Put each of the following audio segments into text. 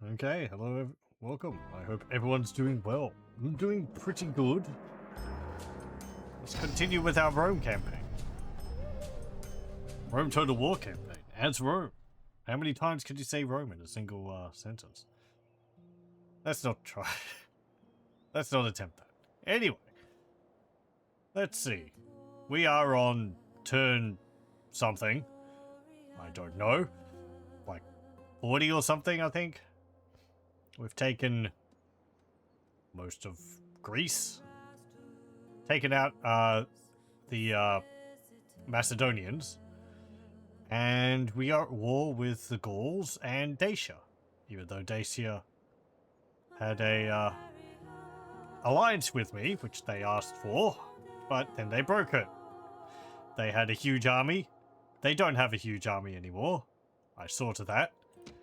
Okay, hello, welcome. I hope everyone's doing well. I'm doing pretty good. Let's continue with our Rome campaign. Rome Total War campaign. As Rome. How many times could you say Rome in a single sentence? Let's not try. Let's not attempt that. Anyway, let's see. We are on turn something. I don't know. Like 40 or something, I think. We've taken most of Greece. Taken out the Macedonians. And we are at war with the Gauls and Dacia. Even though Dacia had a alliance with me, which they asked for, but then they broke it. They had a huge army. They don't have a huge army anymore. I saw to that.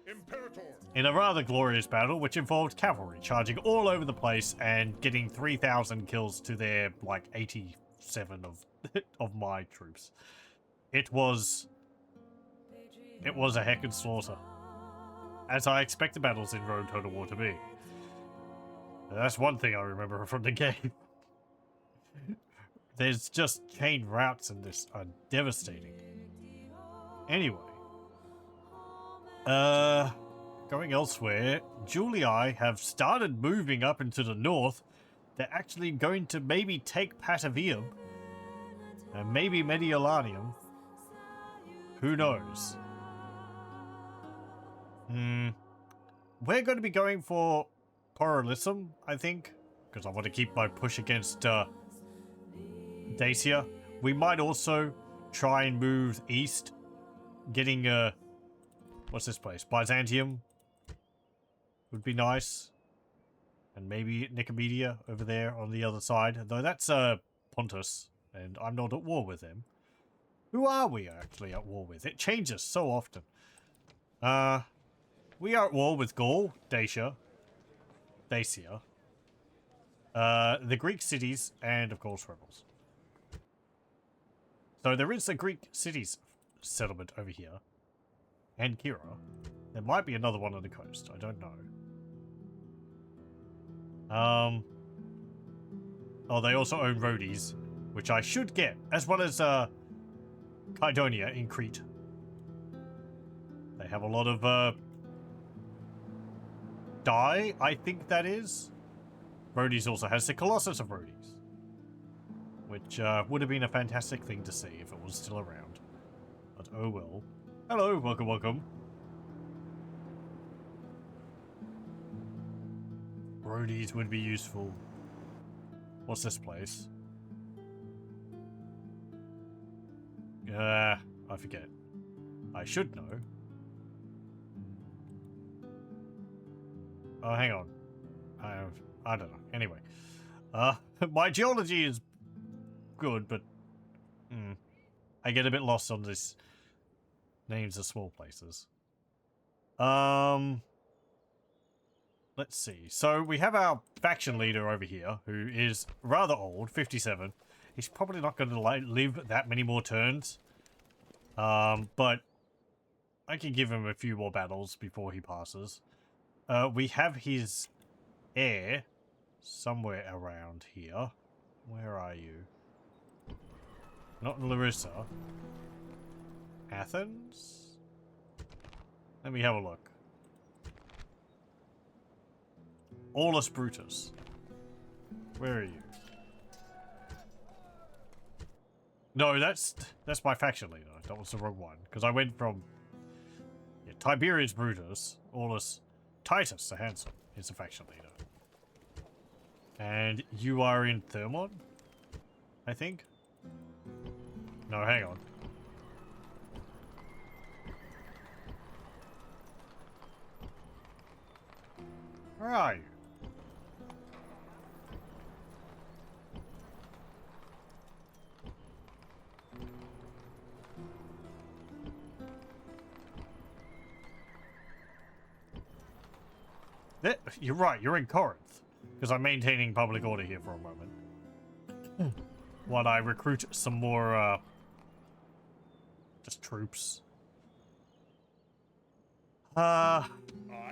Imperator. In a rather glorious battle, which involved cavalry charging all over the place and getting 3,000 kills to their, like, 87 of my troops. It was a heckin' slaughter. As I expect the battles in Rome Total War to be. That's one thing I remember from the game. There's just chain routes in this are devastating. Anyway. Going elsewhere, Julii have started moving up into the north. They're actually going to maybe take Patavium. And maybe Mediolanium. Who knows? We're going to be going for Poralism, I think. Because I want to keep my push against Dacia. We might also try and move east. Getting what's this place? Byzantium would be nice. And maybe Nicomedia over there on the other side. Though that's Pontus, and I'm not at war with them. Who are we actually at war with? It changes so often. We are at war with Gaul, Dacia, the Greek cities, and of course rebels. So there is a Greek cities settlement over here. And Kira. There might be another one on the coast. I don't know. Oh, they also own Rhodes, which I should get, as well as Kydonia in Crete. They have a lot of dye, I think that is. Rhodes also has the Colossus of Rhodes, which would have been a fantastic thing to see if it was still around. But oh well. Hello, welcome, welcome. Rhodes would be useful. What's this place? I forget. I should know. Oh, hang on. I don't know. Anyway. My geology is good, but I get a bit lost on this names of small places. Let's see. So we have our faction leader over here, who is rather old, 57. He's probably not going to live that many more turns. But I can give him a few more battles before he passes. We have his heir somewhere around here. Where are you? Not in Larissa. Athens? Let me have a look. Aulus Brutus. Where are you? No, that's my faction leader. That was the wrong one. Because I went from Tiberius Brutus, Aulus Titus the Handsome is the faction leader. And you are in Thermon? I think? No, hang on. Where are you? You're right, you're in Corinth. Because I'm maintaining public order here for a moment. While I recruit some more, just troops.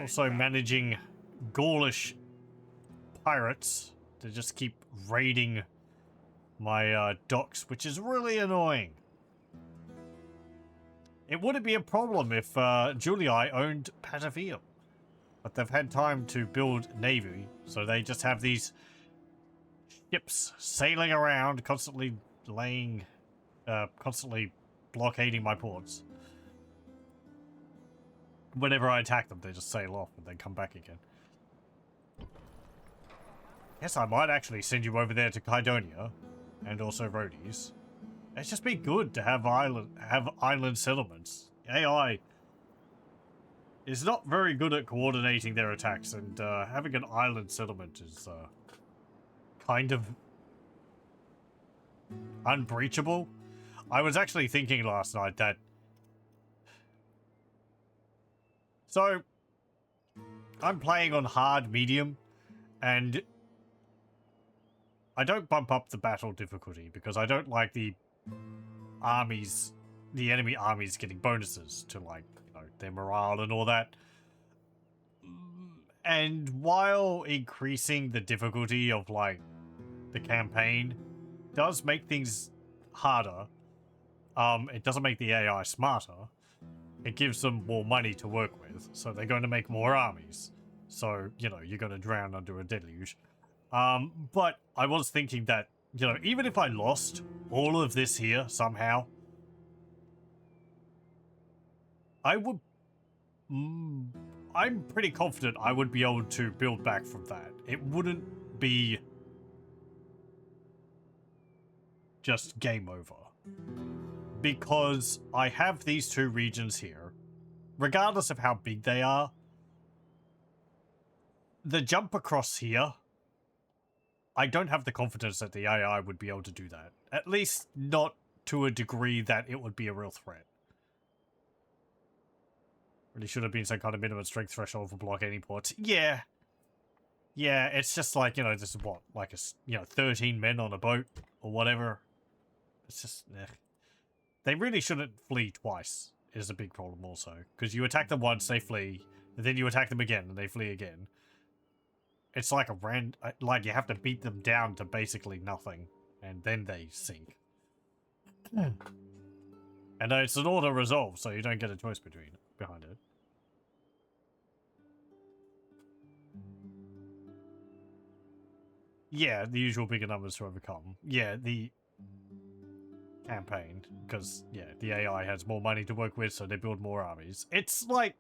Also managing Gaulish pirates to just keep raiding my docks, which is really annoying. It wouldn't be a problem if Julii owned Patavium, but they've had time to build navy, so they just have these ships sailing around, constantly constantly blockading my ports. Whenever I attack them, they just sail off and then come back again. Yes, I might actually send you over there to Kydonia, and also Rhodes. It's just been good to have island settlements. AI is not very good at coordinating their attacks, and having an island settlement is kind of unbreachable. I was actually thinking last night that... So, I'm playing on hard medium, and I don't bump up the battle difficulty because I don't like the enemy armies getting bonuses to, like, you know, their morale and all that. And while increasing the difficulty of, like, the campaign does make things harder, it doesn't make the AI smarter. It gives them more money to work with, so they're going to make more armies. So, you know, you're going to drown under a deluge. But I was thinking that, you know, even if I lost all of this here somehow, I would... I'm pretty confident I would be able to build back from that. It wouldn't be just game over. Because I have these two regions here, regardless of how big they are. The jump across here, I don't have the confidence that the AI would be able to do that. At least not to a degree that it would be a real threat. Really should have been some kind of minimum strength threshold for blockading ports. Yeah. Yeah, it's just like, you know, this is what, like, 13 men on a boat or whatever. It's just, They really shouldn't flee twice, is a big problem also. Because you attack them once, they flee, and then you attack them again, and they flee again. It's like like you have to beat them down to basically nothing, and then they sink. And it's an auto resolve, so you don't get a choice behind it. Yeah, the usual bigger numbers to overcome. Yeah, the campaign, because, yeah, the AI has more money to work with, so they build more armies. It's like...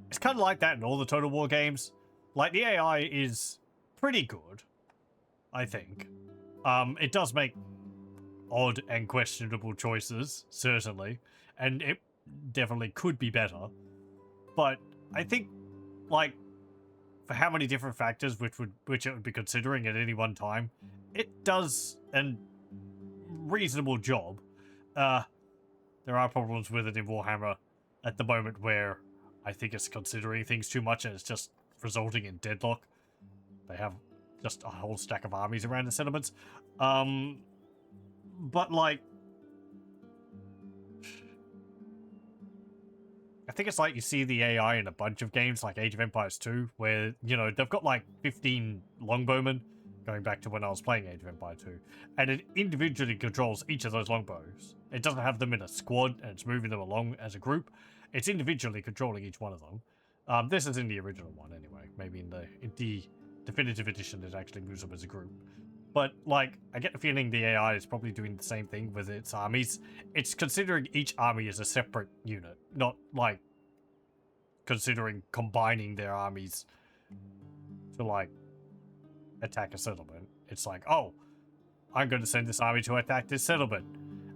It's kind of like that in all the Total War games. Like, the AI is pretty good, I think. It does make odd and questionable choices, certainly, and it definitely could be better. But I think, like, for how many different factors which it would be considering at any one time, it does a reasonable job. There are problems with it in Warhammer at the moment where I think it's considering things too much and it's just resulting in deadlock. They have just a whole stack of armies around the settlements. But, like, I think it's like you see the AI in a bunch of games like Age of Empires 2, where, you know, they've got like 15 longbowmen, going back to when I was playing Age of Empire 2, and it individually controls each of those longbows. It doesn't have them in a squad and it's moving them along as a group. It's individually controlling each one of them. This is in the original one anyway. Maybe in the definitive edition it actually moves them as a group. But, like, I get the feeling the AI is probably doing the same thing with its armies. It's considering each army as a separate unit, not, like, considering combining their armies to, like, attack a settlement. It's like, oh, I'm going to send this army to attack this settlement.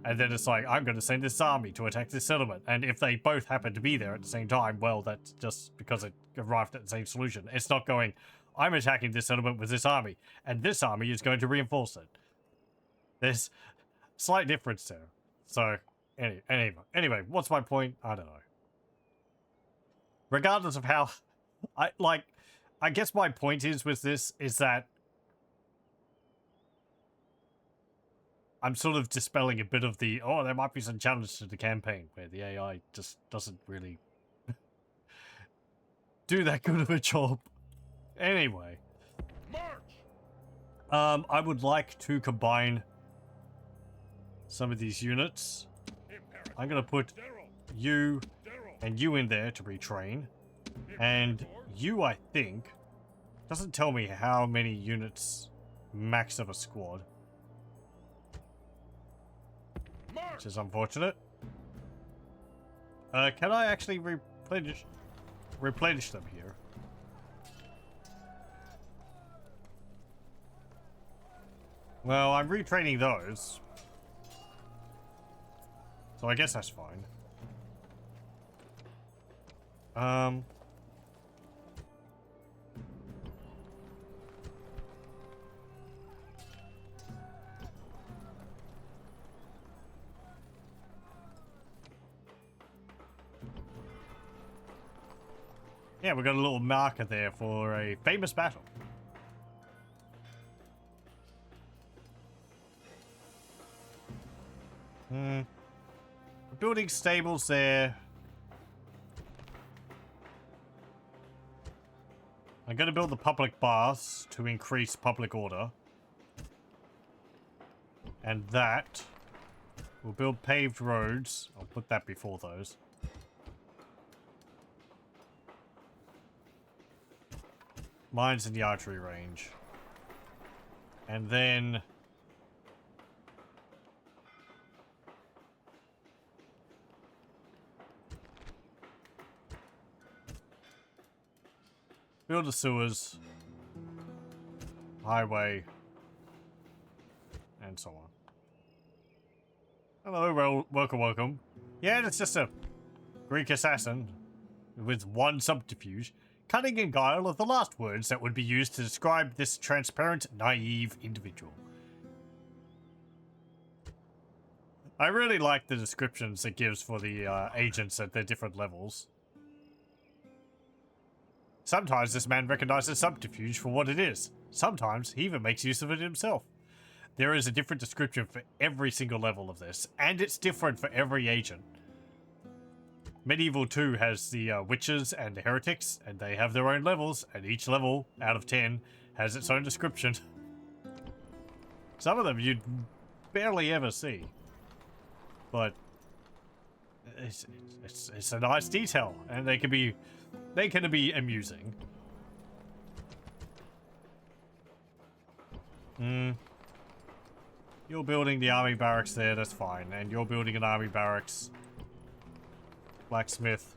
And then it's like, I'm going to send this army to attack this settlement. And if they both happen to be there at the same time, well, that's just because it arrived at the same solution. It's not going... I'm attacking this settlement with this army, and this army is going to reinforce it. There's slight difference there. So, anyway, what's my point? I don't know. Regardless of how... I guess my point is with this is that I'm sort of dispelling a bit of the, oh, there might be some challenge to the campaign where the AI just doesn't really do that good of a job. Anyway. I would like to combine some of these units. I'm going to put you and you in there to retrain. And you, I think, doesn't tell me how many units max of a squad. Which is unfortunate. Can I actually replenish them here? Well, I'm retraining those. So I guess that's fine. Yeah, we got a little marker there for a famous battle. Building stables there. I'm going to build the public baths to increase public order. And that. We'll build paved roads. I'll put that before those. Mines in the archery range. And then... build the sewers. Highway. And so on. Hello, welcome. Yeah, it's just a Greek assassin with one subterfuge. Cunning and guile are the last words that would be used to describe this transparent, naive individual. I really like the descriptions it gives for the agents at their different levels. Sometimes this man recognizes subterfuge for what it is. Sometimes he even makes use of it himself. There is a different description for every single level of this, and it's different for every agent. Medieval 2 has the witches and the heretics, and they have their own levels, and each level out of 10 has its own description. Some of them you'd barely ever see, but it's a nice detail, and they can be amusing. You're building the army barracks there, that's fine, and you're building an army barracks. Blacksmith.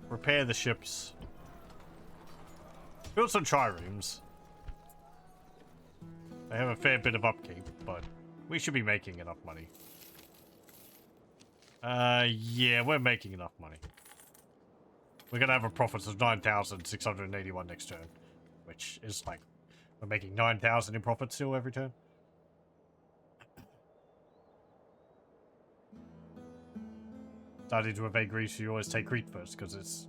Repair the ships. Build some triremes. They have a fair bit of upkeep, but we should be making enough money. Yeah, we're making enough money. We're gonna have a profit of 9,681 next turn, which is like, we're making 9,000 in profit still every turn. Starting to evade Greece, you always take Crete first, because it's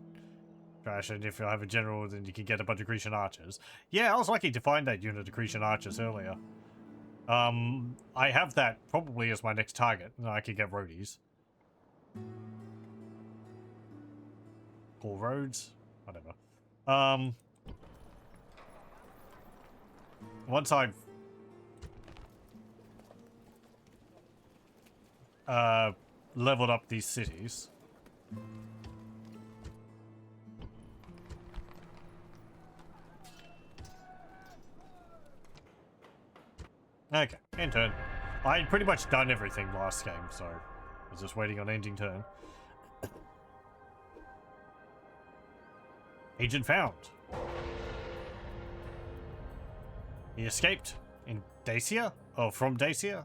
trash, and if you have a general, then you can get a bunch of Grecian archers. Yeah, I was lucky to find that unit of Grecian archers earlier. I have that probably as my next target, and I could get roadies. Or roads, whatever. Once I've leveled up these cities. Okay, end turn. I had pretty much done everything last game, so I was just waiting on ending turn. Agent found. He escaped in Dacia? Oh, from Dacia?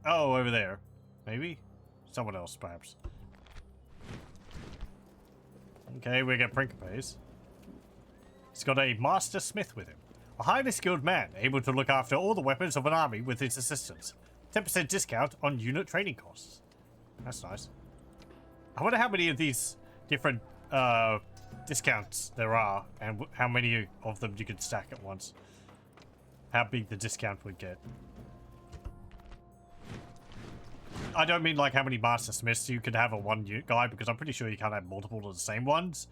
Oh, over there. Maybe? Someone else, perhaps. Okay, we get Principes. He's got a master smith with him. A highly skilled man, able to look after all the weapons of an army with his assistance. 10% discount on unit training costs. That's nice. I wonder how many of these different discounts there are and how many of them you could stack at once. How big the discount would get. I don't mean like how many Master Smiths you could have on one guy, because I'm pretty sure you can't have multiple of the same ones.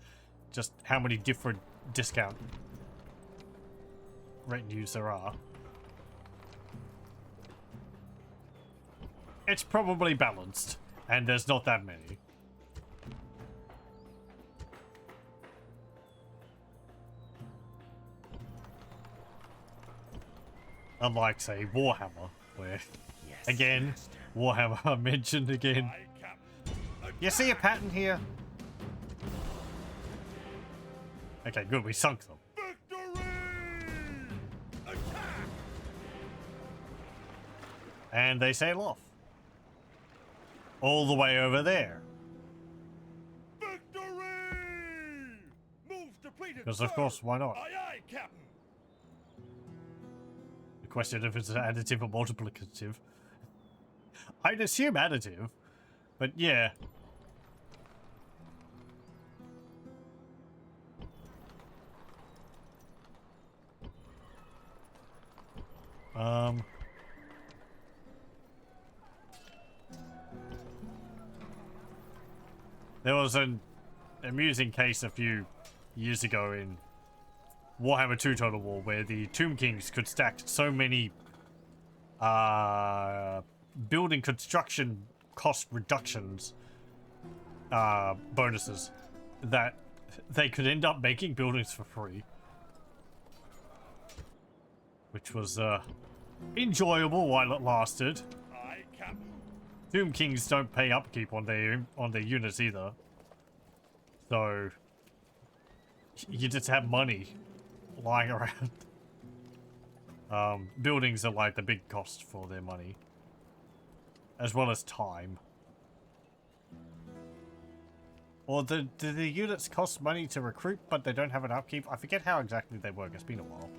Just how many different discount retinues there are. It's probably balanced, and there's not that many. Unlike, say, Warhammer, where, yes, again, master. Warhammer mentioned again. You see a pattern here? Okay, good, we sunk them. Victory! Attack! And they sail off. All the way over there. Victory! Move depleted. Because of course, why not? Aye, aye, Captain. The question if it's an additive or multiplicative. I'd assume additive, but yeah. There was an amusing case a few years ago in Warhammer 2 Total War where the Tomb Kings could stack so many building construction cost reductions bonuses that they could end up making buildings for free. Which was enjoyable while it lasted. Tomb Kings don't pay upkeep on their units either. So you just have money lying around. Buildings are like the big cost for their money. As well as time. Or do the units cost money to recruit but they don't have an upkeep? I forget how exactly they work, it's been a while.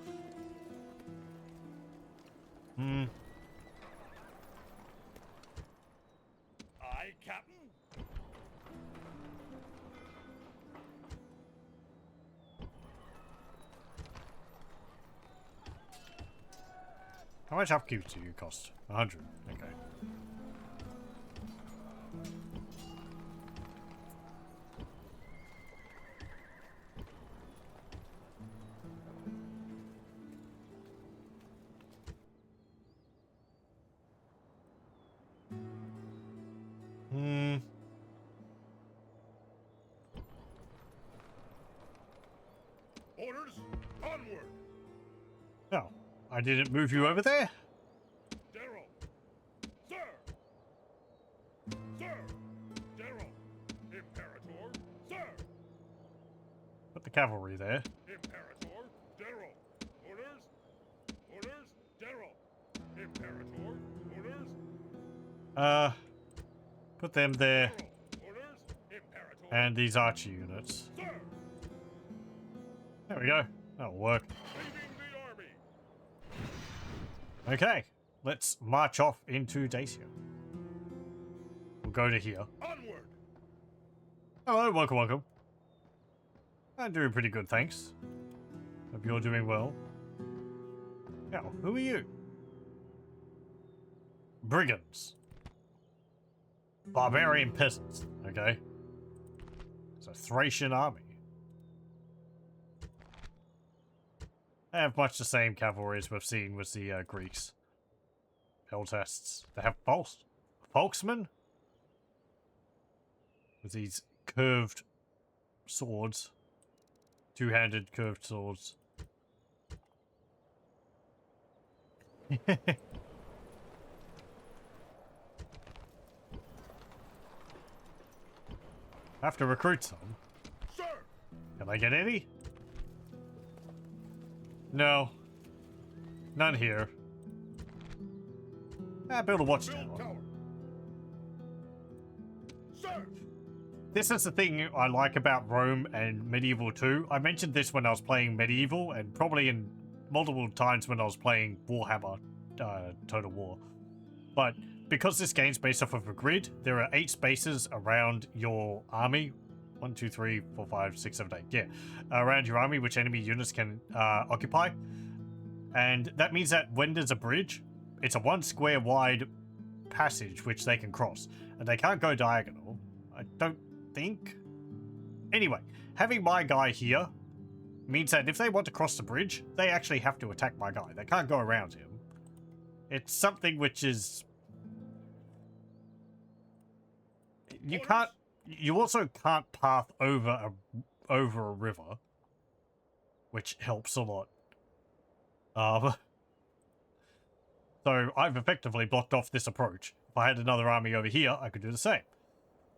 Aye, Captain. How much upkeep do you cost? 100. Okay. Orders, onward. Oh, I didn't move you over there. Daryl. Sir. Sir. Daryl. Imperator. Sir. Put the cavalry there. Imperator. Daryl. Orders. Orders. Daryl. Imperator. Orders. Put them there. Orders. Imperator. And these archer units. Sir. There we go. That'll work. Okay, let's march off into Dacia. We'll go to here. Onward. Hello, welcome, welcome. I'm doing pretty good, thanks. Hope you're doing well. Now, who are you? Brigands. Barbarian peasants, okay? It's a Thracian army. They have much the same cavalry as we've seen with the Greeks. Peltasts. They have Folksmen? With these curved swords. Two-handed curved swords. I have to recruit some. Sir. Can I get any? No. None here. Build a watchtower. Sir. This is the thing I like about Rome and Medieval 2. I mentioned this when I was playing Medieval, and probably in multiple times when I was playing Warhammer Total War. But because this game's based off of a grid, there are 8 spaces around your army 1, 2, 3, 4, 5, 6, 7, 8. Yeah. Around your army, which enemy units can occupy. And that means that when there's a bridge, it's a 1 square wide passage which they can cross. And they can't go diagonal, I don't think. Anyway, having my guy here means that if they want to cross the bridge, they actually have to attack my guy. They can't go around him. It's something which is... You also can't path over a river, which helps a lot. So I've effectively blocked off this approach. If I had another army over here, I could do the same.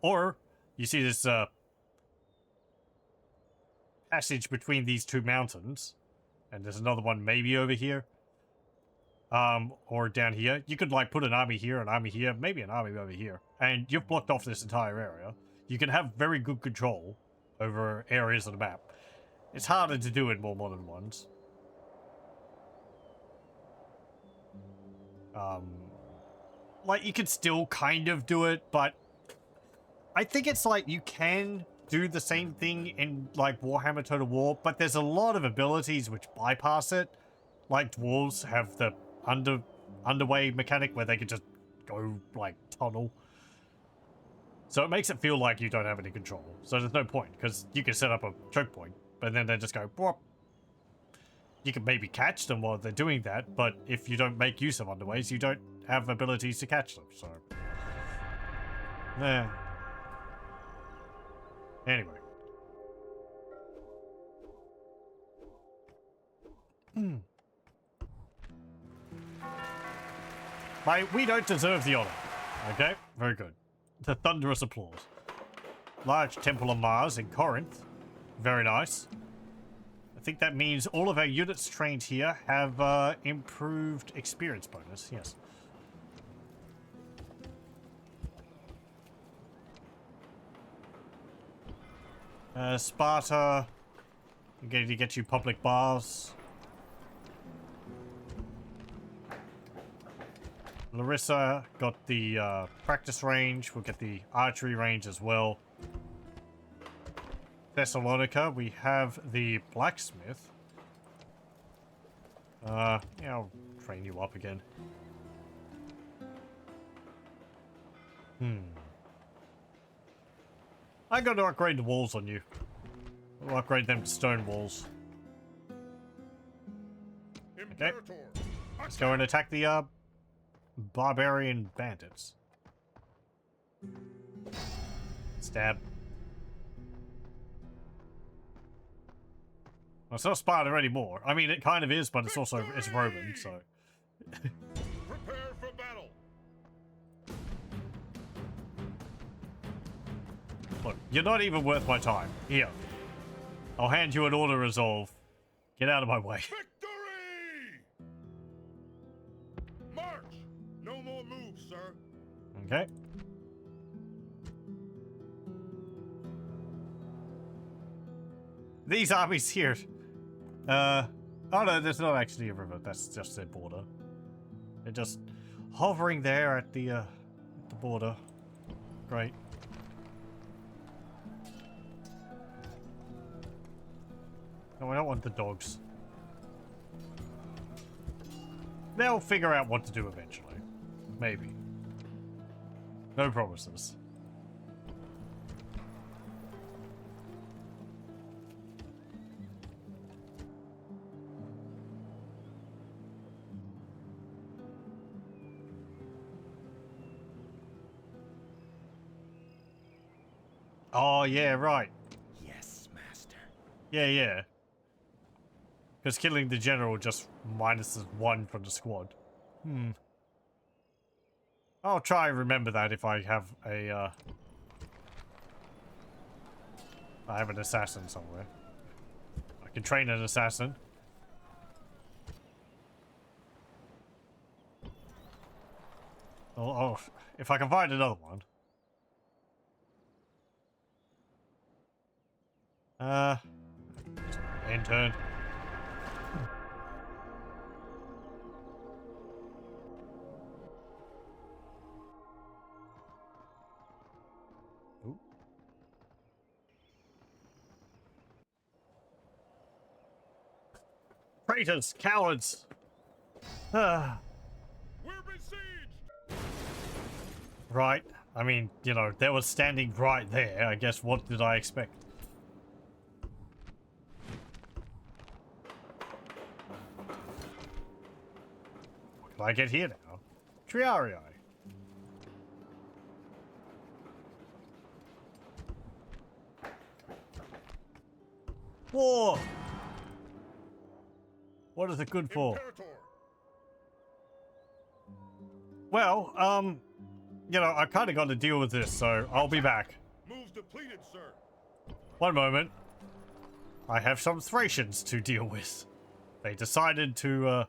Or, you see this passage between these two mountains, and there's another one maybe over here, or down here. You could like put an army here, maybe an army over here, and you've blocked off this entire area. You can have very good control over areas of the map. It's harder to do in more modern ones. Like, you can still kind of do it, but I think it's like you can do the same thing in, like, Warhammer Total War, but there's a lot of abilities which bypass it. Like, dwarves have the underway mechanic where they can just go, like, tunnel. So it makes it feel like you don't have any control. So there's no point, because you can set up a choke point, but then they just go, Bwop. You can maybe catch them while they're doing that, but if you don't make use of underways, you don't have abilities to catch them, so... Nah. Anyway. We don't deserve the honor. Okay? Very good. The thunderous applause. Large temple on Mars in Corinth. Very nice. I think that means all of our units trained here have improved experience bonus. Yes. Sparta. I'm going to get you public baths. Larissa got the practice range. We'll get the archery range as well. Thessalonica, we have the blacksmith. Yeah, I'll train you up again. I'm going to upgrade the walls on you. We'll upgrade them to stone walls. Okay. Let's go and attack the barbarian bandits. Stab. Well, it's not Sparta anymore. I mean, it kind of is, but it's also, it's Roman, so... Prepare for battle. Look, you're not even worth my time. Here. I'll hand you an order resolve. Get out of my way. Victory! March! No more moves, sir. Okay. These armies here. Oh no, there's not actually a river. That's just their border. They're just hovering there at the border. Great. No, I don't want the dogs. They'll figure out what to do eventually. Maybe. No promises. Oh, yeah, right. Yes, master. Yeah, yeah. Because killing the general just minuses 1 from the squad. I'll try and remember that if I have a, I have an assassin somewhere. I can train an assassin. Oh, if I can find another one. End turn. Ooh. Traitors! Cowards! Ah, We're besieged! right. I mean, you know, they were standing right there. I guess what did I expect? What can I get here now? Triarii. War! What is it good for? Imperator! Well, you know, I kind of got to deal with this, so I'll be back. Moves depleted, sir. One moment. I have some Thracians to deal with. They decided to,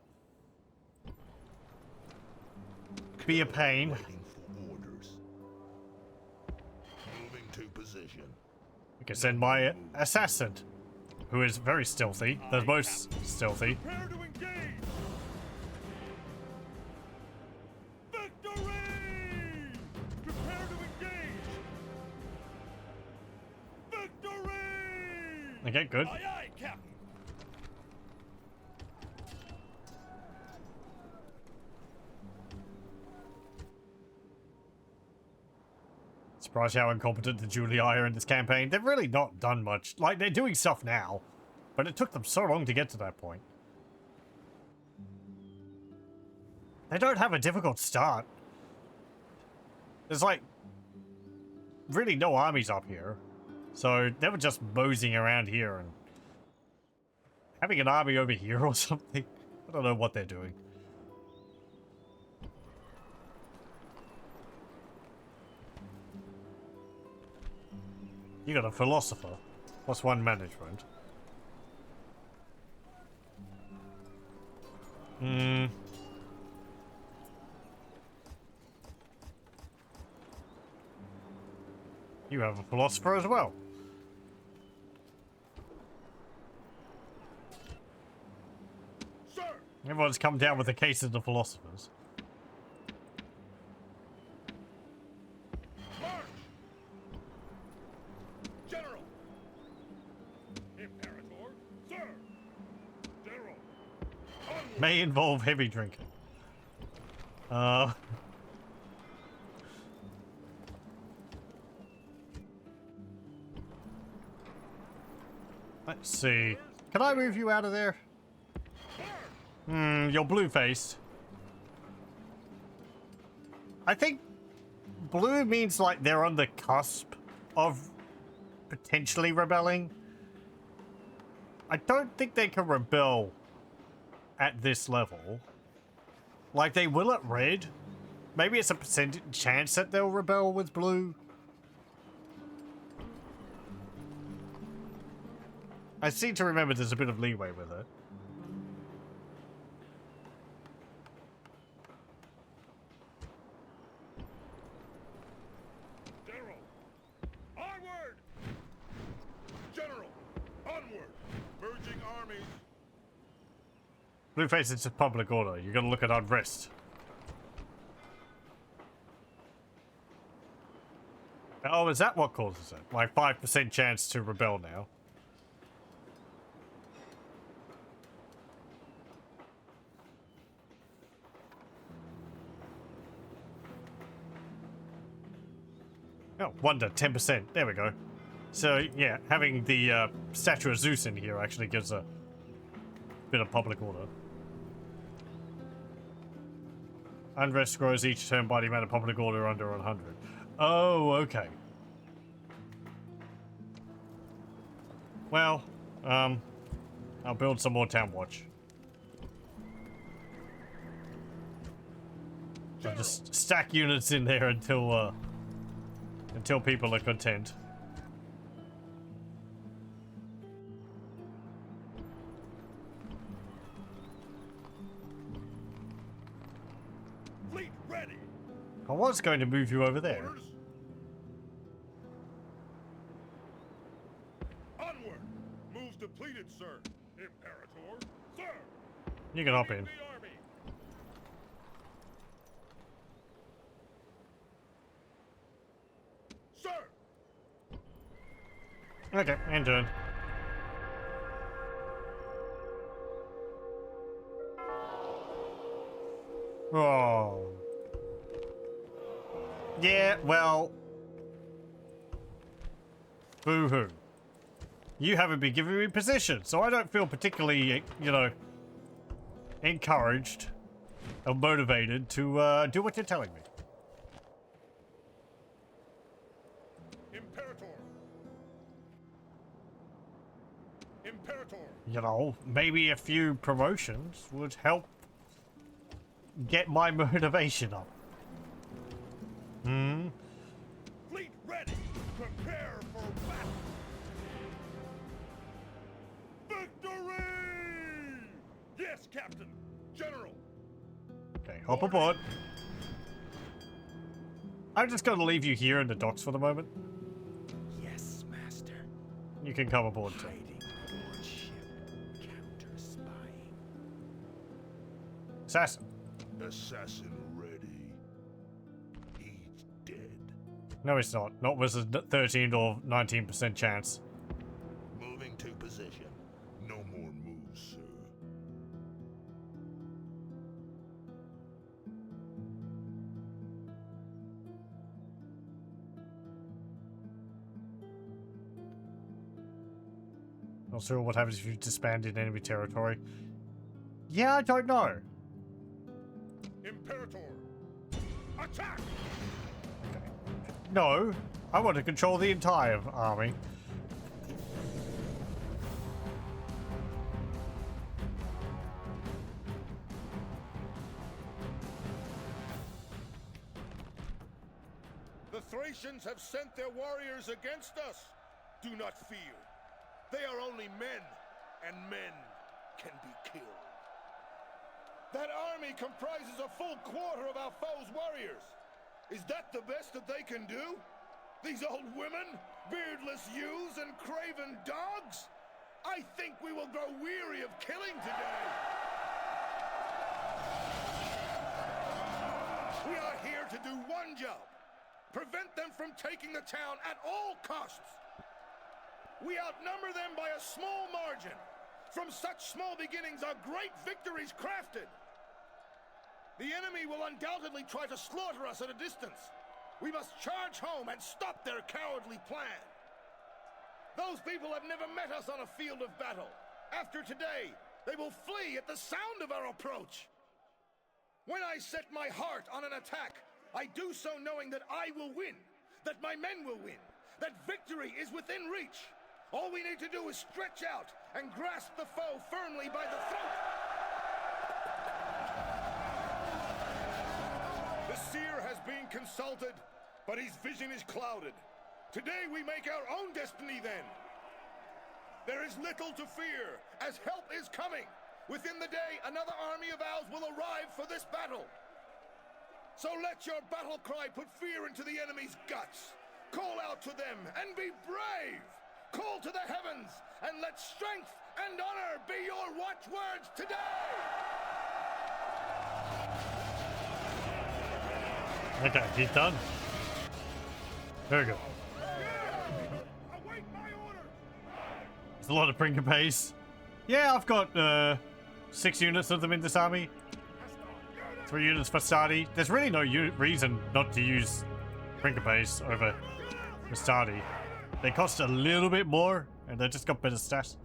be a pain. Waiting for orders. Moving to position. I can send my assassin, who is very stealthy. The most stealthy. Prepare to engage! Victory! Prepare to engage! Victory! Okay, good. Aye, aye, Captain. Surprised how incompetent the Julii are in this campaign. They've really not done much. Like, they're doing stuff now, but it took them so long to get to that point. They don't have a difficult start. There's, like, really no armies up here. So they were just moseying around here and having an army over here or something. I don't know what they're doing. You got a philosopher. Plus one management. Hmm. You have a philosopher as well. Sir! Everyone's come down with a case of the philosophers. March! General! Imperator! Sir! General! Onward! May involve heavy drinking. Let's see. Can I move you out of there? You're blue-faced. I think blue means like they're on the cusp of potentially rebelling. I don't think they can rebel at this level. Like they will at red. Maybe it's a percentage chance that they'll rebel with blue. I seem to remember there's a bit of leeway with it. General! Onward! General! Onward! Merging armies! Blueface is public order. You're gonna look at unrest. Oh, is that what causes it? Like 5% chance to rebel now. Oh, wonder, 10%. There we go. So, yeah, having the statue of Zeus in here actually gives a bit of public order. Unrest grows each turn by the amount of public order under 100. Oh, okay. Well, I'll build some more town watch. I'll just stack units in there until people are content. Fleet ready! I was going to move you over there. Orders! Onward! Moves depleted, sir. Imperator! Sir! You can hop in. The army! Sir! Okay, end turn. Oh. Yeah, well. Boo-hoo. You haven't been giving me position, so I don't feel particularly, you know, encouraged or motivated to do what you're telling me. Imperator. Imperator. You know, maybe a few promotions would help get my motivation up. Hmm? Fleet ready. Prepare for battle. Victory! Yes, Captain. General. Okay, hop aboard. I'm just gonna leave you here in the docks for the moment. Yes, Master. You can come aboard too. Hiding aboard ship. Counter-spying. Assassin. Assassin ready. He's dead. No, it's not. Not with a 13 or 19% chance. Moving to position. No more moves, sir. Not sure what happens if you disbanded enemy territory. Yeah, I don't know. Imperator. Attack! No, I want to control the entire army. The Thracians have sent their warriors against us. Do not fear. They are only men, and men can be killed. That army comprises a full quarter of our foe's warriors. Is that the best that they can do? These old women, beardless youths, and craven dogs? I think we will grow weary of killing today. We are here to do one job. Prevent them from taking the town at all costs. We outnumber them by a small margin. From such small beginnings are great victories crafted. The enemy will undoubtedly try to slaughter us at a distance. We must charge home and stop their cowardly plan. Those people have never met us on a field of battle. After today, they will flee at the sound of our approach. When I set my heart on an attack, I do so knowing that I will win, that my men will win, that victory is within reach. All we need to do is stretch out and grasp the foe firmly by the throat. The seer has been consulted, but his vision is clouded. Today we make our own destiny then. There is little to fear, as help is coming. Within the day, another army of ours will arrive for this battle. So let your battle cry put fear into the enemy's guts. Call out to them and be brave. Call to the heavens and let strength and honor be your watchwords today. Okay, he's done. Very good. Await my orders. There's a lot of prinker pace. Yeah, I've got 6 units of them in this army. 3 units for Stadi. There's really no reason not to use prinker pace over Stadi. They cost a little bit more, and they just got better stats.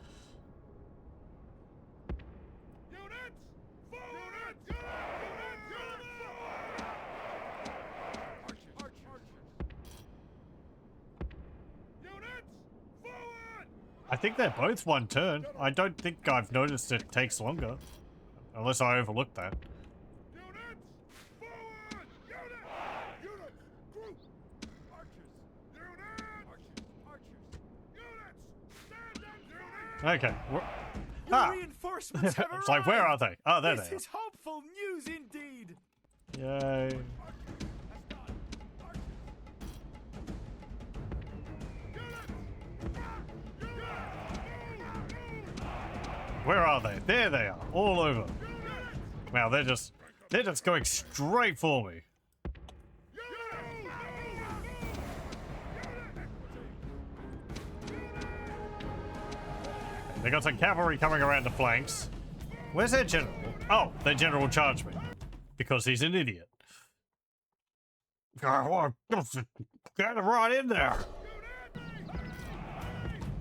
Units! Forward! Units! Forward! I think they're both one turn. I don't think I've noticed it takes longer. Unless I overlooked that. Units! Forward! Units! Units! Group! Archers! Units! Archers! Units! Stand up! Units! Okay. Your reinforcements have arrived. It's like, where are they? Oh, there This they is hopeful news indeed. are. Yay. Where are they? There they are. All over. Wow, they're just going straight for me. They got some cavalry coming around the flanks. Where's their general? Oh, their general charged me. because he's an idiot. Get right in there.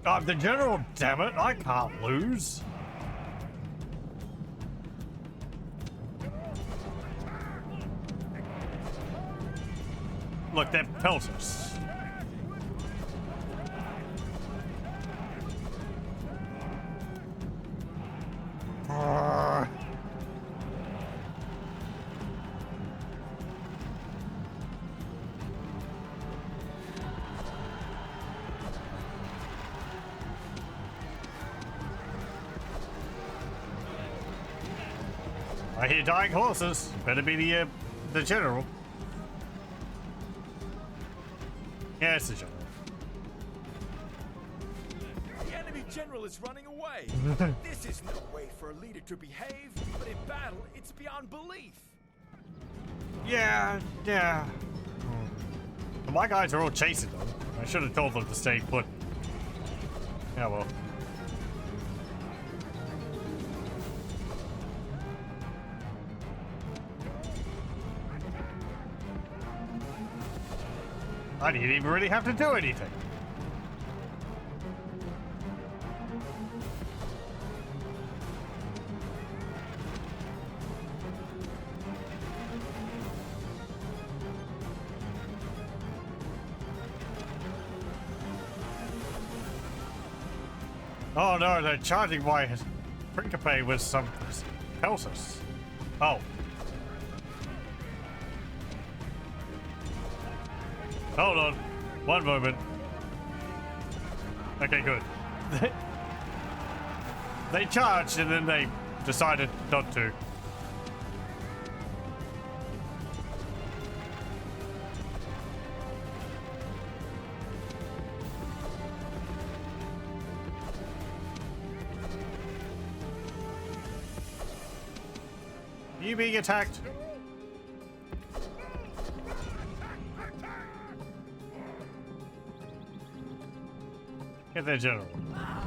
I'm the general, damn it. I can't lose. Look, they're pelters. I hear dying horses. Better be the general. Yeah, it's the general. The enemy general is running away. This is no way for a leader to behave, but in battle, it's beyond belief. Yeah. Well, my guys are all chasing them. I should have told them to stay put. Yeah, well. I didn't even really have to do anything. Oh no, they're charging my Principe with some pelters. Oh. Hold on. One moment. Okay, good. They charged and then they decided not to. You being attacked? Get there, general.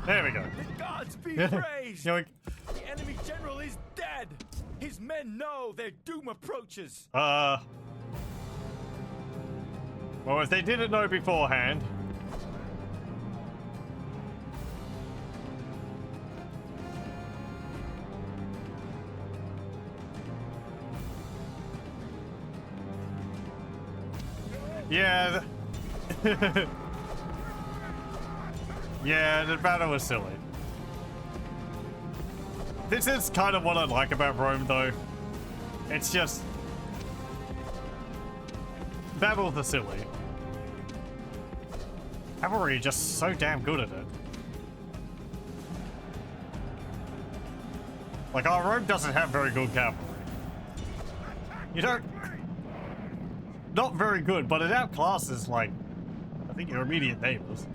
There we go. The gods be praised! Yoink. The enemy general is dead! His men know their doom approaches! Well, if they didn't know beforehand... Yeah. Yeah, the battle was silly. This is kind of what I like about Rome, though. It's just... battles are silly. Cavalry are just so damn good at it. Like, our Rome doesn't have very good cavalry. You don't... Not very good, but it outclasses, like, I think your immediate neighbors.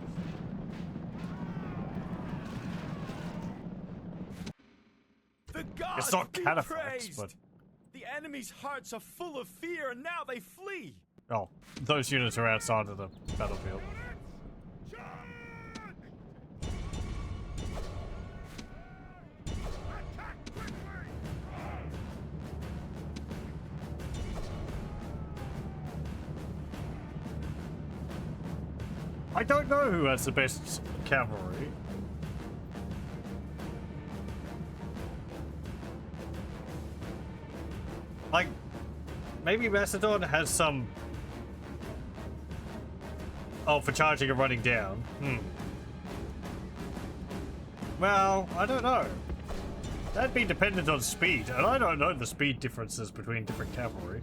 The gods It's not be cataphracts, praised! but... The enemy's hearts are full of fear, and now they flee! Oh, those units are outside of the battlefield. I don't know who has the best cavalry. Like, maybe Macedon has some... Oh, for charging and running down. Well, I don't know. That'd be dependent on speed, and I don't know the speed differences between different cavalry.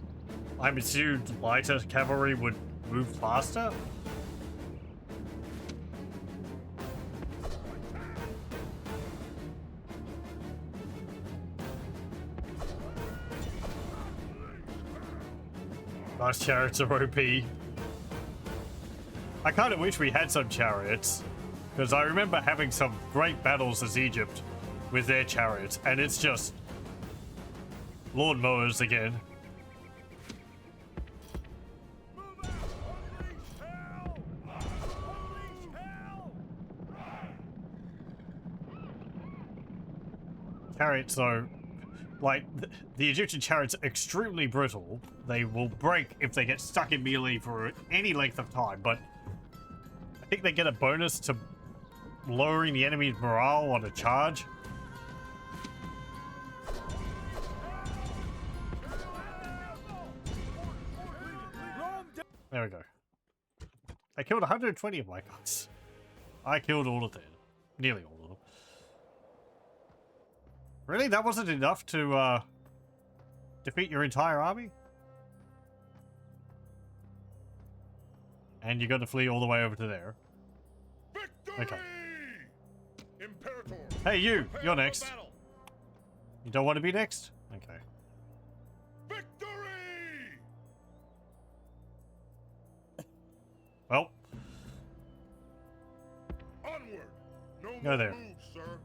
I'm assumed lighter cavalry would move faster. Nice chariots are OP. I kind of wish we had some chariots, because I remember having some great battles as Egypt with their chariots, and it's just lawnmowers again. Chariots, though, Like, the Egyptian chariots are extremely brittle. They will break if they get stuck in melee for any length of time, but I think they get a bonus to lowering the enemy's morale on a charge. There we go. I killed 120 of my guys. I killed all of them. Nearly all of them. Really? That wasn't enough to defeat your entire army? And you got to flee all the way over to there. Victory! Okay. Imperator, Hey, you're prepare for next. battle. You don't want to be next? Okay. Victory! Well, Onward. No Go more there. moves, sir.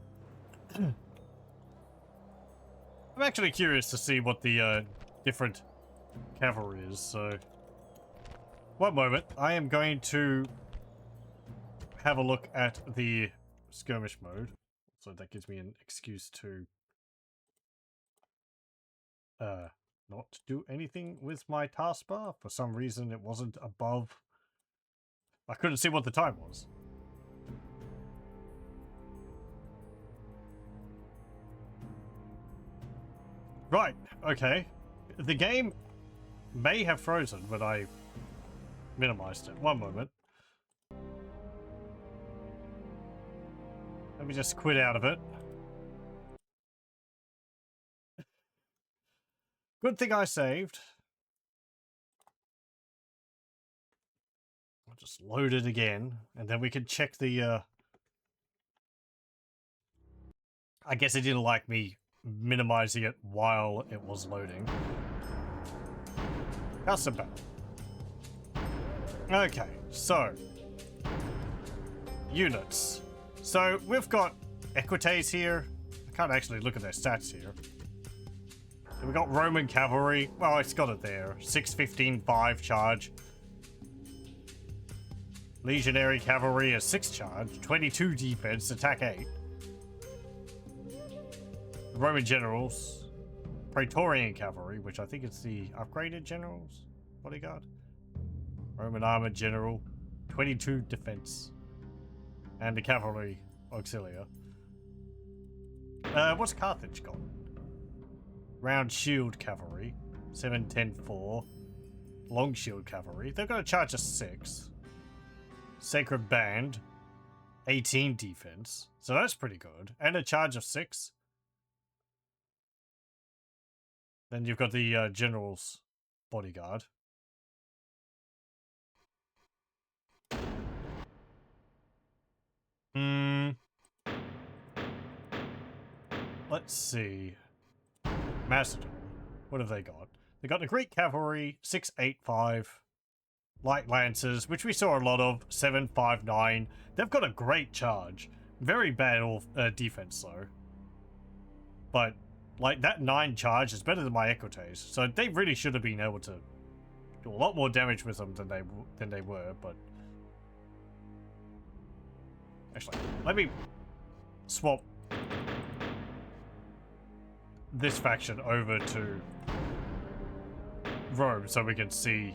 I'm actually curious to see what the different cavalry is, so... One moment. I am going to have a look at the skirmish mode. So that gives me an excuse to not do anything with my taskbar. For some reason it wasn't above. I couldn't see what the time was. Right, okay. The game may have frozen, but I minimized it. One moment. Let me just quit out of it. Good thing I saved. I'll just load it again, and then we can check the, I guess it didn't like me minimizing it while it was loading. Custom battle. Okay, so units. So we've got Equites here. I can't actually look at their stats here. We've got Roman cavalry. Well, it's got it there. 6, 15, 5 charge. Legionary cavalry is 6 charge, 22 defense, attack 8. Roman generals. Praetorian cavalry, which I think it's the upgraded generals bodyguard. Roman armored general, 22 defense. And the cavalry auxilia. What's Carthage got? Round shield cavalry, 7, 10, 4. Long shield cavalry. They've got a charge of 6. Sacred band, 18 defense. So that's pretty good. And a charge of 6. Then you've got the general's bodyguard. Let's see. Macedon. What have they got? They got the Greek cavalry, 6, 8, 5. Light lancers, which we saw a lot of, 7, 5, 9. They've got a great charge. Very bad defense though. But like that 9 charge is better than my Equites, so they really should have been able to do a lot more damage with them than they were. But actually, let me swap this faction over to Rome so we can see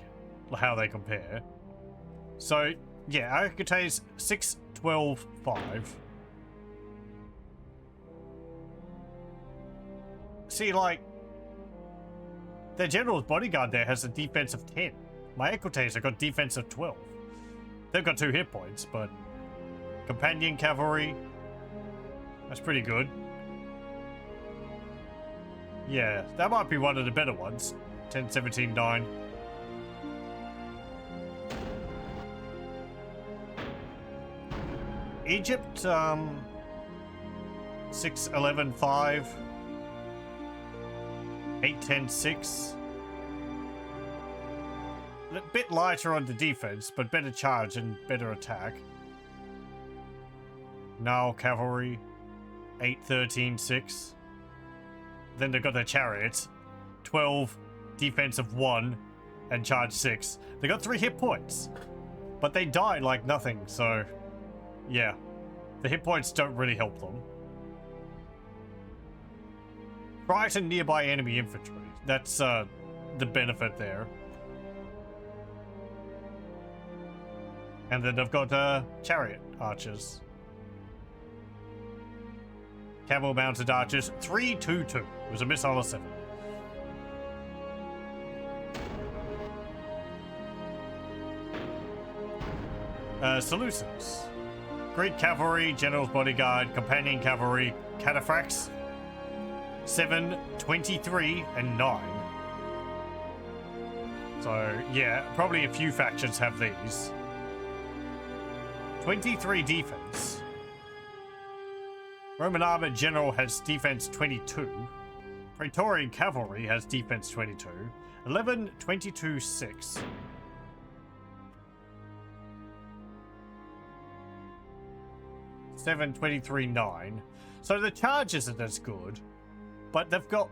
how they compare. So yeah, Equites 6, 12, 5. See, like, their general's bodyguard there has a defense of 10. My Equites have got defense of 12. They've got 2 hit points, but companion cavalry, that's pretty good. Yeah, that might be one of the better ones. 10, 17, 9. Egypt, 6, 11, 5. 8, 10, 6. A bit lighter on the defense, but better charge and better attack. Now cavalry, 8, 13, 6. Then they've got their chariots, 12, defense of 1, and charge 6. They got 3 hit points, but they died like nothing, so yeah. The hit points don't really help them. Frighten nearby enemy infantry. That's the benefit there. And then I've got chariot archers. Camel mounted archers, 322. It was a missile of 7. Solutions. Greek cavalry, general's bodyguard, companion cavalry, cataphracts. 7, 23, and 9. So, yeah, probably a few factions have these. 23 defense. Roman armored general has defense 22. Praetorian cavalry has defense 22. 11, 22, 6. Seven, 23, 9. So the charge isn't as good, but they've got,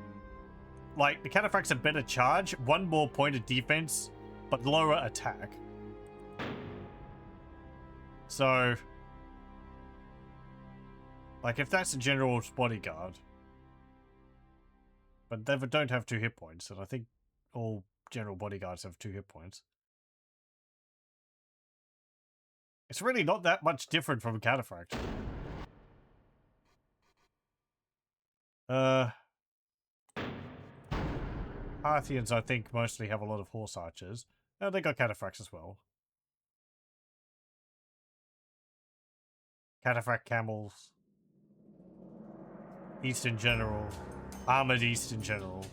like, the cataphracts a better charge, 1 more point of defense, but lower attack. So, like, if that's a general's bodyguard, but they don't have 2 hit points, and I think all general bodyguards have 2 hit points. It's really not that much different from a cataphract. Parthians, I think, mostly have a lot of horse archers. Oh, they got cataphracts as well. Cataphract camels. Eastern general. Armored Eastern general.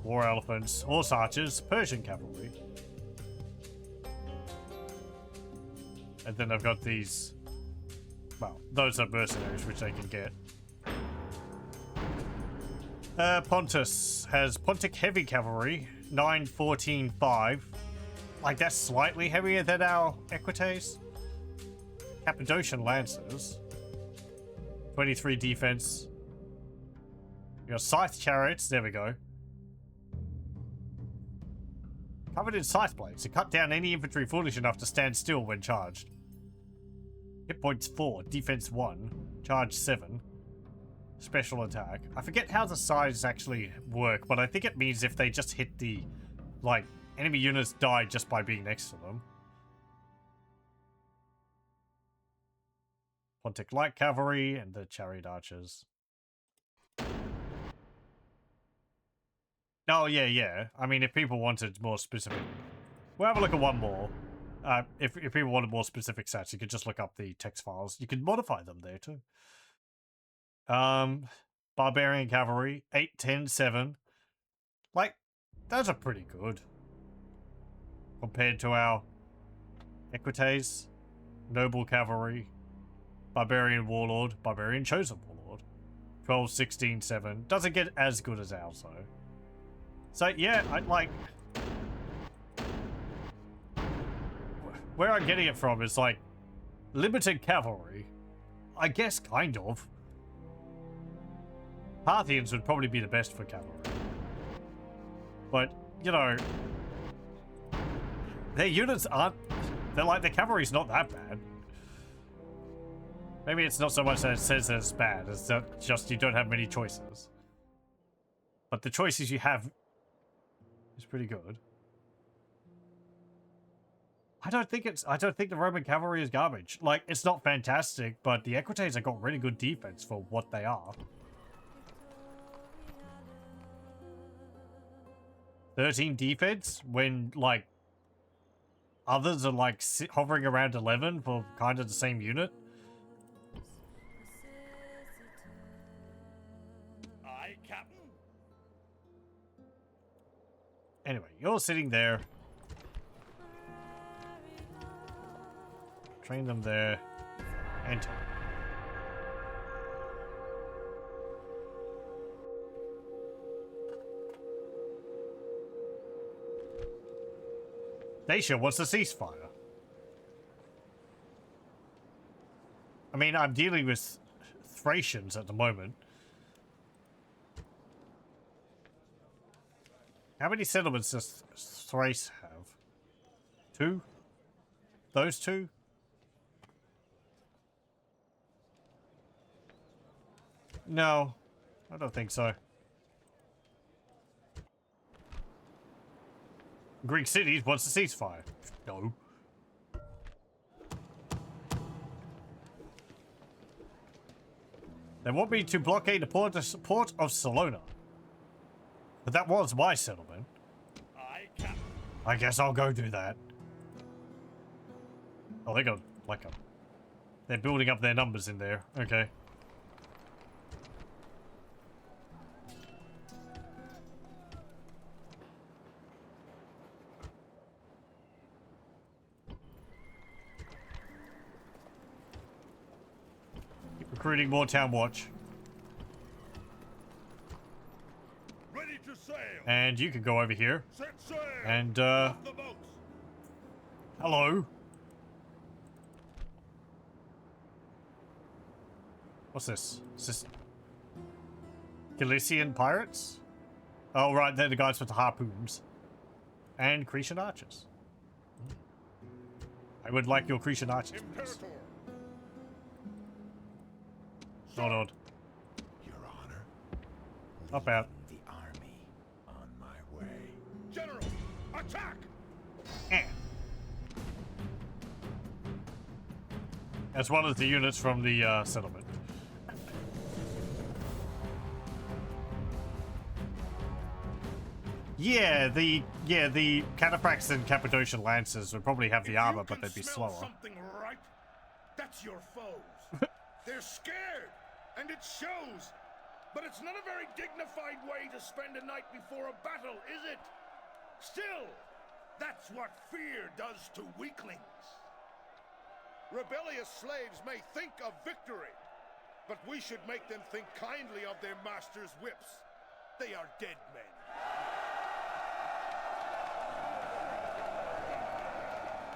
War elephants. Horse archers. Persian cavalry. And then I've got these... Well, those are mercenaries, which they can get. Pontus has Pontic heavy cavalry. 9, 14, 5. Like, that's slightly heavier than our Equites. Cappadocian lancers. 23 defense. We got scythe chariots. There we go. Covered in scythe blades to cut down any infantry foolish enough to stand still when charged. Hit points 4, defense 1, charge 7, special attack. I forget how the sides actually work, but I think it means if they just hit the, like, enemy units die just by being next to them. Pontic light cavalry and the chariot archers. Oh, yeah. I mean, if people wanted more specific... We'll have a look at one more. If people wanted more specific stats, you could just look up the text files. You could modify them there, too. Barbarian cavalry, 8, 10, 7. Like, those are pretty good. Compared to our Equites, noble cavalry, barbarian warlord, barbarian chosen warlord. 12, 16, 7. Doesn't get as good as ours, though. So, yeah, I like... Where I'm getting it from is, like, limited cavalry. I guess, kind of. Parthians would probably be the best for cavalry. But, you know... Their units aren't... They're like, their cavalry's not that bad. Maybe it's not so much that it says that it's bad, it's that just you don't have many choices. But the choices you have... is pretty good. I don't think the Roman cavalry is garbage. Like, it's not fantastic, but the Equites have got really good defense for what they are. 13 defense when, like, others are, like, hovering around 11 for kind of the same unit. Aye, Captain. Anyway, you're sitting there. Train them there. Enter. Dacia wants a ceasefire. I mean, I'm dealing with Thracians at the moment. How many settlements does Thrace have? 2? Those 2? No, I don't think so. Greek cities wants a ceasefire. No. They want me to blockade the port of Salona. But that was my settlement. I guess I'll go do that. Oh, they got like a... They're building up their numbers in there. Okay. Keep recruiting more town watch. Ready to sail. And you can go over here. Set sail. And, Off the boats. hello. What's this? Is this Galician pirates? Oh, right, they're the guys with the harpoons. And Cretan archers. I would like your Cretan archers, please. Imperator. Hold on. Your Honor, Up out. the army on my way. General, attack! Eh. As well as the units from the settlement. Yeah, the cataphracts and Cappadocian lancers would probably have the armor, but they'd be slower. Something right? That's your foes. They're scared, and it shows. But it's not a very dignified way to spend a night before a battle, is it? Still, that's what fear does to weaklings. Rebellious slaves may think of victory, but we should make them think kindly of their masters' whips. They are dead men.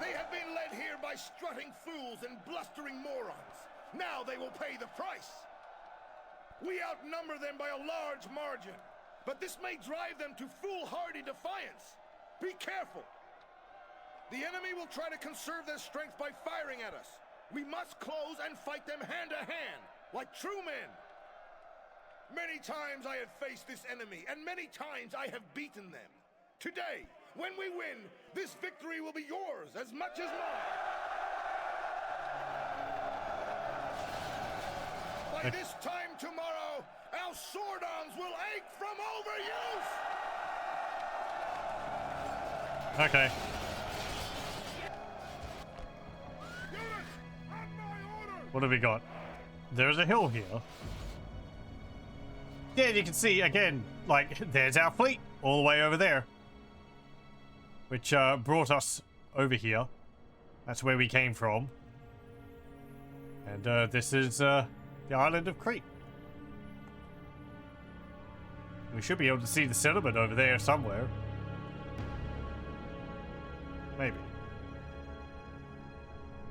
They have been led here by strutting fools and blustering morons. Now they will pay the price. We outnumber them by a large margin, but this may drive them to foolhardy defiance. Be careful. The enemy will try to conserve their strength by firing at us. We must close and fight them hand to hand, like true men. Many times I have faced this enemy, and many times I have beaten them. Today, when we win, this victory will be yours as much as mine. By this time tomorrow, our sword arms will ache from overuse. Okay. Units, on my order. What have we got? There's a hill here. Yeah, you can see, again, like, there's our fleet all the way over there. Which brought us over here. That's where we came from. And this is the island of Crete. We should be able to see the settlement over there somewhere. Maybe.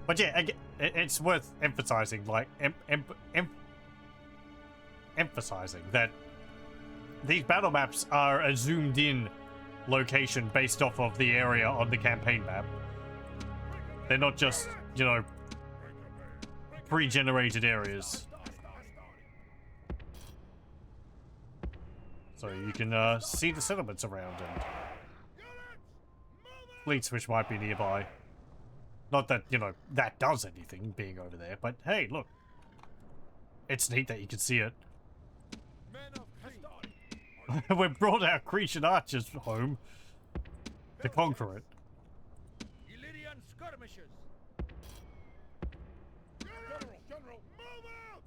But yeah, again, it's worth emphasizing, like, emphasizing that these battle maps are a zoomed in location based off of the area on the campaign map. They're not just, you know, pre-generated areas. So you can see the settlements around and fleets which might be nearby. Not that, you know, that does anything being over there, but hey, look. It's neat that you can see it. We brought our Cretan archers home to conquer it. Illyrian skirmishers. General, move out!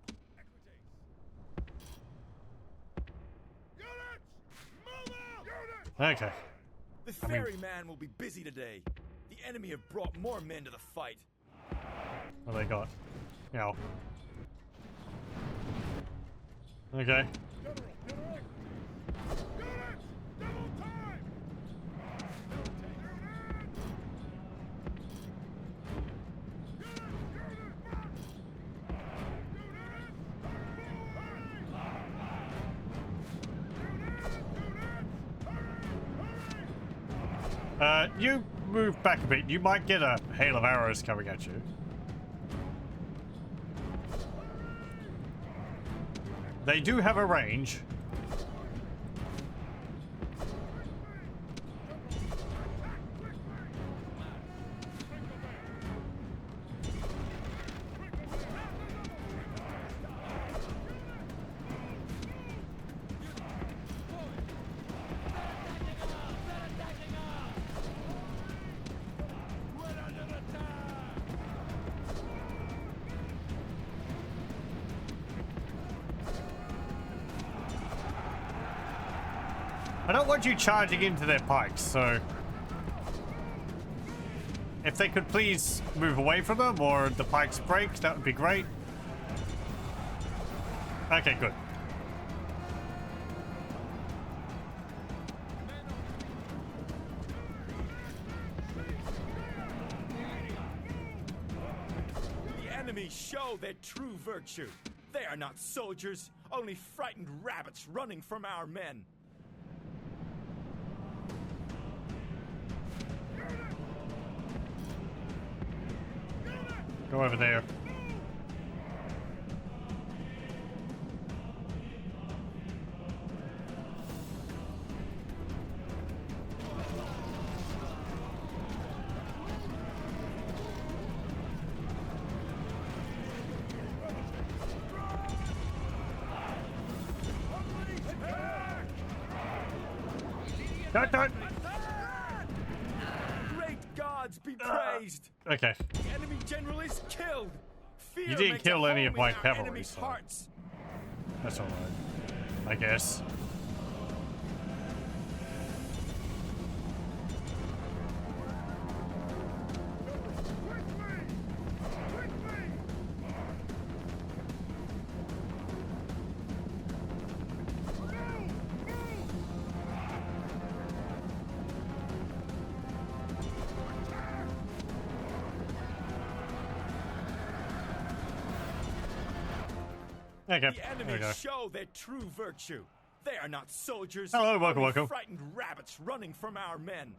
Units, move out! Okay. The ferryman will be busy today. The enemy have brought more men to the fight. What do they got? Now. Okay. You move back a bit. You might get a hail of arrows coming at you. They do have a range. I don't want you charging into their pikes, so if they could please move away from them or the pikes break, that would be great. Okay, good. The enemy show their true virtue. They are not soldiers, only frightened rabbits running from our men. Go over there. Don't. Great gods be praised. Okay. The enemy general is killed. Fear You didn't makes kill a any home of my in our cavalry, enemy's so- hearts. That's alright. I guess. Okay, The there we enemy go. show their true virtue. They are not soldiers. Hello, welcome, only welcome. frightened rabbits running from our men.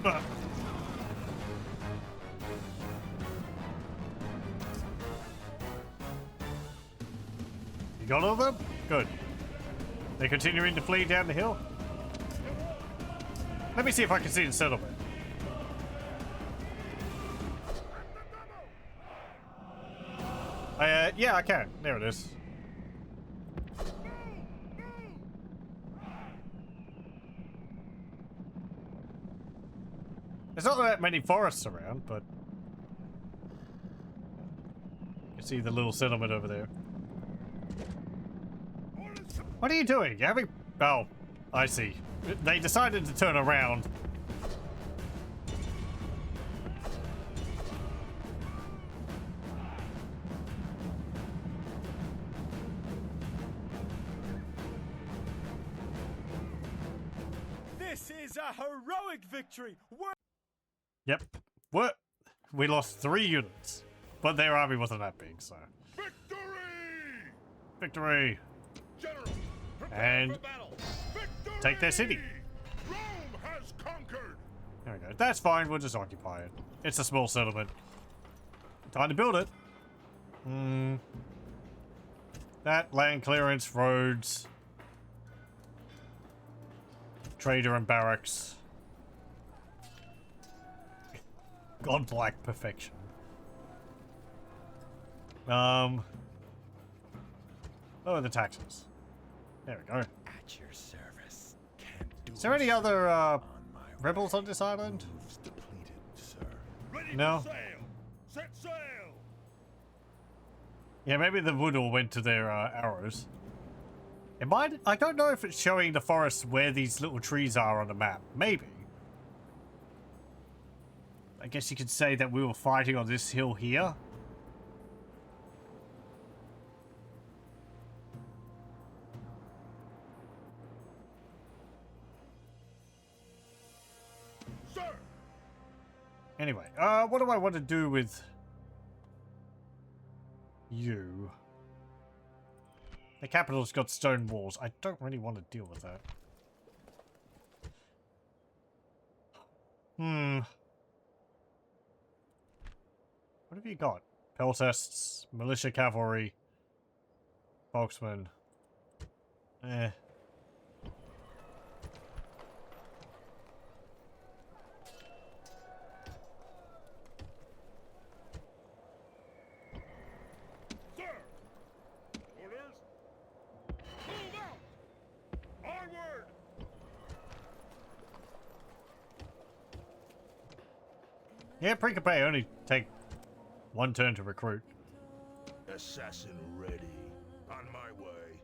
Ah. You got all of them? Good. They're continuing to flee down the hill. Let me see if I can see the settlement. Yeah, I can. There it is. There's not that many forests around, but you can see the little settlement over there. What are you doing? You having... Oh, I see. They decided to turn around. This is a heroic victory. Yep. What? We lost 3 units. But their army wasn't that big, so... Victory! Victory! General, prepare And for battle. Victory! take their city. Rome has conquered. There we go. That's fine, we'll just occupy it. It's a small settlement. Time to build it. That, land clearance, roads. Trader and barracks. Godlike perfection. Lower the taxes. There we go. At your service. Can't do Is there any other rebels on this island? depleted, sir. Ready No. for sail. Set sail. Yeah, maybe the wood all went to their arrows. It might. I don't know if it's showing the forest where these little trees are on the map. Maybe. I guess you could say that we were fighting on this hill here. Sir. Anyway, what do I want to do with you? The capital's got stone walls. I don't really want to deal with that. What have you got? Peltests, militia cavalry, Volksmen. Sir. Orders. Move out. Onward. Yeah, pre-campaign only take one turn to recruit. Assassin ready. On my way.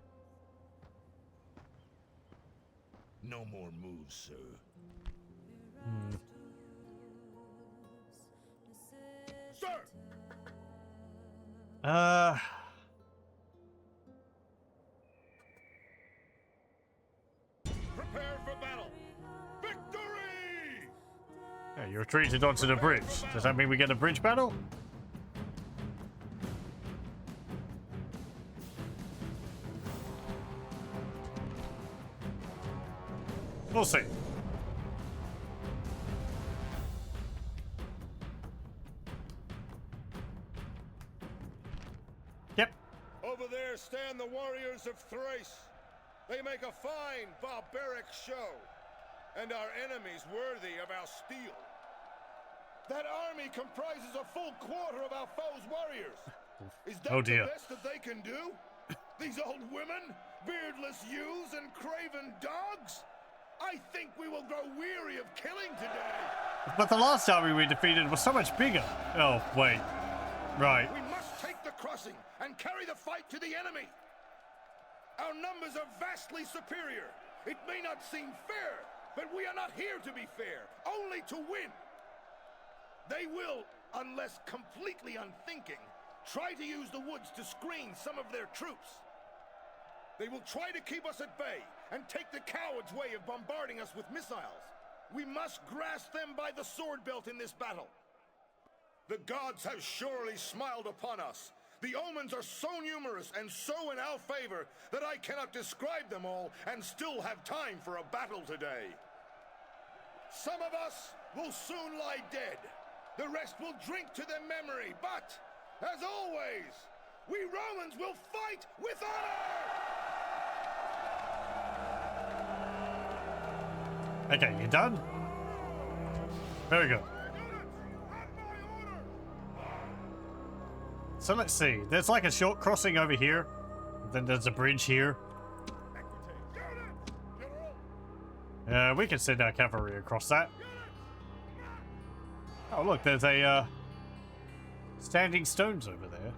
No more moves, sir. Sir! Prepare for battle. Victory! Yeah, you retreated onto the bridge. Does that mean we get a bridge battle? We'll see. Yep. Over there stand the warriors of Thrace. They make a fine, barbaric show, and our enemies worthy of our steel. That army comprises a full quarter of our foe's warriors. Is that the best that they can do? These old women, beardless youths, and craven dogs? I think we will grow weary of killing today. But the last army we defeated was so much bigger. Oh, wait. Right. We must take the crossing and carry the fight to the enemy. Our numbers are vastly superior. It may not seem fair, but we are not here to be fair, only to win. They will, unless completely unthinking, try to use the woods to screen some of their troops. They will try to keep us at bay and take the coward's way of bombarding us with missiles. We must grasp them by the sword belt in this battle. The gods have surely smiled upon us. The omens are so numerous and so in our favor that I cannot describe them all and still have time for a battle today. Some of us will soon lie dead. The rest will drink to their memory, but, as always, we Romans will fight with honor! Okay, you done? Very good. So let's see. There's like a short crossing over here. Then there's a bridge here. We can send our cavalry across that. Oh look, there's a standing stones over there.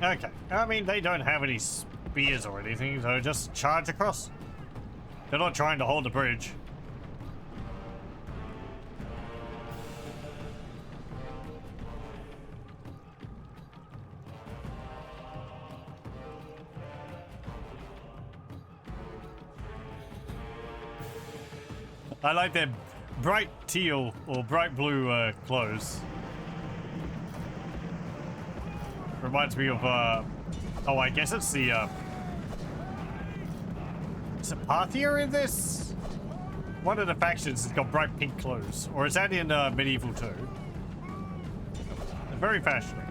Okay, I mean, they don't have any spears or anything, so just charge across. They're not trying to hold the bridge. I like their bright teal or bright blue clothes. Reminds me of, oh, I guess it's the, is it Parthia in this? One of the factions has got bright pink clothes. Or is that in, Medieval 2? They're very fashionable.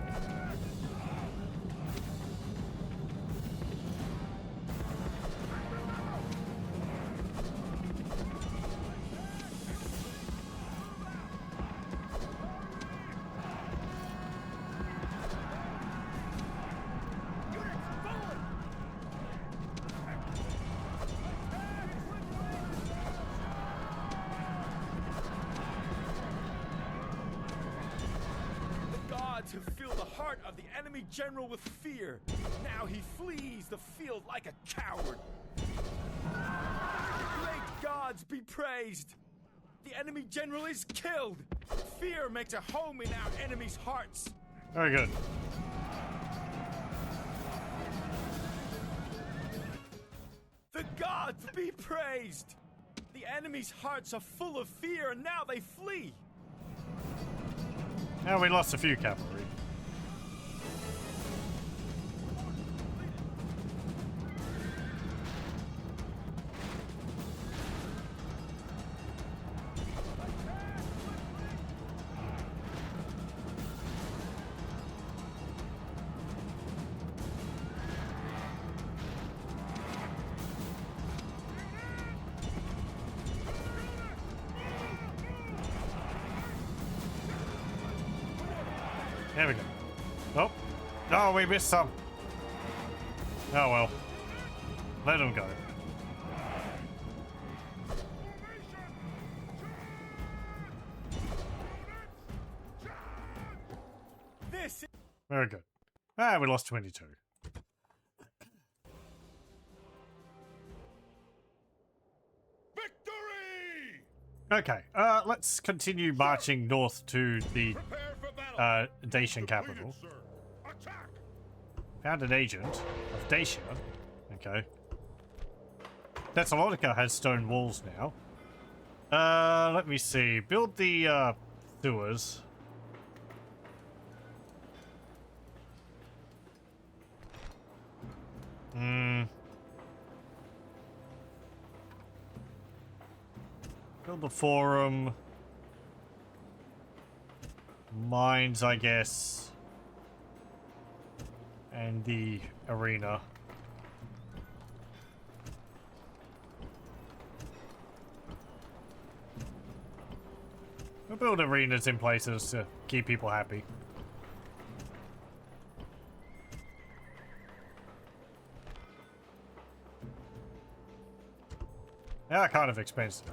To fill the heart of the enemy general with fear. Now he flees the field like a coward. Great gods be praised. The enemy general is killed. Fear makes a home in our enemies' hearts. Very good. The gods be praised. The enemy's hearts are full of fear and now they flee. Now we lost a few cavalry. There we go. Oh. No, we missed some. Oh well. Let them go. This Very good. Ah, we lost 22. Victory! Okay, let's continue marching north to the Prepare for battle. Dacian Completed, capital. sir. Attack! Found an agent of Dacia. Okay. Thessalonica has stone walls now. Let me see. Build the sewers. Build the forum. Mines, I guess. And the arena. We'll build arenas in places to keep people happy. They are kind of expensive.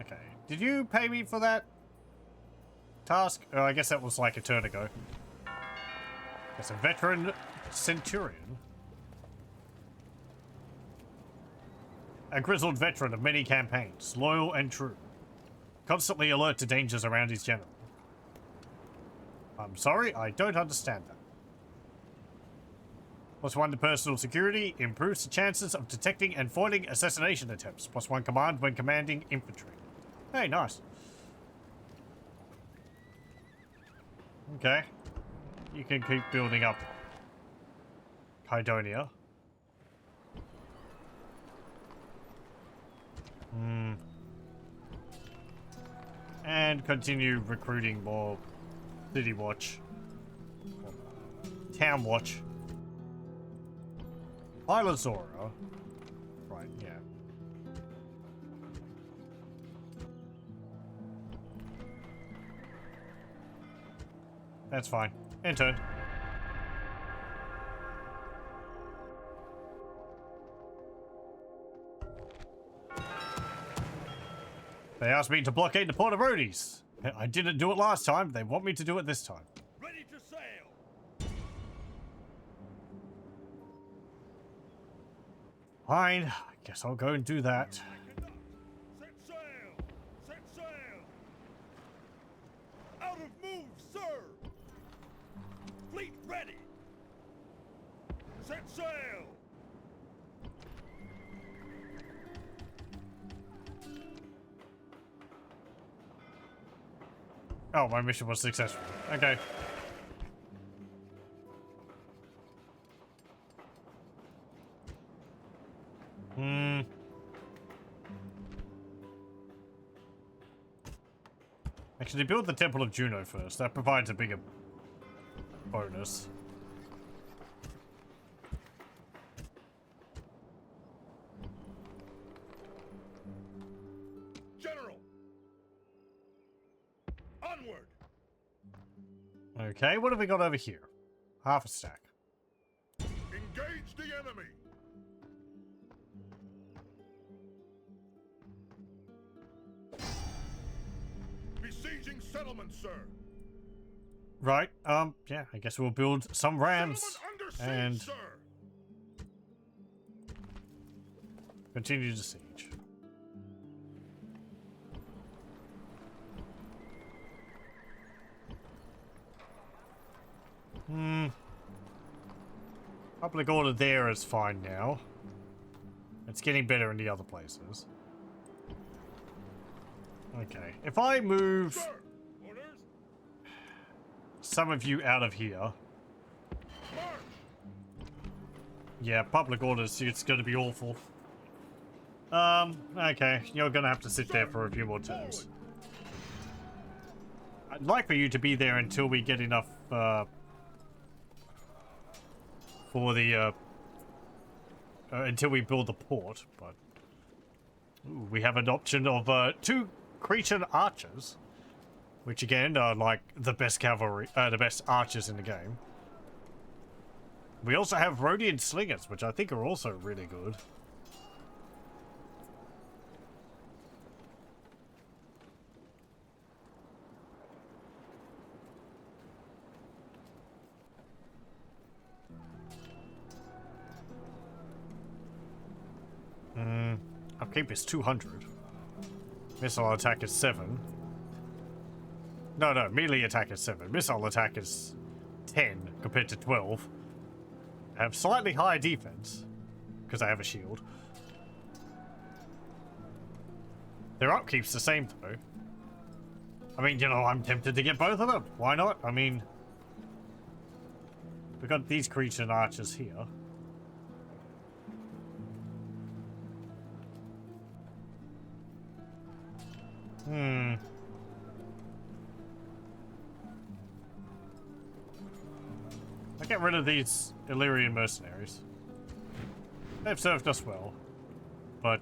Okay. Did you pay me for that task? Oh, I guess that was like a turn ago. That's a veteran centurion. A grizzled veteran of many campaigns, loyal and true. Constantly alert to dangers around his general. I'm sorry, I don't understand that. +1 to personal security, improves the chances of detecting and foiling assassination attempts. +1 command when commanding infantry. Hey, nice. Okay. You can keep building up Kydonia. And continue recruiting more City Watch. Town Watch. Pilozora. Right, yeah. That's fine. Enter. They asked me to blockade the port of Rhodes. I didn't do it last time. They want me to do it this time. Ready to sail! Fine. I guess I'll go and do that. Set sail! Set sail! Out of move, sir! Fleet ready! Set sail! Oh, my mission was successful. Okay. Actually, build the Temple of Juno first. That provides a bigger bonus. General! Onward! Okay, what have we got over here? Half a stack. Engage the enemy! Besieging settlement, sir! Right, yeah, I guess we'll build some rams Settlement under siege, and sir! continue to siege. Public order there is fine now. It's getting better in the other places. Okay, if I move Sir! Orders! some of you out of here, March! yeah, public orders, it's gonna be awful. Okay, you're gonna have to sit there for a few more turns. I'd like for you to be there until we get enough, for the, until we build the port, but ooh, we have an option of, 2 Cretan archers. which again are like the best cavalry, the best archers in the game. We also have Rhodian slingers, which I think are also really good. Upkeep is 200. Missile attack is 7. No, melee attack is 7. Missile attack is 10 compared to 12. I have slightly higher defense because I have a shield. Their upkeep's the same though. I mean, you know, I'm tempted to get both of them. Why not? I mean, we got these creature and archers here. I'll get rid of these Illyrian mercenaries. They've served us well, but...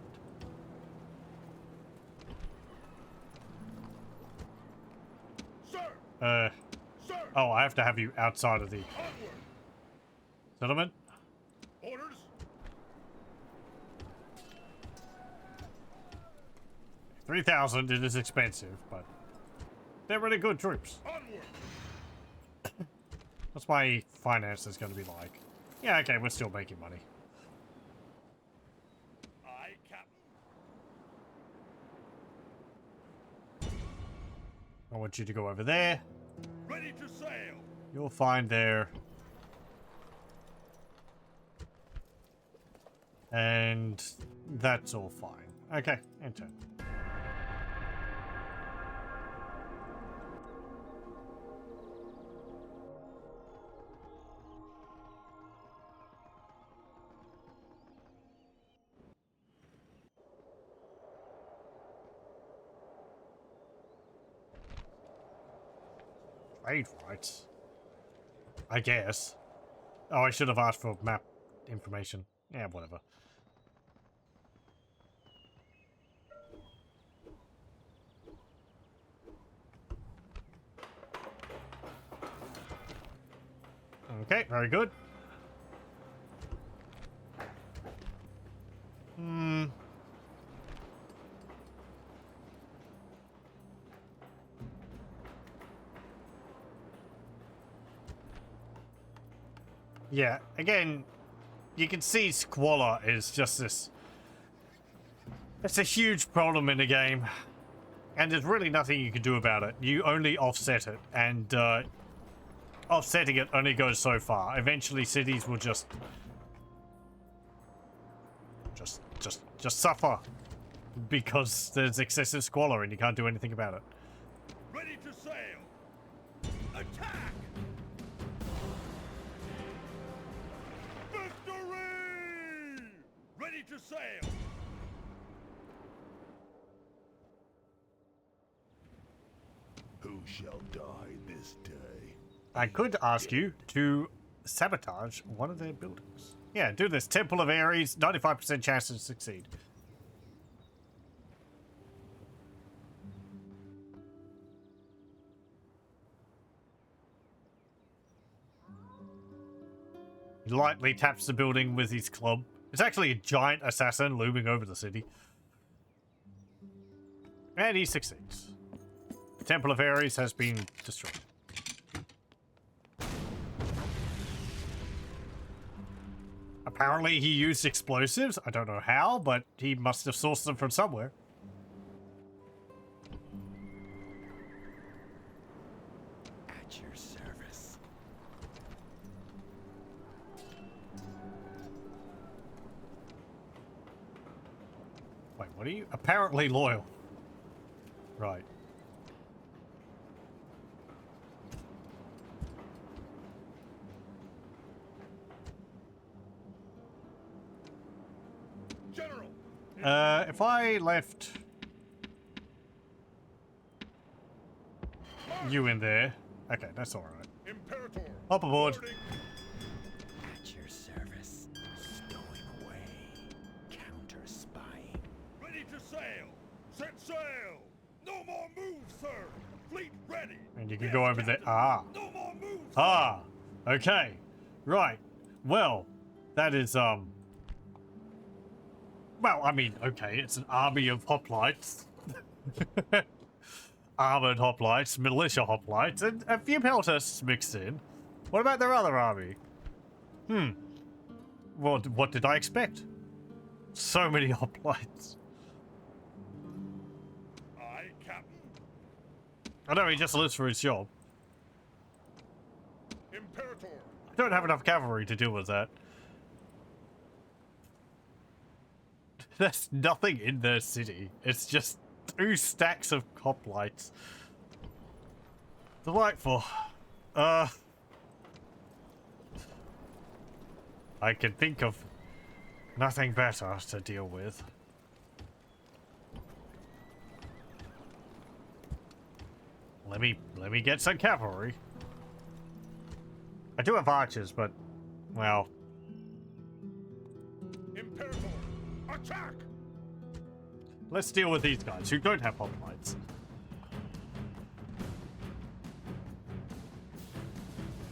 Sir! Sir! Oh, I have to have you outside of the Onward! settlement? Orders? 3,000, it is expensive, but they're really good troops. Onward! What's my finances going to be like? Yeah, okay, we're still making money. Aye, Captain. I want you to go over there. Ready to sail. You'll find there. And that's all fine. Okay, enter. Trade rights. I guess. Oh, I should have asked for map information. Yeah, whatever. Okay, very good. Yeah, again, you can see squalor is just this... It's a huge problem in the game. And there's really nothing you can do about it. You only offset it, and offsetting it only goes so far. Eventually cities will just suffer because there's excessive squalor and you can't do anything about it. Ready to sail. Attack! Victory! Ready to sail. Who shall die this day? I could ask you to sabotage one of their buildings. Yeah, do this. Temple of Ares, 95% chance to succeed. He lightly taps the building with his club. It's actually a giant assassin looming over the city. And he succeeds. The Temple of Ares has been destroyed. Apparently he used explosives. I don't know how, but he must have sourced them from somewhere. At your service. Wait, what are you? Apparently loyal. Right. General! If I left you in there, okay, that's all right. Imperator! Hop aboard. Boarding. At your service. Stowing away. Counter spying. Ready to sail. Set sail. No more moves, sir. Fleet ready. And you can go over there. Ah. Ah. Okay. Right. Well, that is, well, I mean, okay, it's an army of hoplites. Armored hoplites, militia hoplites, and a few peltasts mixed in. What about their other army? What did I expect? So many hoplites. Aye, Captain. I know he just lives for his job. Imperator. I don't have enough cavalry to deal with that. There's nothing in their city. It's just 2 stacks of hoplites. Delightful. I can think of nothing better to deal with. Let me get some cavalry. I do have archers, but well. Imperator. Attack! Let's deal with these guys who don't have hoplites.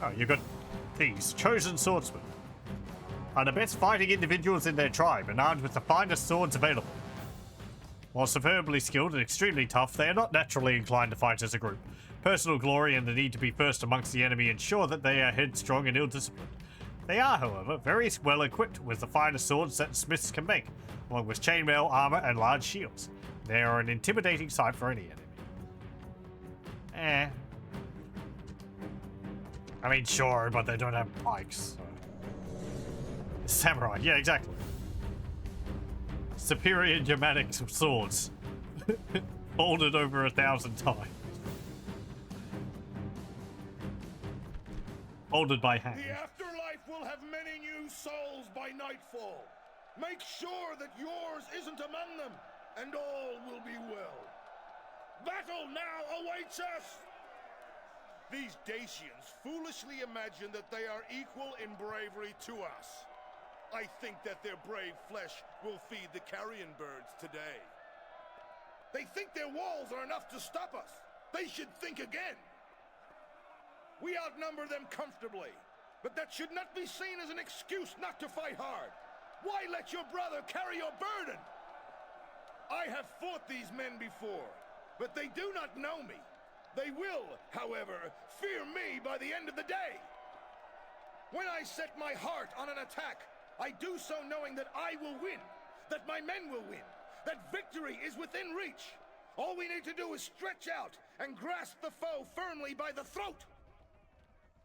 Oh, you got these chosen swordsmen. Are the best fighting individuals in their tribe and armed with the finest swords available. While superbly skilled and extremely tough, they are not naturally inclined to fight as a group. Personal glory and the need to be first amongst the enemy ensure that they are headstrong and ill-disciplined. They are, however, very well equipped with the finest swords that smiths can make, along with chainmail, armor, and large shields. They are an intimidating sight for any enemy. I mean, sure, but they don't have pikes. So. Samurai, yeah, exactly. Superior Germanic swords. Folded over 1,000 times. Folded by hand. The afterlife will have many new souls by nightfall. Make sure that yours isn't among them, and all will be well. Battle now awaits us! These Dacians foolishly imagine that they are equal in bravery to us. I think that their brave flesh will feed the carrion birds today. They think their walls are enough to stop us. They should think again. We outnumber them comfortably, but that should not be seen as an excuse not to fight hard. Why let your brother carry your burden? I have fought these men before, but they do not know me. They will, however, fear me by the end of the day. When I set my heart on an attack, I do so knowing that I will win, that my men will win, that victory is within reach. All we need to do is stretch out and grasp the foe firmly by the throat.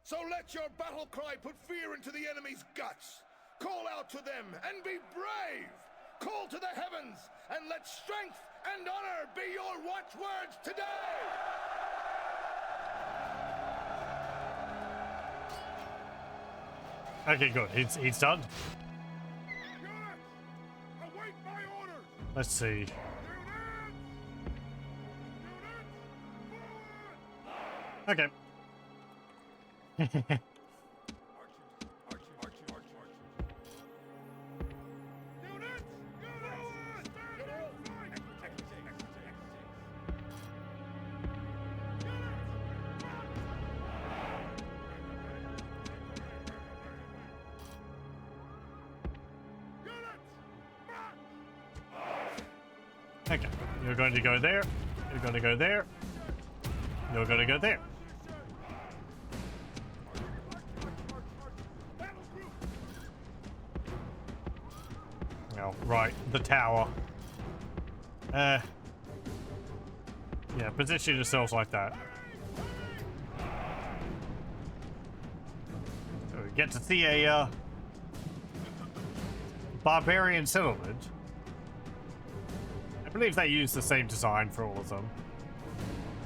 So let your battle cry put fear into the enemy's guts. Call out to them and be brave. Call to the heavens and let strength and honor be your watchwords today. Okay, good. He's done. Await my orders. Let's see. Okay. Okay, you're going to go there, you're going to go there, you're going to go there. Oh, right, the tower. Yeah, position yourselves like that. So we get to see a barbarian settlement. I believe they use the same design for all of them.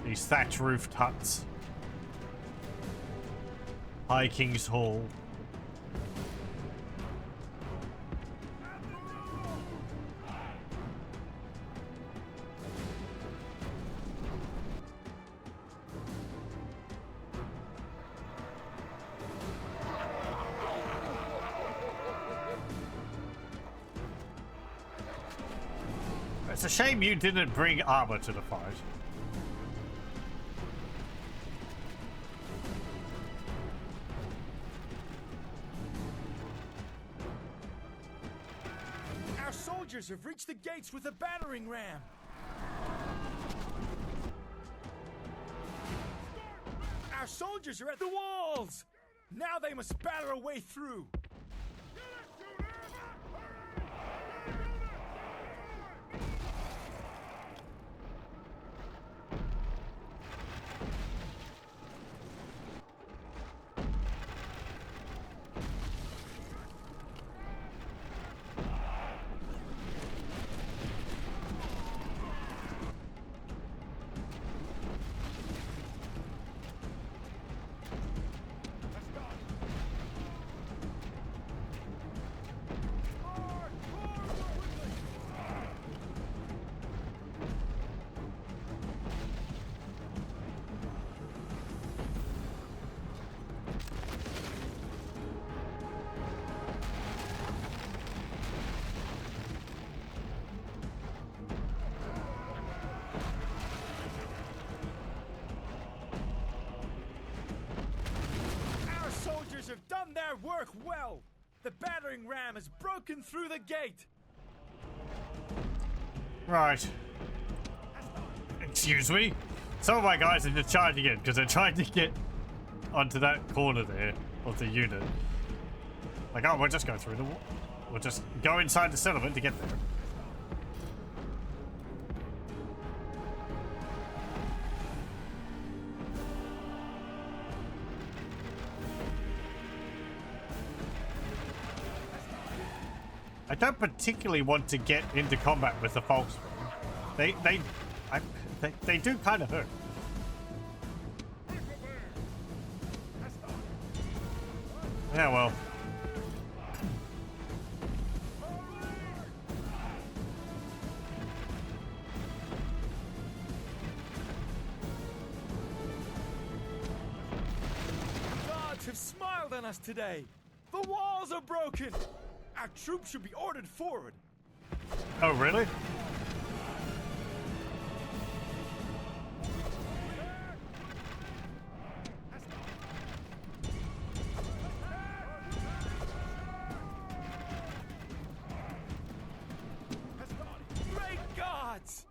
These thatch roofed huts. High King's Hall. It's a shame you didn't bring armor to the fight. soldiers have reached the gates with a battering ram. Our soldiers are at the walls. Now they must batter a way through. Have done their work well. The battering ram has broken through the gate. Right. Excuse me. Some of my guys are just charging in because they're trying to get onto that corner there of the unit. Like, oh, we'll just go through the wall. We'll just go inside the settlement to get there. I don't particularly want to get into combat with the Falkspring. They do kind of hurt. Yeah, well. The gods have smiled on us today. The walls are broken. Our troops should be ordered forward. Oh, really? Great gods!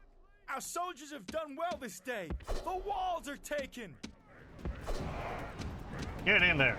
Our soldiers have done well this day. The walls are taken. Get in there.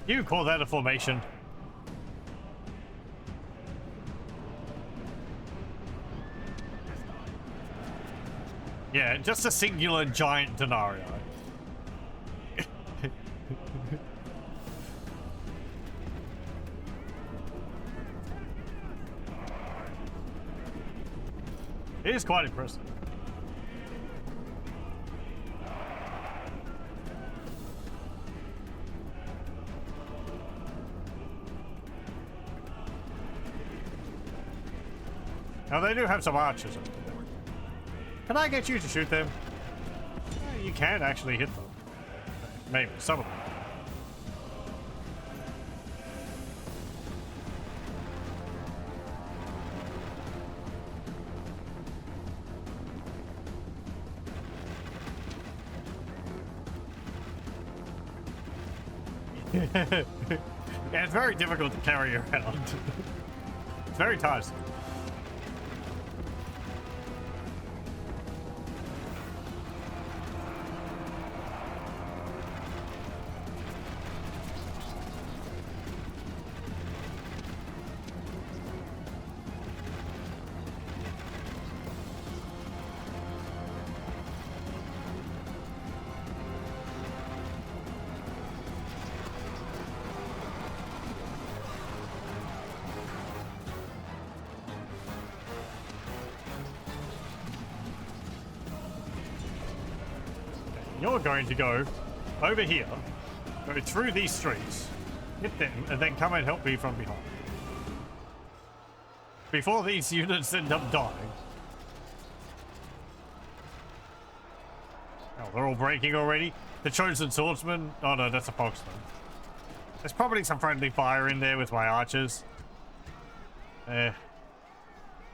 You call that a formation? Yeah, just a singular giant denarii. It is quite impressive. Now they do have some archers up there. Can I get you to shoot them? You can actually hit them. Maybe, some of them. Yeah, it's very difficult to carry around. It's very tiresome. You're going to go over here, go through these streets, hit them, and then come and help me from behind. Before these units end up dying. Oh, they're all breaking already. The chosen swordsman. Oh no, that's a foxman. There's probably some friendly fire in there with my archers.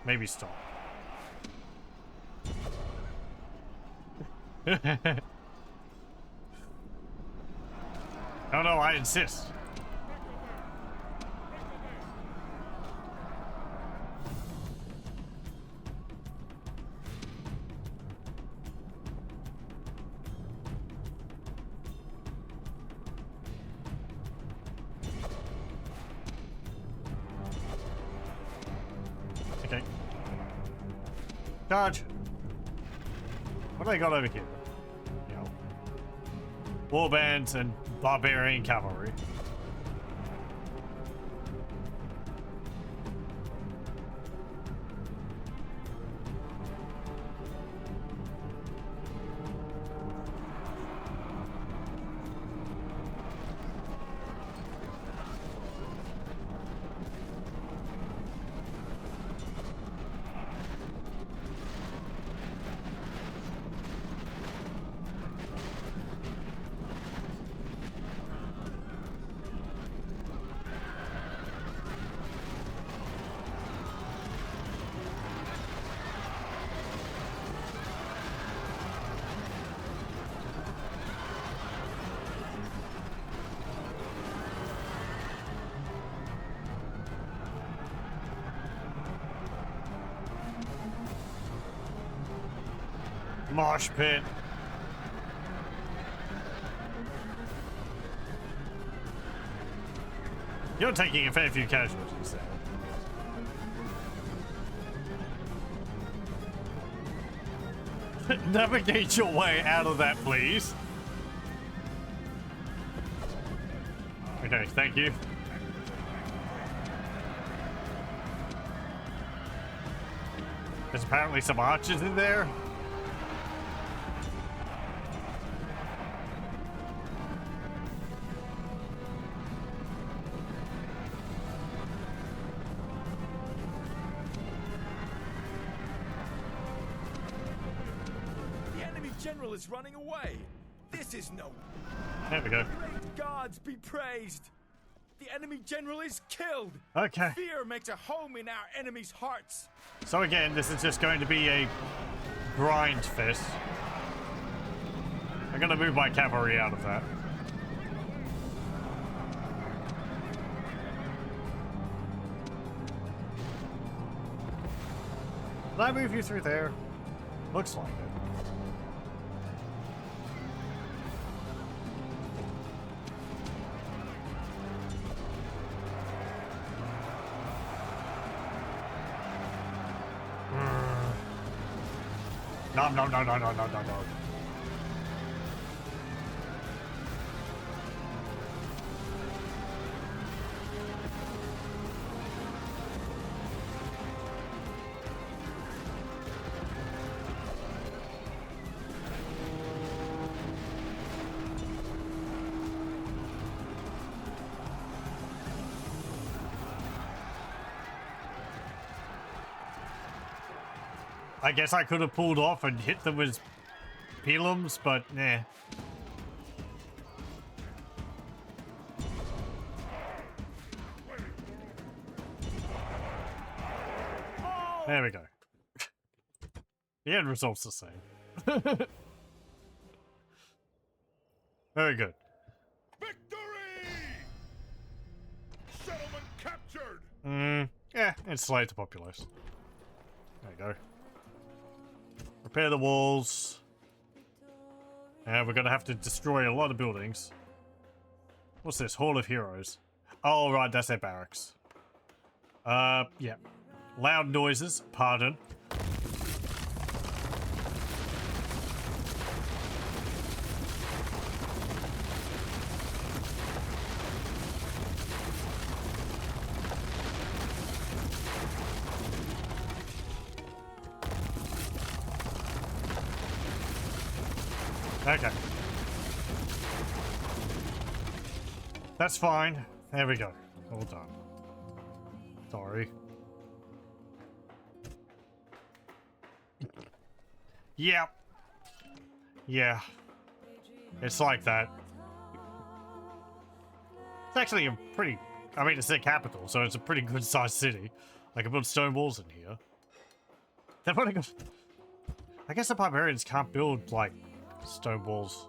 Maybe stop. No, I insist. Okay. Charge. What do they got over here? You know, warbands and barbarian cavalry. Mosh pit. You're taking a fair few casualties there. Navigate your way out of that, please. Okay, thank you. There's apparently some archers in there. General is running away. This is no. There we go. Great gods be praised. The enemy general is killed. Okay. Fear makes a home in our enemies' hearts. So again, this is just going to be a grind fest. I'm gonna move my cavalry out of that. Did I move you through there? Looks like it. No. I guess I could have pulled off and hit them with pilums, but nah. There we go. The end result's the same. Very good. Victory! Settlement captured! Yeah, it's slayed the populace. There you go. Repair the walls. And we're gonna have to destroy a lot of buildings. What's this? Hall of Heroes. Oh, right, that's their barracks. Yeah. Loud noises, pardon. Okay. That's fine. There we go. All done. Sorry. Yep. Yeah. It's like that. It's actually a pretty... I mean, it's the capital, so it's a pretty good-sized city. I can build stone walls in here. They've only got... I guess the barbarians can't build, like, stone walls.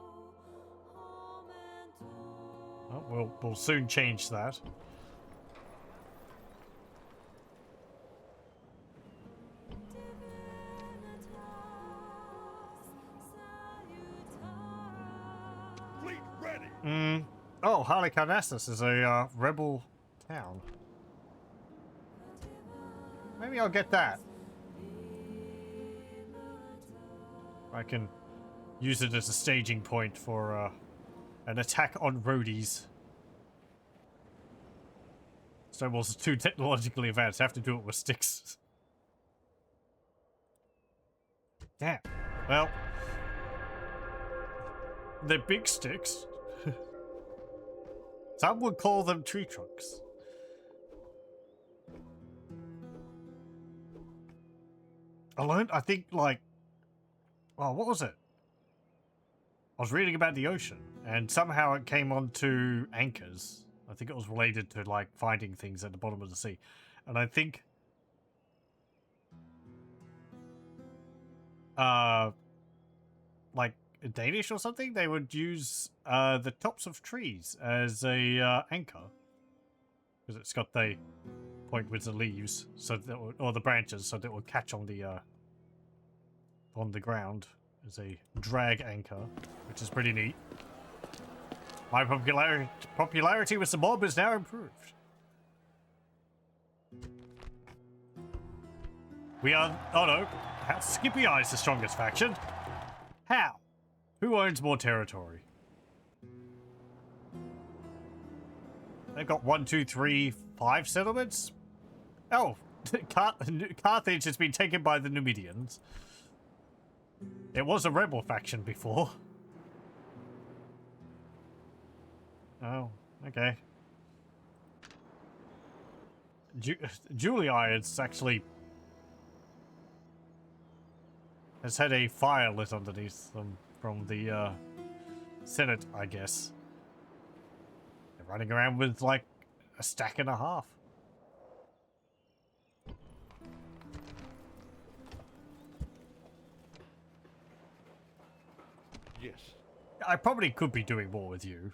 Oh, we'll soon change that. Fleet ready. Oh, Halicarnassus is a rebel town. Maybe I'll get that. I can use it as a staging point for an attack on roadies. Stone walls is too technologically advanced. I have to do it with sticks. Damn. Well, they're big sticks. Some would call them tree trunks. I learned, I think, like... Oh, what was it? I was reading about the ocean, and somehow it came onto anchors. I think it was related to, like, finding things at the bottom of the sea. And I think... like, Danish or something, they would use the tops of trees as a anchor. Because it's got the point with the leaves, so that or the branches, so that it will catch on the ground as a drag anchor, which is pretty neat. My popularity with the mob is now improved. We are... Oh no. Skippy Eye is the strongest faction. How? Who owns more territory? They've got 1, 2, 3, 5 settlements? Oh, Carthage has been taken by the Numidians. It was a rebel faction before. Oh, okay. Julii is actually... has had a fire lit underneath them from the Senate, I guess. They're running around with like a stack and a half. Yes. I probably could be doing more with you.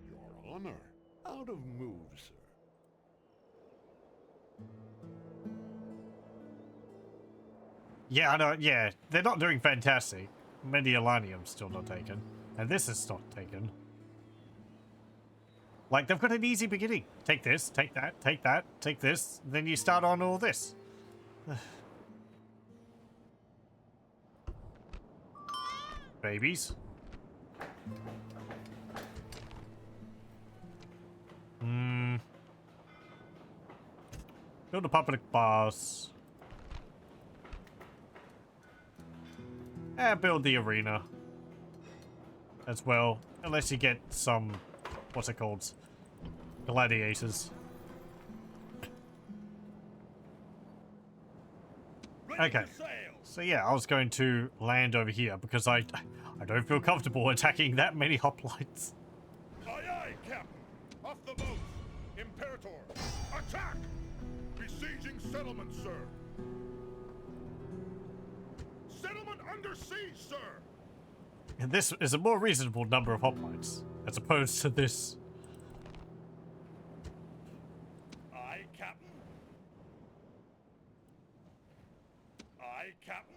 Your honor. Out of move, sir. Yeah, I know, yeah. They're not doing fantastic. Mediolanium's still not taken. And this is not taken. Like, they've got an easy beginning. Take this, take that, take this. Then you start on all this. Babies. Build a public bars. And build the arena. As well. Unless you get some... what's it called? Gladiators. Okay. So yeah, I was going to land over here because I don't feel comfortable attacking that many hoplites. Aye, aye, Captain. Off the boat. Imperator. Attack! Besieging settlement, sir. Settlement under siege, sir. And this is a more reasonable number of hoplites as opposed to this. Aye, Captain. Aye, Captain.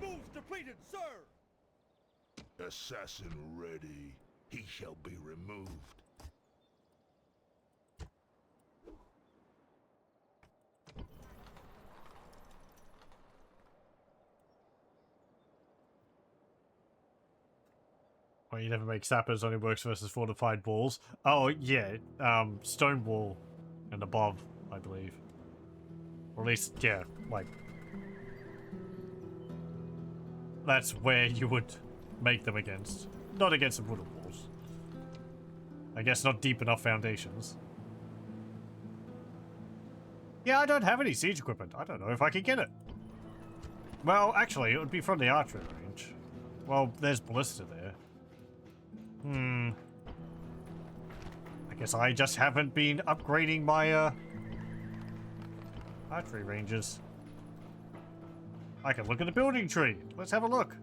Moves depleted, sir! Assassin ready. He shall be removed. Well, you never make sappers, only works versus fortified walls. Oh, yeah, stone wall and above, I believe. Or at least, yeah, like, that's where you would make them against. Not against the wooden walls. I guess not deep enough foundations. Yeah, I don't have any siege equipment. I don't know if I can get it. Well, actually, it would be from the archery range. Well, there's ballista there. I guess I just haven't been upgrading my, archery ranges. I can look at the building tree. Let's have a look.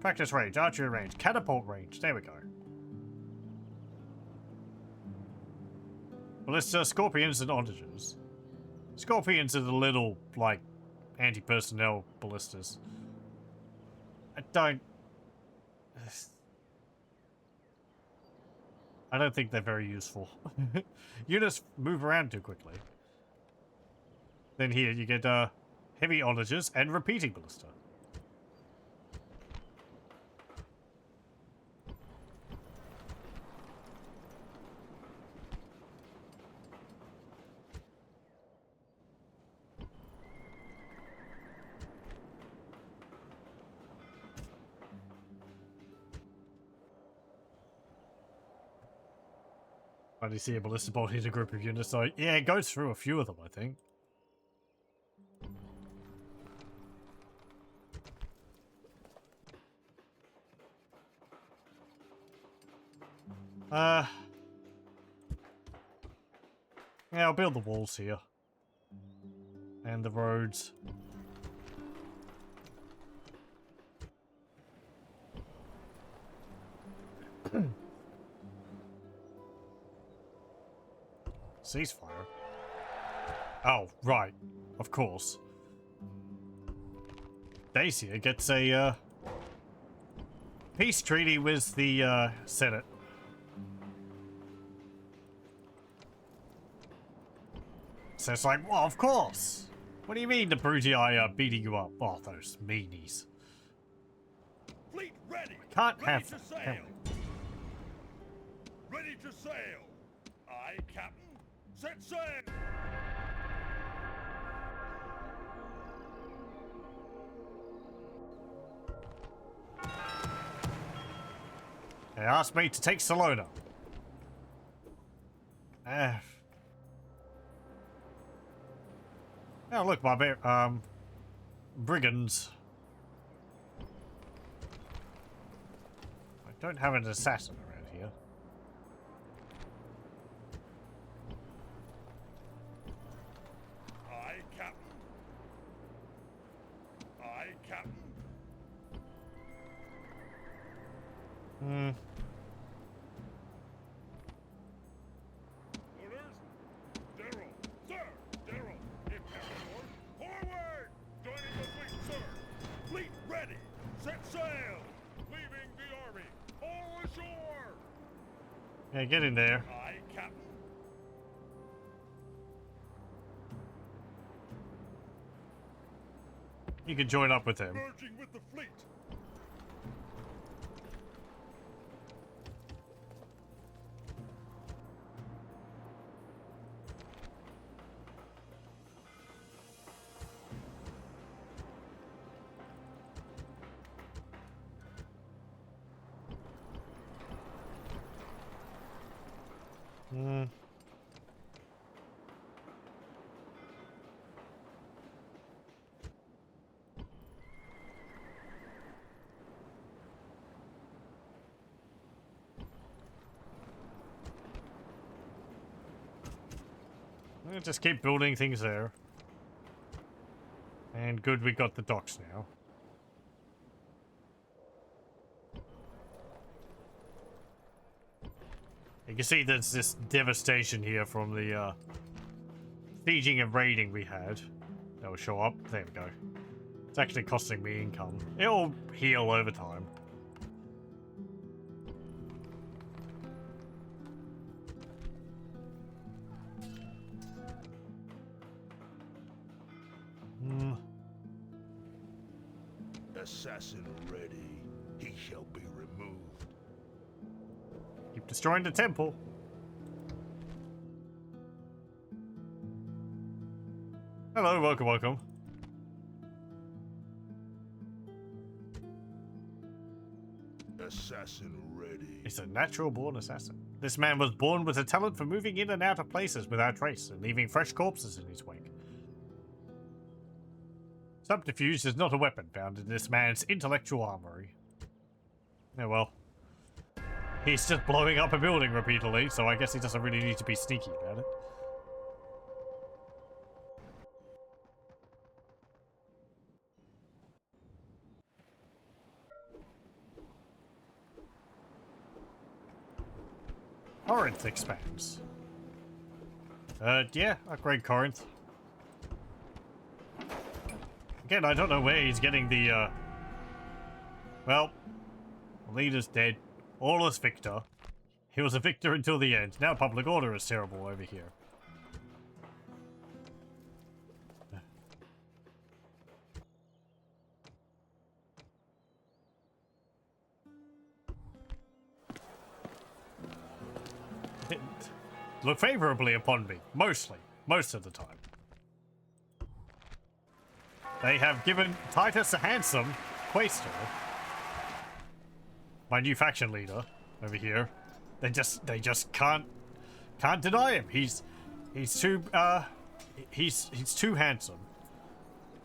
Practice range, archery range, catapult range. There we go. Ballista, scorpions, and onagers. Scorpions are the little, like, anti-personnel ballistas. I don't think they're very useful. Units move around too quickly. Then here you get heavy onagers and repeating ballista. I do see a ballista bolt hit a group of units, so yeah, it goes through a few of them, I think. Yeah, I'll build the walls here. And the roads. Ceasefire? Oh, right. Of course. Dacia gets a, peace treaty with the, Senate. So it's like, well, of course. What do you mean the Brutii are beating you up? Oh, those meanies. Fleet ready. Can't Ready have to them, sail. can we? Ready to sail. Aye, Captain. Set sail. They asked me to take Salona. Oh, look, brigands. I don't have an assassin around here. Aye, Captain. Aye, Captain. Orders? General. Sir. General. Imperial Lord. Forward! Joining the fleet, sir. Fleet ready. Set sail. Leaving the army. All ashore. Yeah, get in there. Aye, Captain. You can join up with him. Merging with the fleet. We'll just keep building things there. And good, we got the docks now. You can see there's this devastation here from the sieging and raiding we had. That will show up. There we go. It's actually costing me income. It'll heal over time. Assassin ready. He shall be removed. Keep destroying the temple. Hello, welcome, welcome. assassin ready. It's a natural-born assassin. This man was born with a talent for moving in and out of places without trace and leaving fresh corpses in his wake. Subterfuge is not a weapon found in this man's intellectual armory. Oh well. He's just blowing up a building repeatedly, so I guess he doesn't really need to be sneaky about it. Corinth expands. Yeah, upgrade Corinth. Again, I don't know where he's getting the, well, the leader's dead. All is victor. He was a victor until the end. Now public order is terrible over here. Look favorably upon me, most of the time. They have given Titus a handsome Quaestor, my new faction leader over here. They just can't deny him. He's too handsome.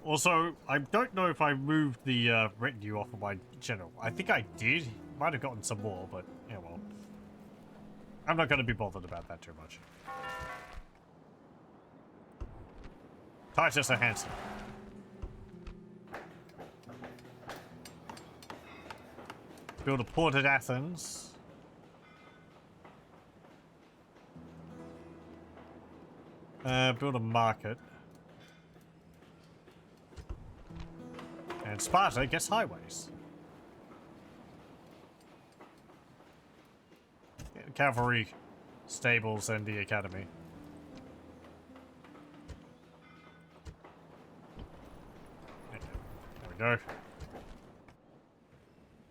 Also, I don't know if I moved the retinue off of my general. I think I did. Might have gotten some more, but yeah, well. I'm not going to be bothered about that too much. Titus a handsome. Build a port at Athens. Build a market. And Sparta gets highways. Cavalry stables and the academy. There we go.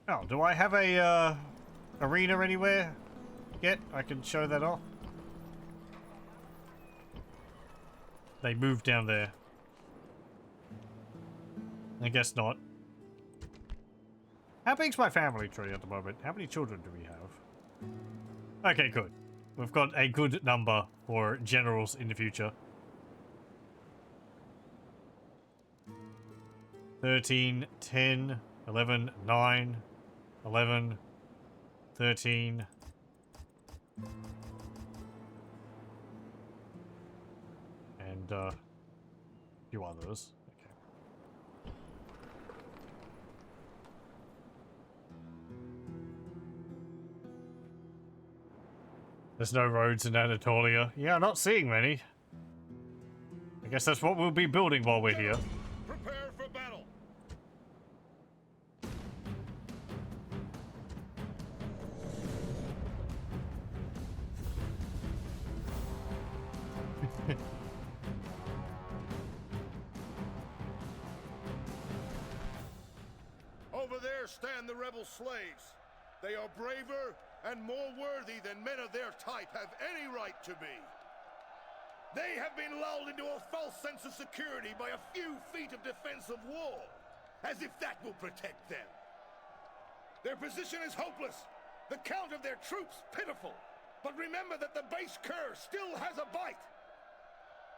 Oh, do I have a arena anywhere yet? I can show that off. They moved down there. I guess not. How big's my family tree at the moment? How many children do we have? Okay, good. We've got a good number for generals in the future. 13, 10, 11, 9, 11, 13. And a few others. Okay. There's no roads in Anatolia. Yeah, I'm not seeing many. I guess that's what we'll be building while we're here. Prepare for battle. Over there stand the rebel slaves. They are braver and more worthy than men of their type have any right to be. They have been lulled into a false sense of security by a few feet of defensive wall, as if that will protect them. Their position is hopeless, the count of their troops pitiful, but remember that the base cur still has a bite.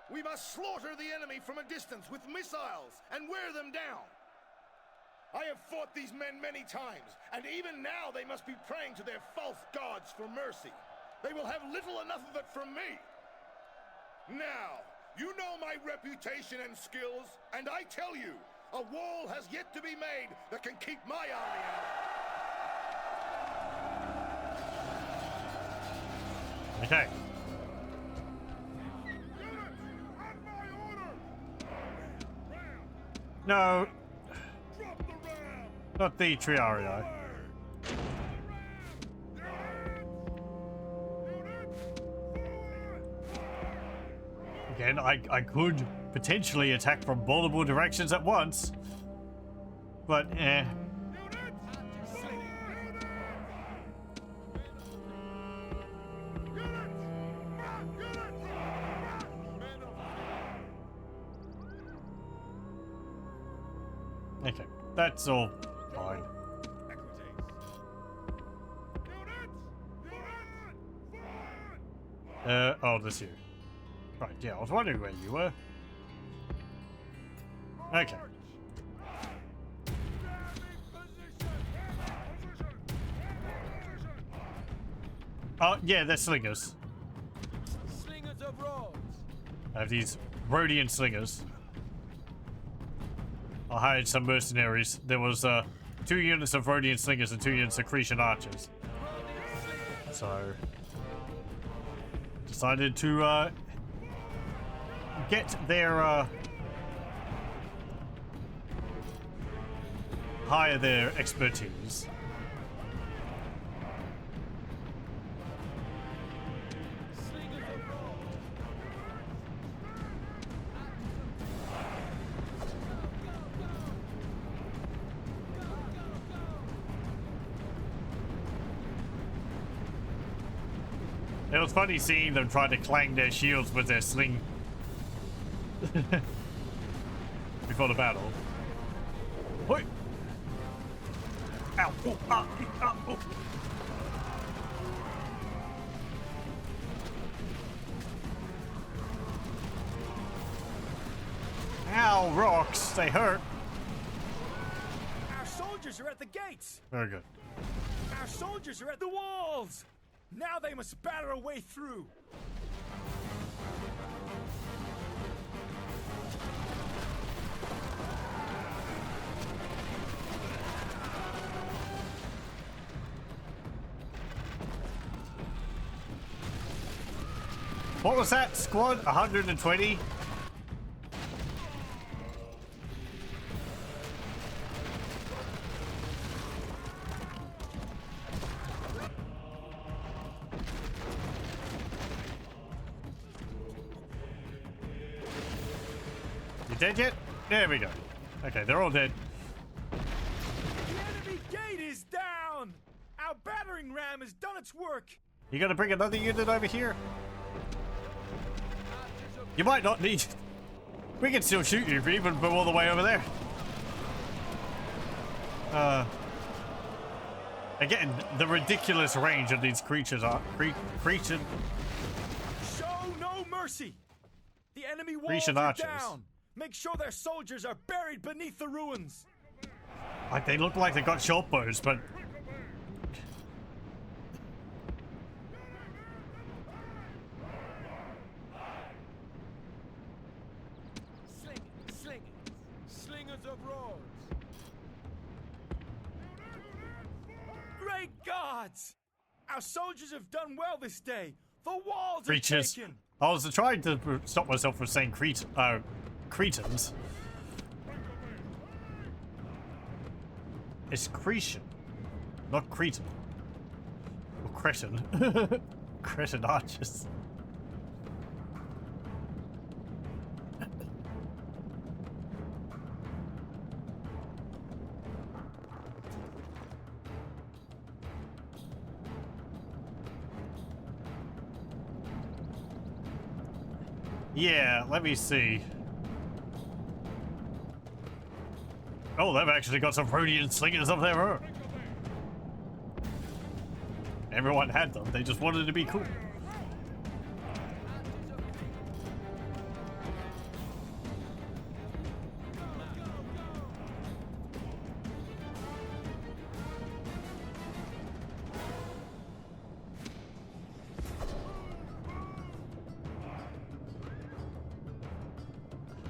We must slaughter the enemy from a distance with missiles and wear them down. I have fought these men many times, and even now they must be praying to their false gods for mercy. They will have little enough of it from me. Now, you know my reputation and skills, and I tell you, a wall has yet to be made that can keep my army out. Okay. No. Not the Triarii. Again, I could potentially attack from multiple directions at once, but eh. Okay, that's all fine. Oh, this you. Right, yeah, I was wondering where you were. Okay. Oh, yeah, they're slingers. Slingers of rods. I have these Rhodian slingers. I hired some mercenaries. There was 2 units of Rhodian slingers and 2 units of Cretan archers. So decided to get their hire their expertise. It was funny seeing them try to clang their shields with their sling before the battle. Oi! Ow! Oh, ah, ah, oh. Ow, rocks! They hurt. Our soldiers are at the gates. Very good. Our soldiers are at the walls. Now they must batter a way through. What was that, squad? 120? You dead yet? There we go. Okay, they're all dead. The enemy gate is down. Our battering ram has done its work. You gonna bring another unit over here? You might not need... We can still shoot you if you even go all the way over there. Again, the ridiculous range of these creatures are... Creature... Show no mercy. The enemy walls Grecian are archers. down. Make sure their soldiers are buried beneath the ruins. Like, they look like they got short bows, but... Slingers of rods. Great gods! Our soldiers have done well this day. The walls are Creatures. taken. I was trying to stop myself from saying Cretans. It's Cretan, not Cretan. Or Cretan. Cretan archers. Yeah, let me see. Oh, they've actually got some Rhodian slingers up there. Huh? Everyone had them. They just wanted to be cool.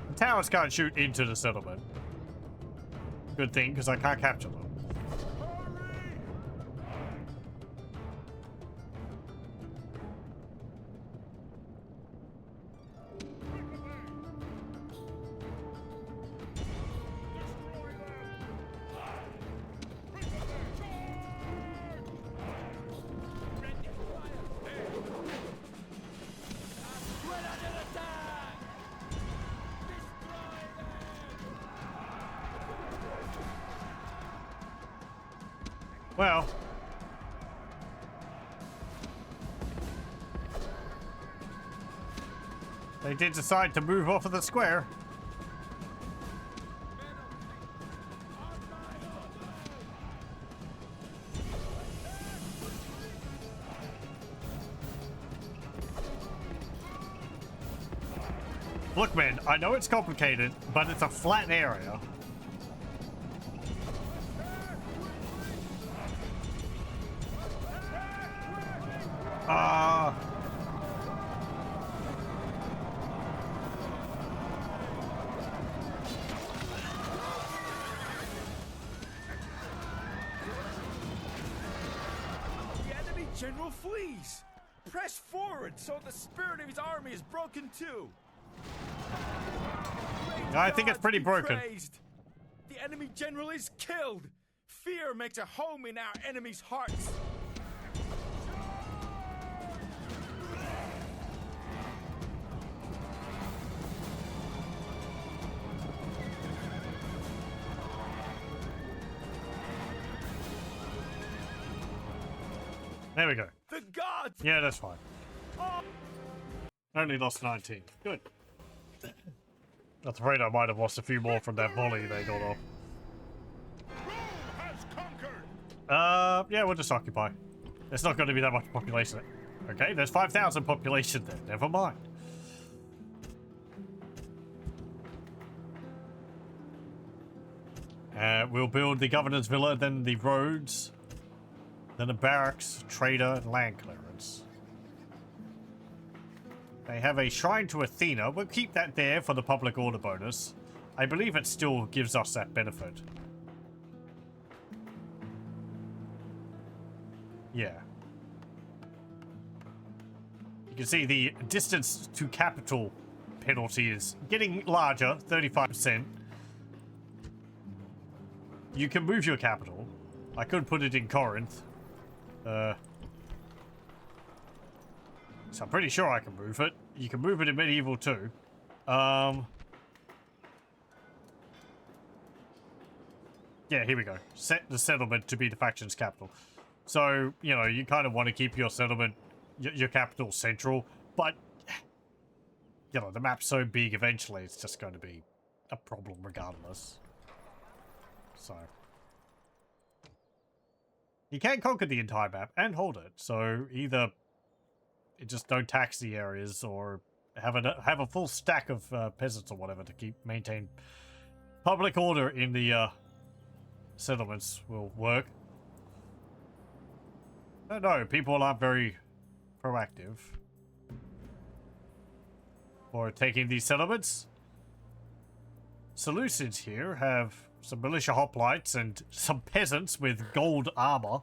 The towers can't shoot into the settlement. Good thing, because I can't capture them. Well, they did decide to move off of the square. Look, man, I know it's complicated, but it's a flat area. The enemy general flees. Press forward so the spirit of his army is broken too. I think it's pretty broken. Praised. The enemy general is killed. Fear makes a home in our enemies' hearts. There we go. The gods! Yeah, that's fine. Only lost 19. Good. I was afraid I might have lost a few more from that volley they got off. Rome has conquered. Yeah, we'll just occupy. There's not going to be that much population. Okay, there's 5,000 population there. Never mind. We'll build the governor's villa, then the roads, then the barracks, trader, and land clearance. They have a shrine to Athena. We'll keep that there for the public order bonus. I believe it still gives us that benefit. Yeah. You can see the distance to capital penalty is getting larger, 35%. You can move your capital. I could put it in Corinth. So I'm pretty sure I can move it. You can move it in medieval too. Yeah, here we go. Set the settlement to be the faction's capital. So, you know, you kind of want to keep your settlement, your capital central, but, you know, the map's so big, eventually it's just going to be a problem regardless. So, you can conquer the entire map and hold it. So either just don't tax the areas, or have a full stack of peasants or whatever to maintain public order in the settlements will work. No, people aren't very proactive for taking these settlements. Seleucids here have some militia hoplites and some peasants with gold armor.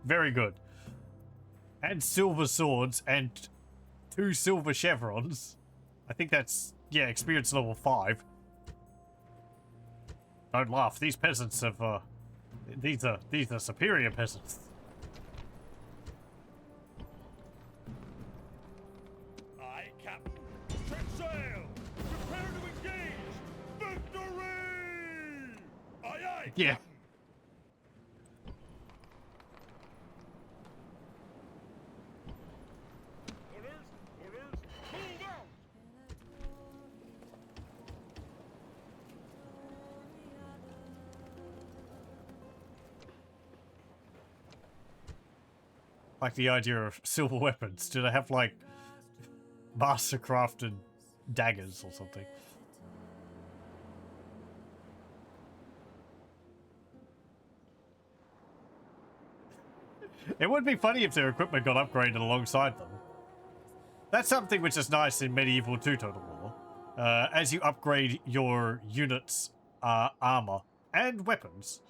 Very good. And silver swords and 2 silver chevrons. I think that's, yeah, experience level 5. Don't laugh. These peasants have, these are superior peasants. Aye, Captain. Set sail. Prepare to engage. Victory! Aye, aye. Yeah. Orders. Move out. Like the idea of silver weapons. Do they have, like, master-crafted daggers or something? It would be funny if their equipment got upgraded alongside them. That's something which is nice in Medieval 2 Total War. As you upgrade your units' armor and weapons,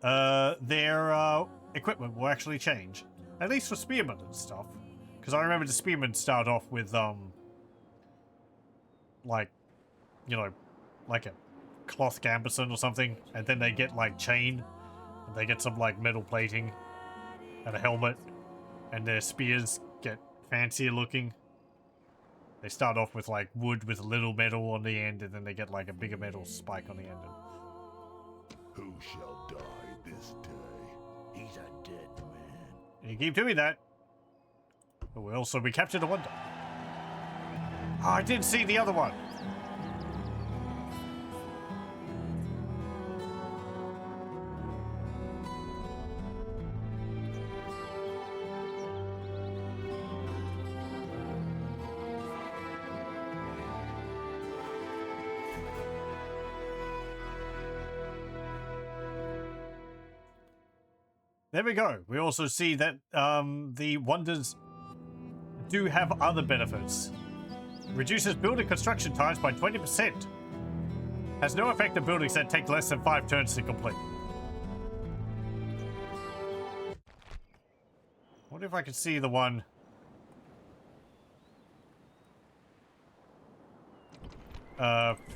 their equipment will actually change. At least for spearmen and stuff. Because I remember the spearmen start off with, like, you know, like a cloth gambeson or something. And then they get, like, chain. And they get some, like, metal plating. And a helmet. And their spears get fancier looking. They start off with, like, wood with a little metal on the end. And then they get, like, a bigger metal spike on the end. Who shall die this day? He's a dead man. You keep doing that. Well, so we captured a wonder. Oh, I didn't see the other one. There we go. We also see that the wonders do have other benefits. Reduces building construction times by 20%. Has no effect on buildings that take less than 5 turns to complete. What if I could see the one...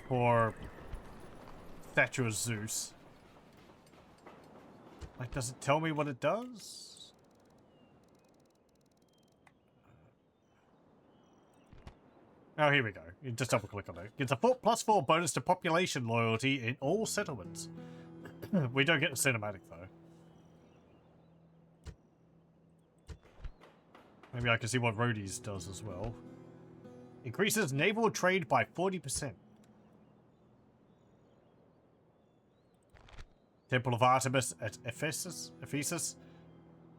for Statue of Zeus. Like, does it tell me what it does? Oh, here we go. You just double click on it. It's a +4 bonus to population loyalty in all settlements. We don't get the cinematic though. Maybe I can see what Roadies does as well. Increases naval trade by 40%. Temple of Artemis at Ephesus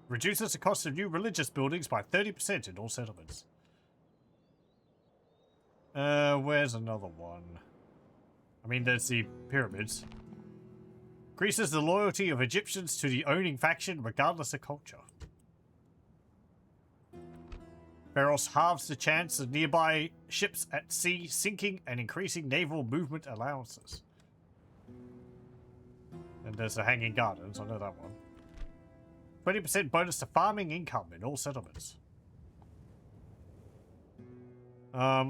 reduces the cost of new religious buildings by 30% in all settlements. Where's another one? I mean, there's the pyramids. Increases the loyalty of Egyptians to the owning faction regardless of culture. Pharos halves the chance of nearby ships at sea sinking and increasing naval movement allowances. And there's the Hanging Gardens, I know that one. 20% bonus to farming income in all settlements. I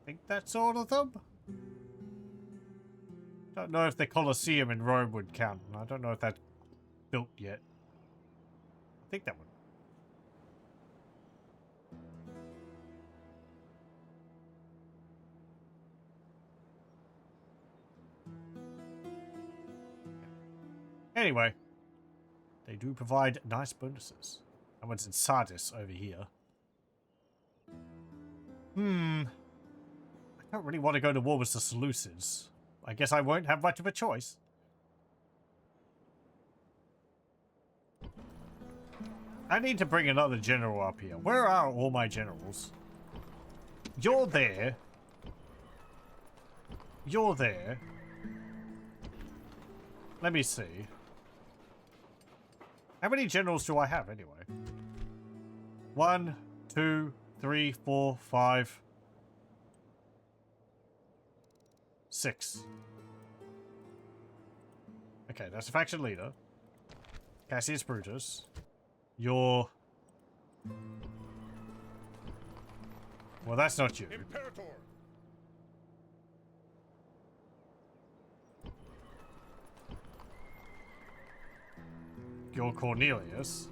think that's all of them. Don't know if the Colosseum in Rome would count. I don't know if that's built yet. I think that would. Anyway, they do provide nice bonuses. That one's in Sardis over here. I don't really want to go to war with the Seleucids. I guess I won't have much of a choice. I need to bring another general up here. Where are all my generals? You're there. You're there. Let me see. How many generals do I have anyway? 1, 2, 3, 4, 5, 6. Okay, that's a faction leader. Cassius Brutus. You're... Well, that's not you. Imperator. You're Cornelius.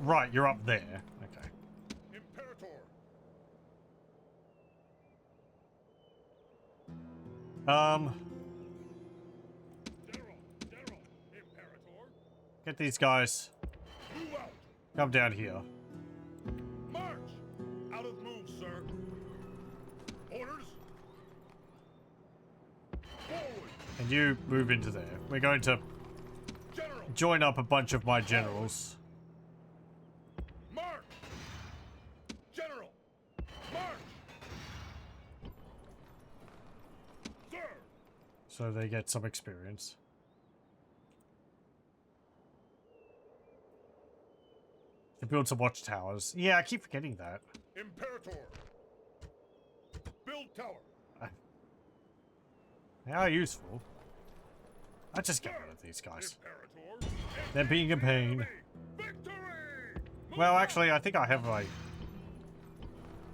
Right, you're up there. Okay. Imperator. General, Imperator. get these guys. Move out. Come down here. March. Out of move, sir. Orders. Forward. And you move into there. We're going to General. join up a bunch of my generals. March. General. March. Sir. So they get some experience. To build some watchtowers. Yeah, I keep forgetting that. Imperator. Build tower. How useful. I just get rid of these guys. Imperator. They're being a pain. Victory. Well, actually, I think I have a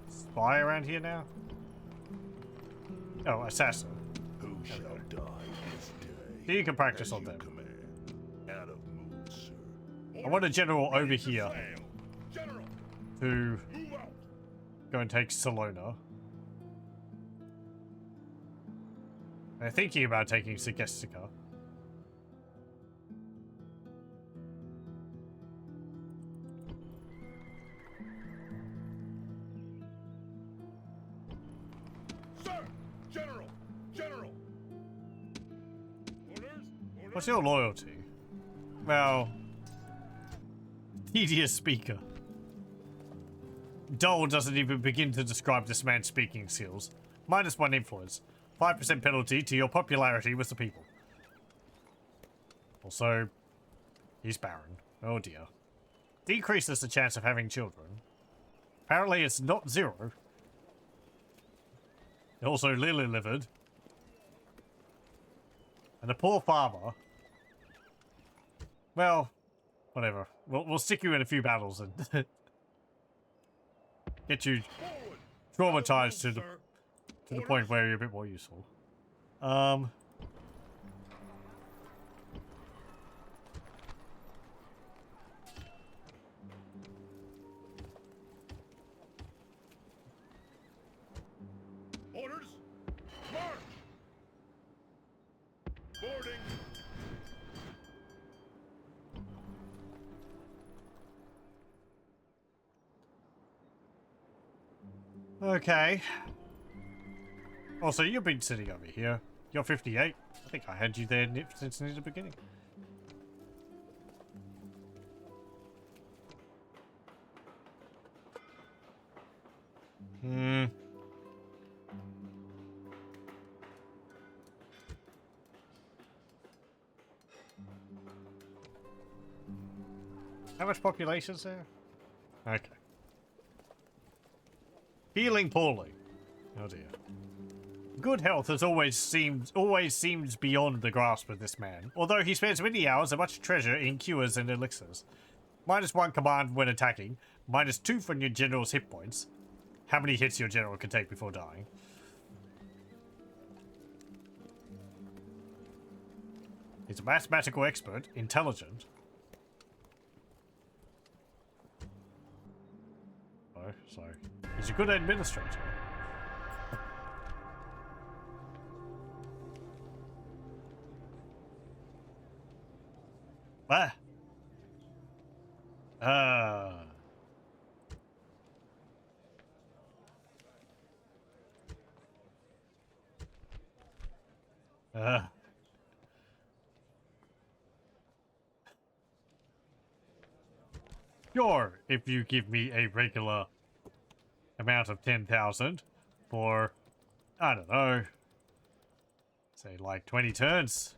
spy around here now. Oh, assassin. Who shall die this So day? you can practice on them. Command. Out of move, sir. I want a general over here General. to Move out. go and take Salona. They're thinking about taking Segestica. Sir. General. General. Orders. What's your loyalty? Well, Tedious speaker. Dull doesn't even begin to describe this man's speaking skills. -1 influence. 5% penalty to your popularity with the people. Also, he's barren. Oh dear. Decreases the chance of having children. Apparently it's not 0. Also lily-livered. And a poor farmer. Well, whatever. We'll stick you in a few battles and get you traumatized to the point where you're a bit more useful. Orders. March. Boarding. Okay. Also, you've been sitting over here. You're 58. I think I had you there since near the beginning. How much population is there? Okay. Feeling poorly. Oh dear. Good health has always seems beyond the grasp of this man, although he spends many hours and much treasure in cures and elixirs. -1 command when attacking, -2 from your general's hit points. How many hits your general can take before dying. He's a mathematical expert, intelligent. Oh, sorry. He's a good administrator. Ah. Sure, if you give me a regular amount of 10,000 for, I don't know, say like 20 turns.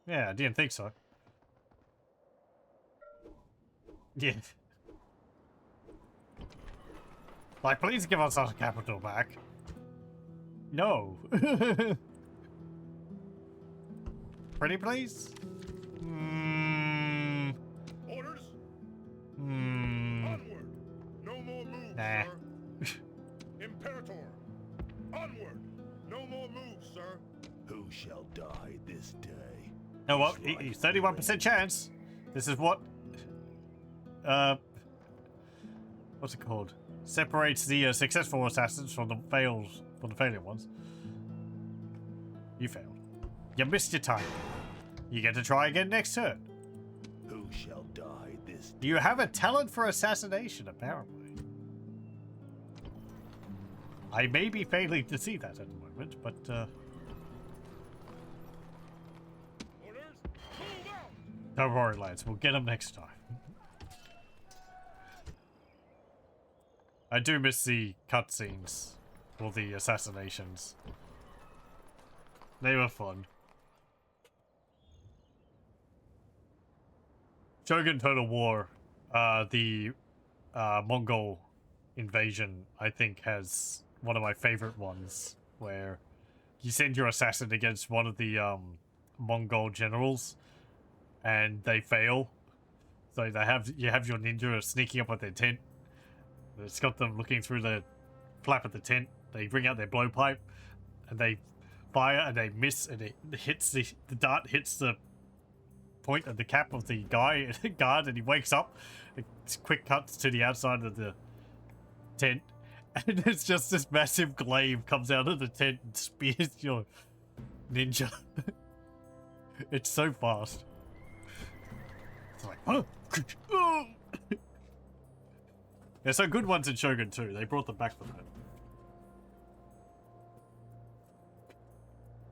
Yeah, I didn't think so. Yeah. Like, please give us our capital back. No. Pretty please? Orders. Onward. No more moves, Nah. sir. Imperator. Onward. No more moves, sir. Who shall die this day? Oh well, 31% chance. This is what what's it called? Separates the successful assassins from the failing ones. You failed. You missed your time. You get to try again next turn. Who shall die this day? You have a talent for assassination, apparently. I may be failing to see that at the moment, but Orders. Move out. don't worry, lads. We'll get them next time. I do miss the cutscenes for the assassinations. They were fun. Shogun Total War, the Mongol invasion, I think has one of my favorite ones, where you send your assassin against one of the Mongol generals, and they fail. So you have your ninja sneaking up at their tent. It's got them looking through the flap of the tent. They bring out their blowpipe, and they fire, and they miss, and it hits the dart hits the point of the cap of the guard, and he wakes up. It's quick cuts to the outside of the tent, and it's just this massive glaive comes out of the tent and spears your ninja. It's so fast. It's like, oh. There's some good ones in Shogun too. They brought them back for that.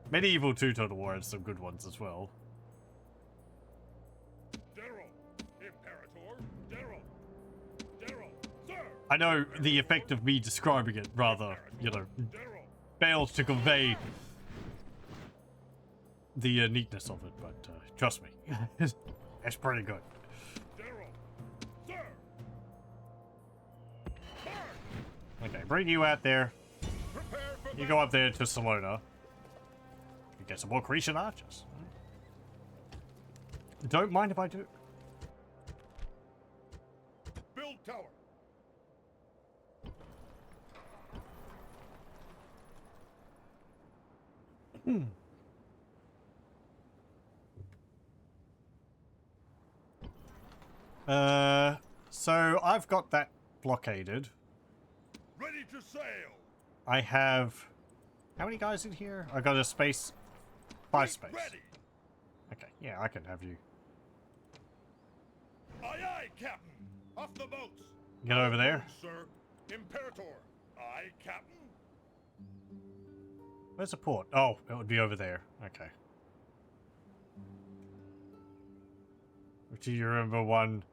Medieval 2 Total War had some good ones as well. I know the effect of me describing it rather, you know, fails to convey the neatness of it, but trust me, it's pretty good. Okay, bring you out there. You go up there to Salona. You get some more Cretan archers. Don't mind if I do. Build tower. So I've got that blockaded. Ready to sail. I have... How many guys in here? I got a space... 5 space. Ready. Okay, yeah, I can have you. Aye, aye, Captain. Off the boats. Get over there. Sir. Imperator. Aye, Captain. Where's the port? Oh, it would be over there. Okay. Do you remember one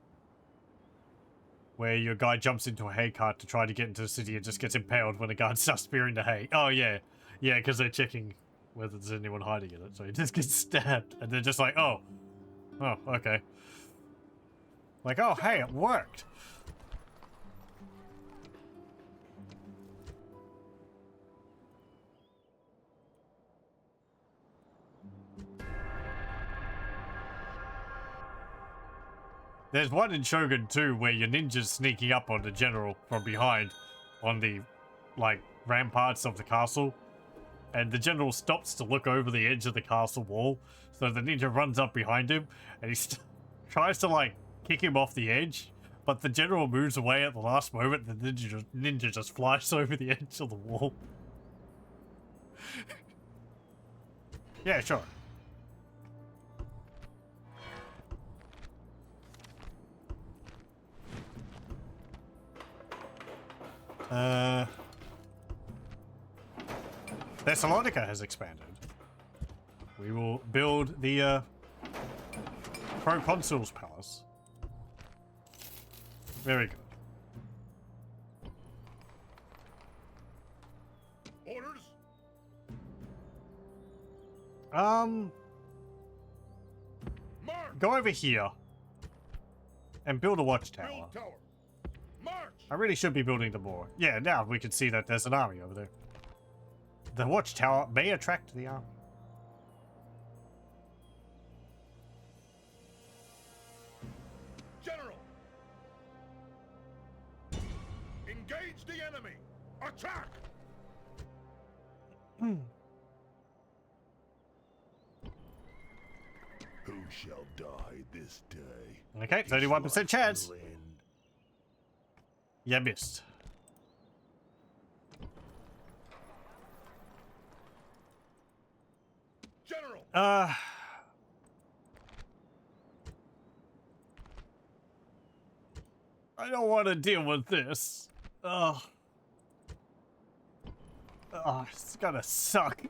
where your guy jumps into a hay cart to try to get into the city and just gets impaled when the guard starts spearing the hay? Oh, yeah. Yeah, because they're checking whether there's anyone hiding in it. So he just gets stabbed. And they're just like, oh. Oh, okay. Like, oh, hey, it worked. There's one in Shogun 2 where your ninja's sneaking up on the general from behind on the, like, ramparts of the castle. And the general stops to look over the edge of the castle wall. So the ninja runs up behind him and he tries to, like, kick him off the edge. But the general moves away at the last moment and the ninja just flies over the edge of the wall. Yeah, sure. Thessalonica has expanded. We will build the Proconsul's Palace. Very good. Orders. March. Go over here and build a watchtower. Build tower. March. I really should be building them more. Yeah, now we can see that there's an army over there. The watchtower may attract the army. General. Engage the enemy. Attack. Who shall die this day? Okay, 31% chance. You missed. General. I don't want to deal with this. Ugh. Oh, it's gonna suck.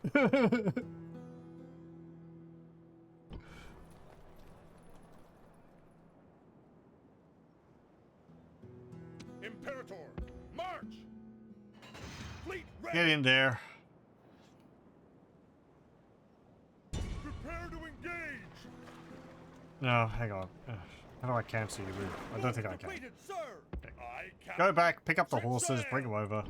Imperator. March. Fleet ready. Get in there. Prepare to engage. No, hang on. How do I cancel your move? I don't think I can. Completed, sir. Okay. Aye, Go Captain. back, pick up the Set horses, sail. bring them over.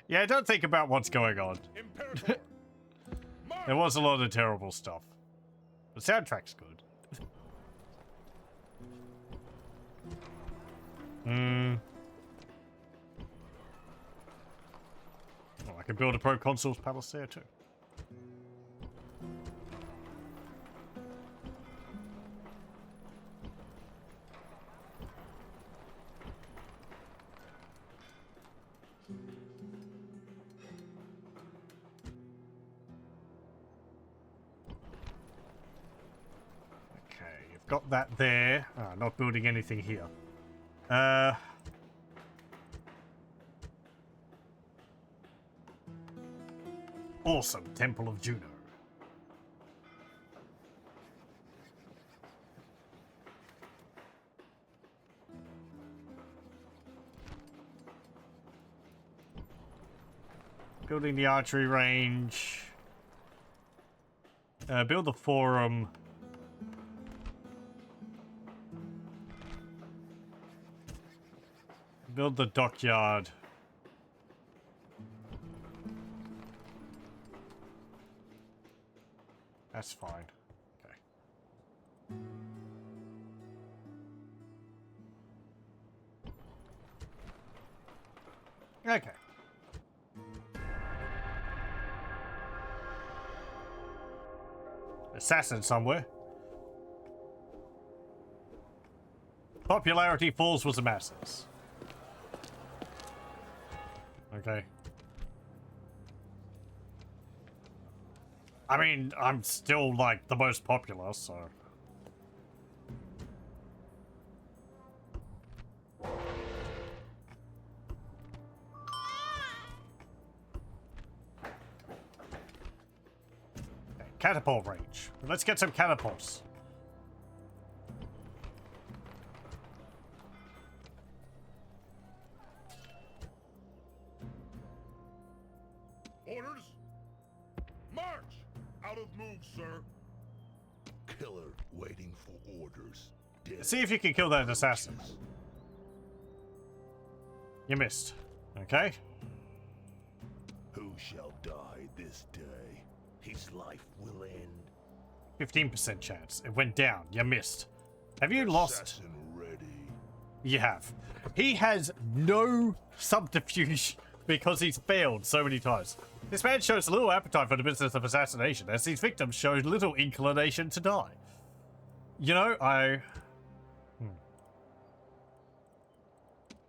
Yeah, don't think about what's going on. Imperator. March. There was a lot of terrible stuff. The soundtrack's good. Oh, I can build a Proconsul's Palace there too. Okay, you've got that there. Not building anything here. Awesome Temple of Juno. Building the archery range. Build the forum. Build the dockyard. That's fine. Okay. Okay. Assassin somewhere. Popularity falls with the masses. Okay. I mean, I'm still, like, the most popular, so... Okay, catapult range. Let's get some catapults. Orders? March! Out of move, sir. Killer waiting for orders. Dead. See if you can kill that assassin. You missed. Okay. Who shall die this day? His life will end. 15% chance. It went down. You missed. Have you lost? Assassin ready. You have. He has no subterfuge because he's failed so many times. This man shows little appetite for the business of assassination, as his victims show little inclination to die. You know,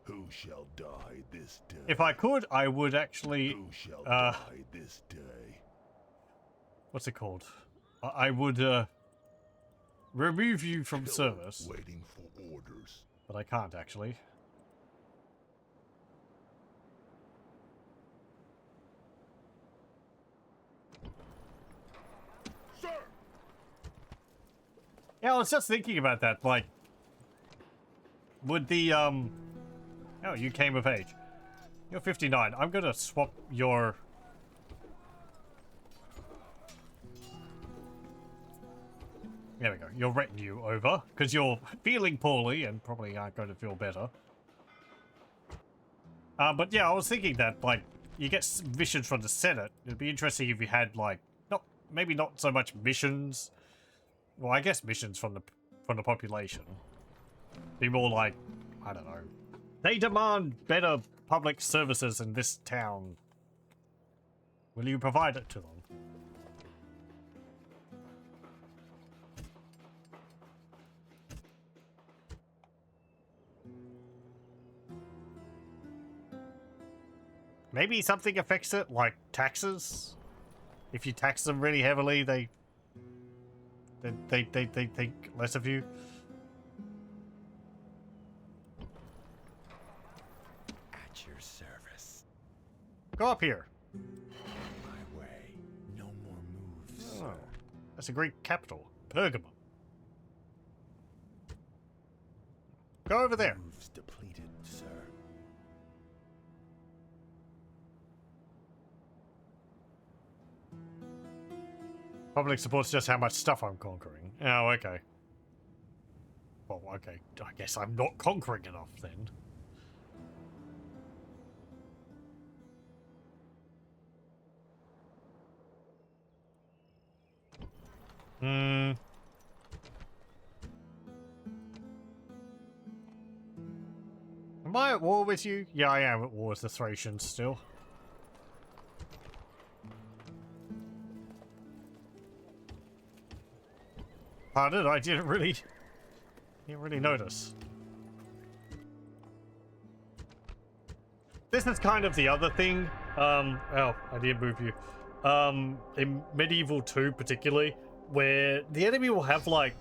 Who shall die this day? If I could, I would actually... Who shall die this day? What's it called? I would, remove you from Killer service. waiting for orders. But I can't, actually. Sir! Yeah, I was just thinking about that, like... Would the, Oh, you came of age. You're 59. I'm gonna swap your... There we go. Your retinue over, because you're feeling poorly and probably aren't going to feel better. But yeah, I was thinking that, like, you get missions from the Senate. It'd be interesting if you had, like, maybe not so much missions. Well, I guess missions from the population. Be more like, I don't know. They demand better public services in this town. Will you provide it to them? Maybe something affects it, like taxes. If you tax them really heavily, they think less of you. At your service. Go up here. My way. No more moves, sir. Oh, that's a Greek capital, Pergamum. Go over there. Moves depleted, sir. Public supports just how much stuff I'm conquering. Oh, okay. Well, okay. I guess I'm not conquering enough then. Am I at war with you? Yeah, I am at war with the Thracians still. Pardon? I didn't really notice. This is kind of the other thing. Oh, I did move you. In Medieval 2 particularly, where the enemy will have like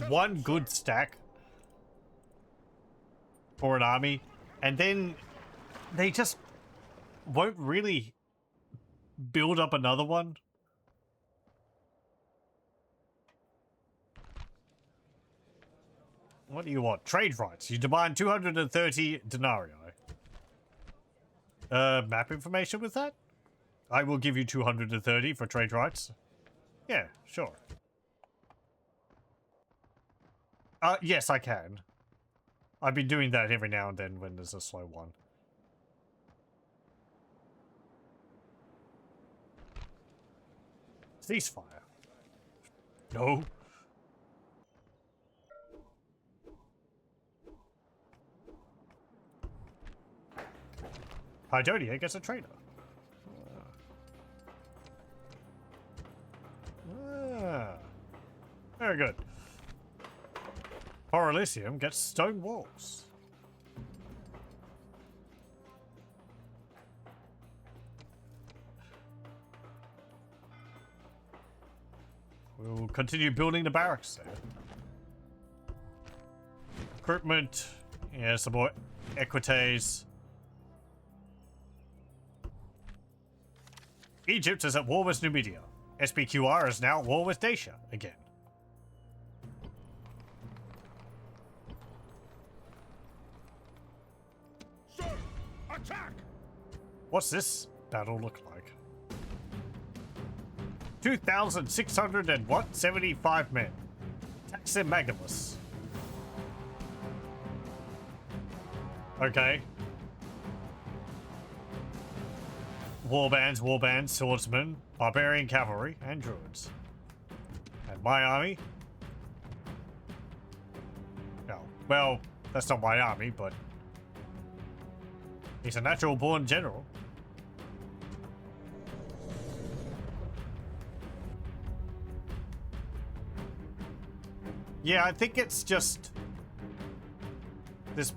one good stack for an army, and then they just won't really build up another one? What do you want? Trade rights. You demand 230 denarii. Map information with that? I will give you 230 for trade rights. Yeah, sure. Yes, I can. I've been doing that every now and then when there's a slow one. Ceasefire. No. Hydonia gets a trader. Very good. Elysium gets stone walls. We'll continue building the barracks there. Recruitment. Yeah, some more equites. Egypt is at war with Numidia. SPQR is now at war with Dacia again. Sir, attack! What's this battle look like? 2,600 and what? 75 men. Taximegalus. Okay. Warbands, swordsmen, barbarian cavalry, and druids. And my army? No. Well, that's not my army, but he's a natural-born general. Yeah, I think it's just this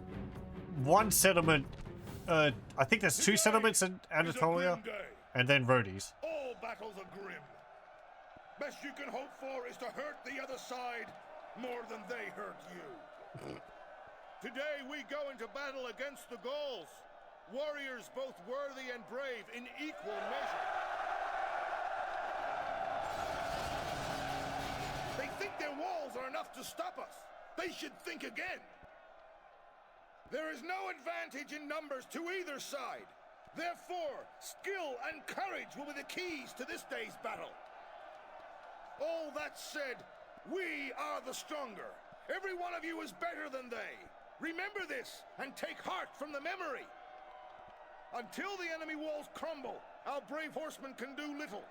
one settlement. I think there's two settlements in Anatolia, and then Rhodes. All battles are grim. Best you can hope for is to hurt the other side more than they hurt you. Today we go into battle against the Gauls, warriors both worthy and brave in equal measure. They think their walls are enough to stop us. They should think again. There is no advantage in numbers to either side. Therefore, skill and courage will be the keys to this day's battle. All that said, we are the stronger. Every one of you is better than they. Remember this and take heart from the memory. Until the enemy walls crumble, our brave horsemen can do little.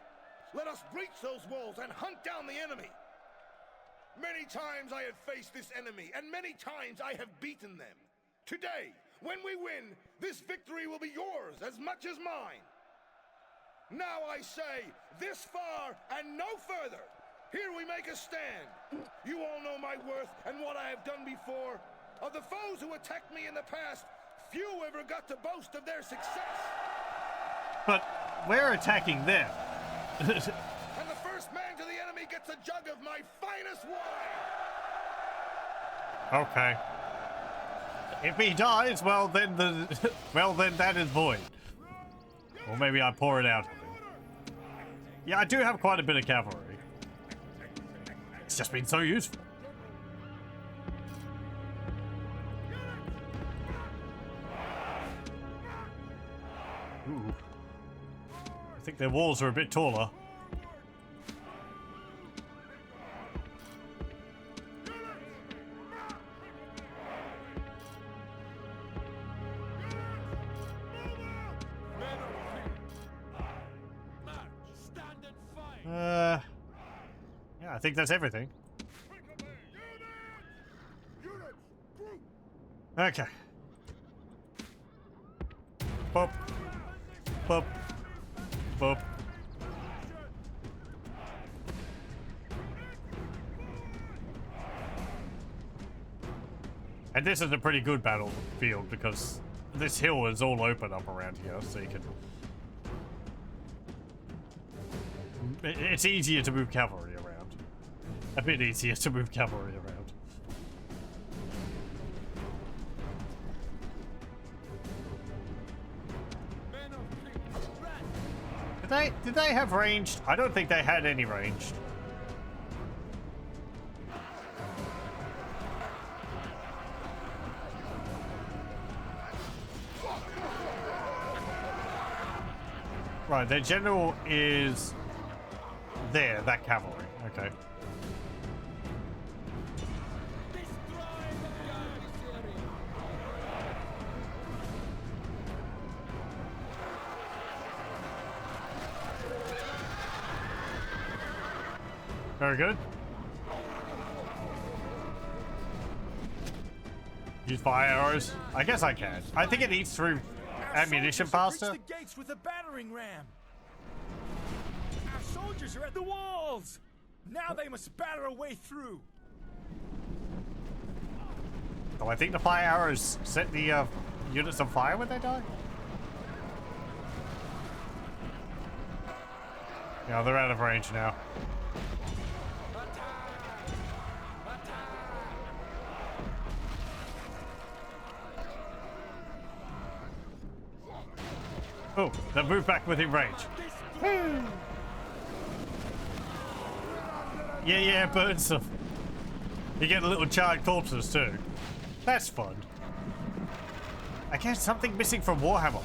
Let us breach those walls and hunt down the enemy. Many times I have faced this enemy, and many times I have beaten them. Today, when we win, this victory will be yours as much as mine. Now I say, this far and no further. Here we make a stand. You all know my worth and what I have done before. Of the foes who attacked me in the past, few ever got to boast of their success. But we're attacking them. And the first man to the enemy gets a jug of my finest wine. Okay. If he dies, well then then that is void. Or maybe I pour it out. Yeah, I do have quite a bit of cavalry. It's just been so useful. Ooh. I think their walls are a bit taller. Yeah, I think that's everything. Okay. Boop. Boop. Boop. And this is a pretty good battlefield because this hill is all open up around here, so you can... It's easier to move cavalry around. A bit easier to move cavalry around. Did they have ranged? I don't think they had any ranged. Right, their general is there, that cavalry. Okay. Very good. Use fire arrows. I guess I can. I think it eats through ammunition faster. Reach the gates with a battering ram. Our soldiers are at the walls. Now they must batter a way through. So I think the fire arrows set the units on fire when they die. Yeah, they're out of range now. Oh, they moved back within range. Yeah, burn some. You get little charred corpses too. That's fun. Again, something missing from Warhammer.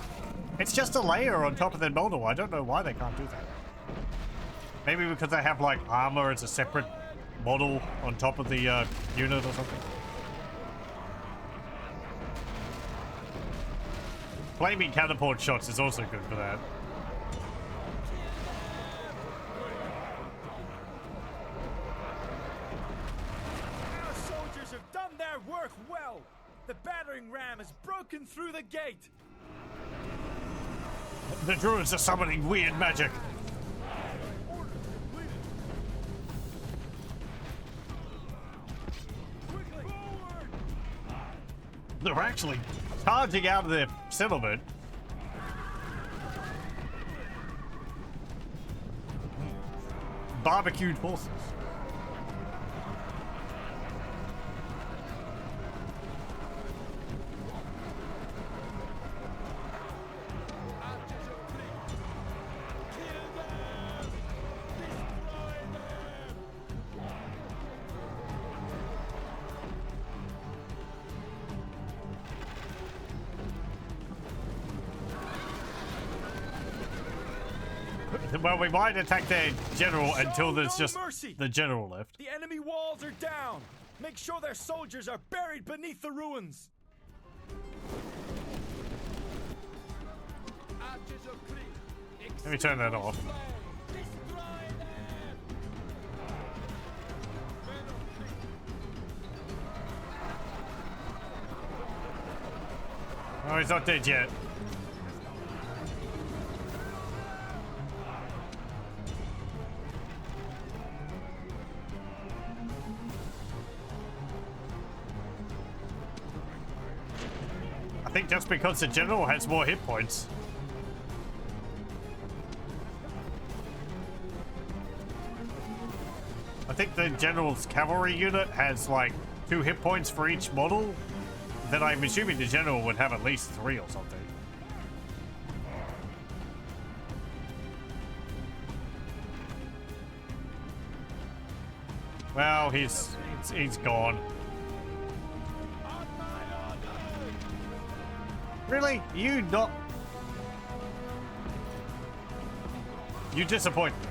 It's just a layer on top of their model. I don't know why they can't do that. Maybe because they have like armor as a separate model on top of the unit or something. Flaming catapult shots is also good for that. Our soldiers have done their work well. The battering ram has broken through the gate. The druids are summoning weird magic. They're actually charging out of their settlement. Barbecued horses. Well, we might attack their general until there's just the general left. The enemy walls are down. Make sure their soldiers are buried beneath the ruins. Let me turn that off. Oh, he's not dead yet. I think just because the general has more hit points. I think the general's cavalry unit has like 2 hit points for each model. Then I'm assuming the general would have at least 3 or something. Well, he's gone. Really? You not... You disappoint me.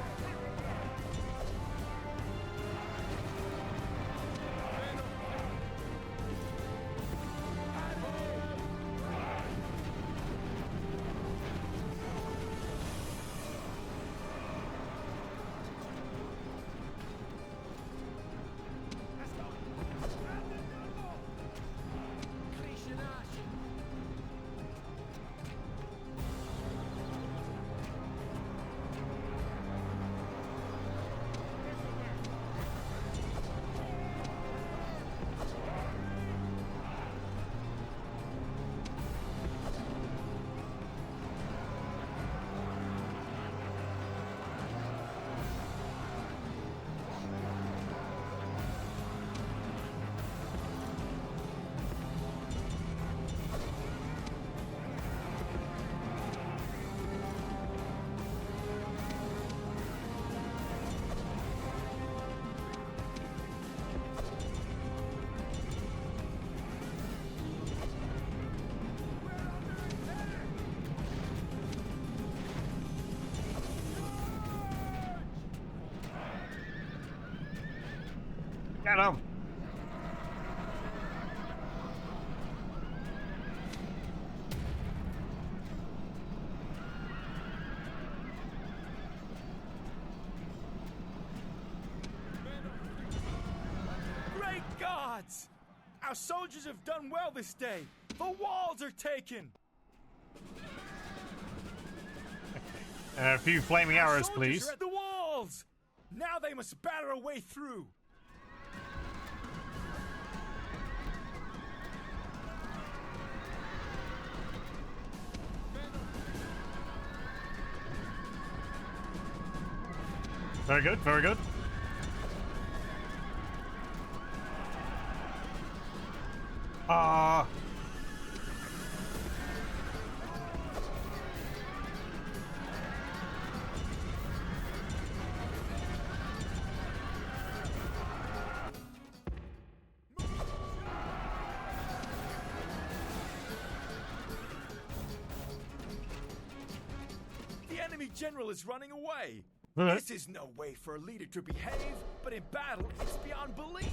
Get him! Great gods! Our soldiers have done well this day. The walls are taken. A few flaming arrows, Soldiers please. are at the walls. Now they must batter a way through. Very good, very good. The enemy general is running away. Alright. This is no way for a leader to behave, but in battle, it's beyond belief.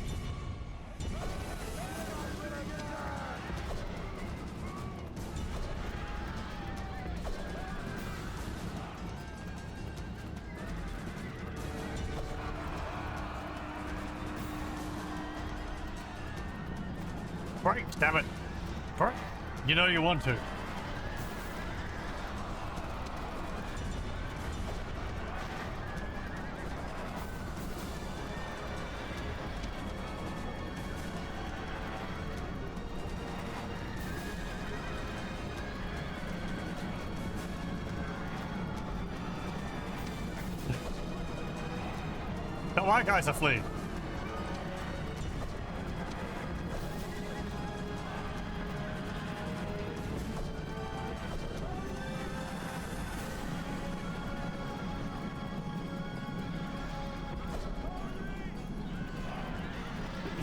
Break, damn it. Break. You know you want to. The white guys are fleeing.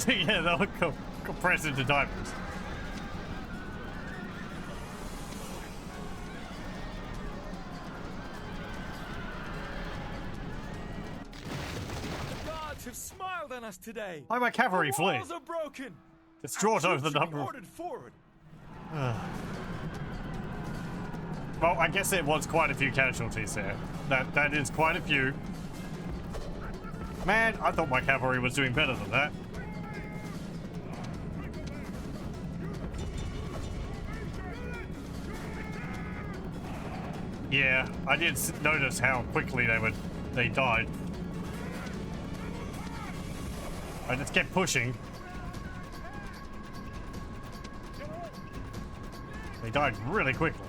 Yeah, they'll compress into diamonds. The gods have smiled on us today. Why my cavalry The flee? walls are broken. Distraught Our over the troops should be number of... ordered forward. Well, I guess it was quite a few casualties there. That is quite a few. Man, I thought my cavalry was doing better than that. Yeah, I did notice how quickly they died. I just kept pushing. They died really quickly.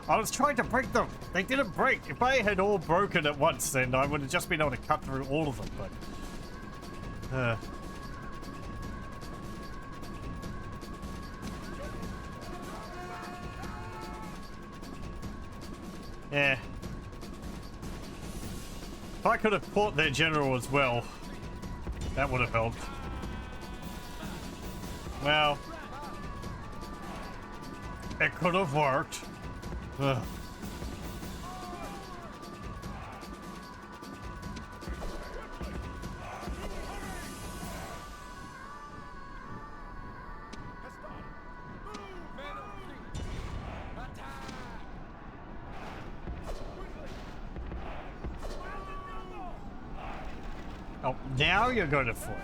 I was trying to break them. They didn't break. If they had all broken at once, then I would have just been able to cut through all of them, but... Yeah. If I could have fought their general as well, that would have helped. Well, it could have worked. Ugh. Oh, now you're going to flee.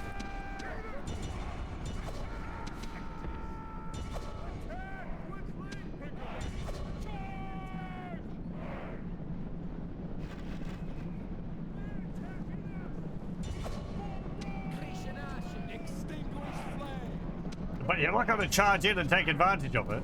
But you're not going to charge in and take advantage of it.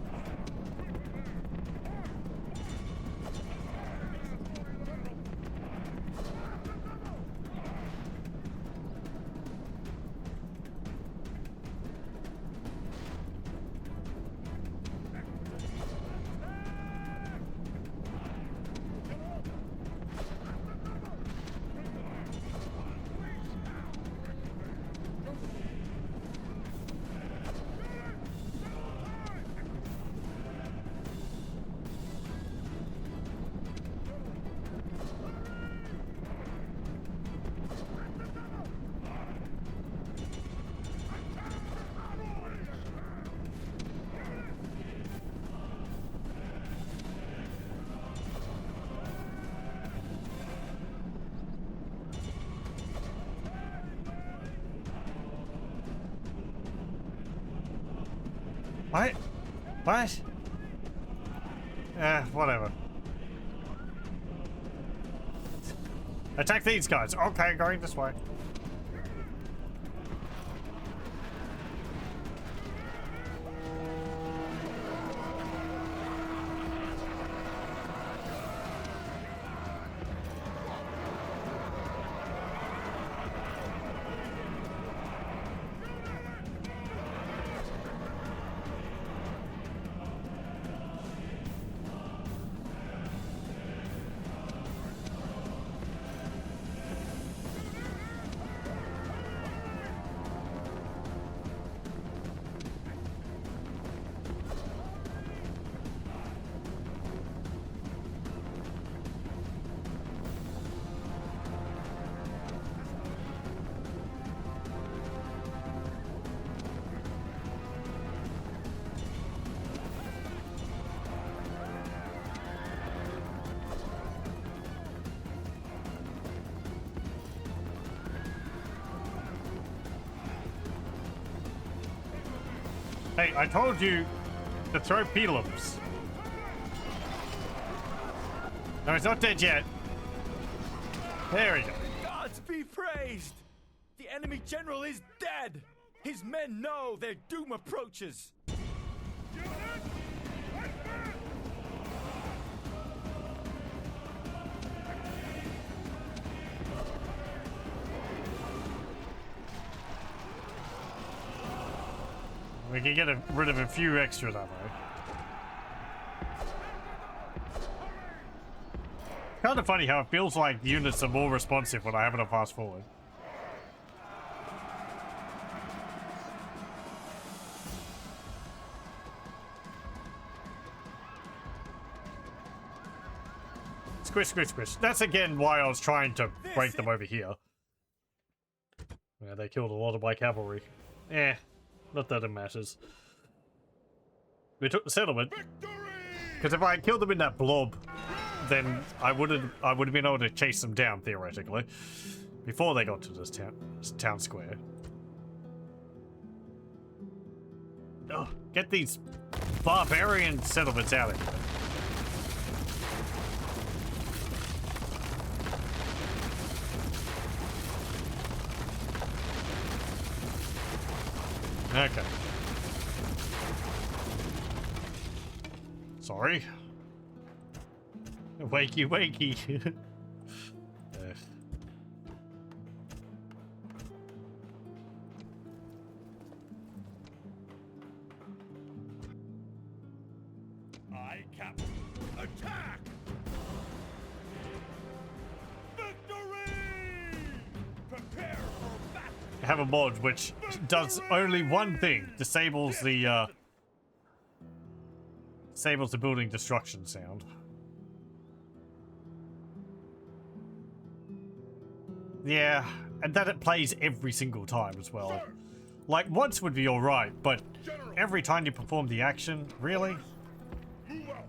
What? What? Whatever. Attack these guys. Okay, going this way. Hey, I told you to throw pelums. No, he's not dead yet. There we go. Gods be praised! The enemy general is dead! His men know their doom approaches! We can get rid of a few extra that way. Kind of funny how it feels like the units are more responsive when I have it on fast forward. Squish, squish, squish. That's again why I was trying to break them over here. Yeah, they killed a lot of my cavalry. Eh. Not that it matters. We took the settlement. Because if I had killed them in that blob, then I would have been able to chase them down, theoretically. Before they got to this town square. Oh, get these barbarian settlements out of here. Okay. Sorry. Wakey, wakey. I captain. Attack! Victory! Prepare for battle! I have a mod which does only one thing: disables the building destruction sound. Yeah, and that it plays every single time as well. Like once would be alright, but every time you perform the action, really? Move out!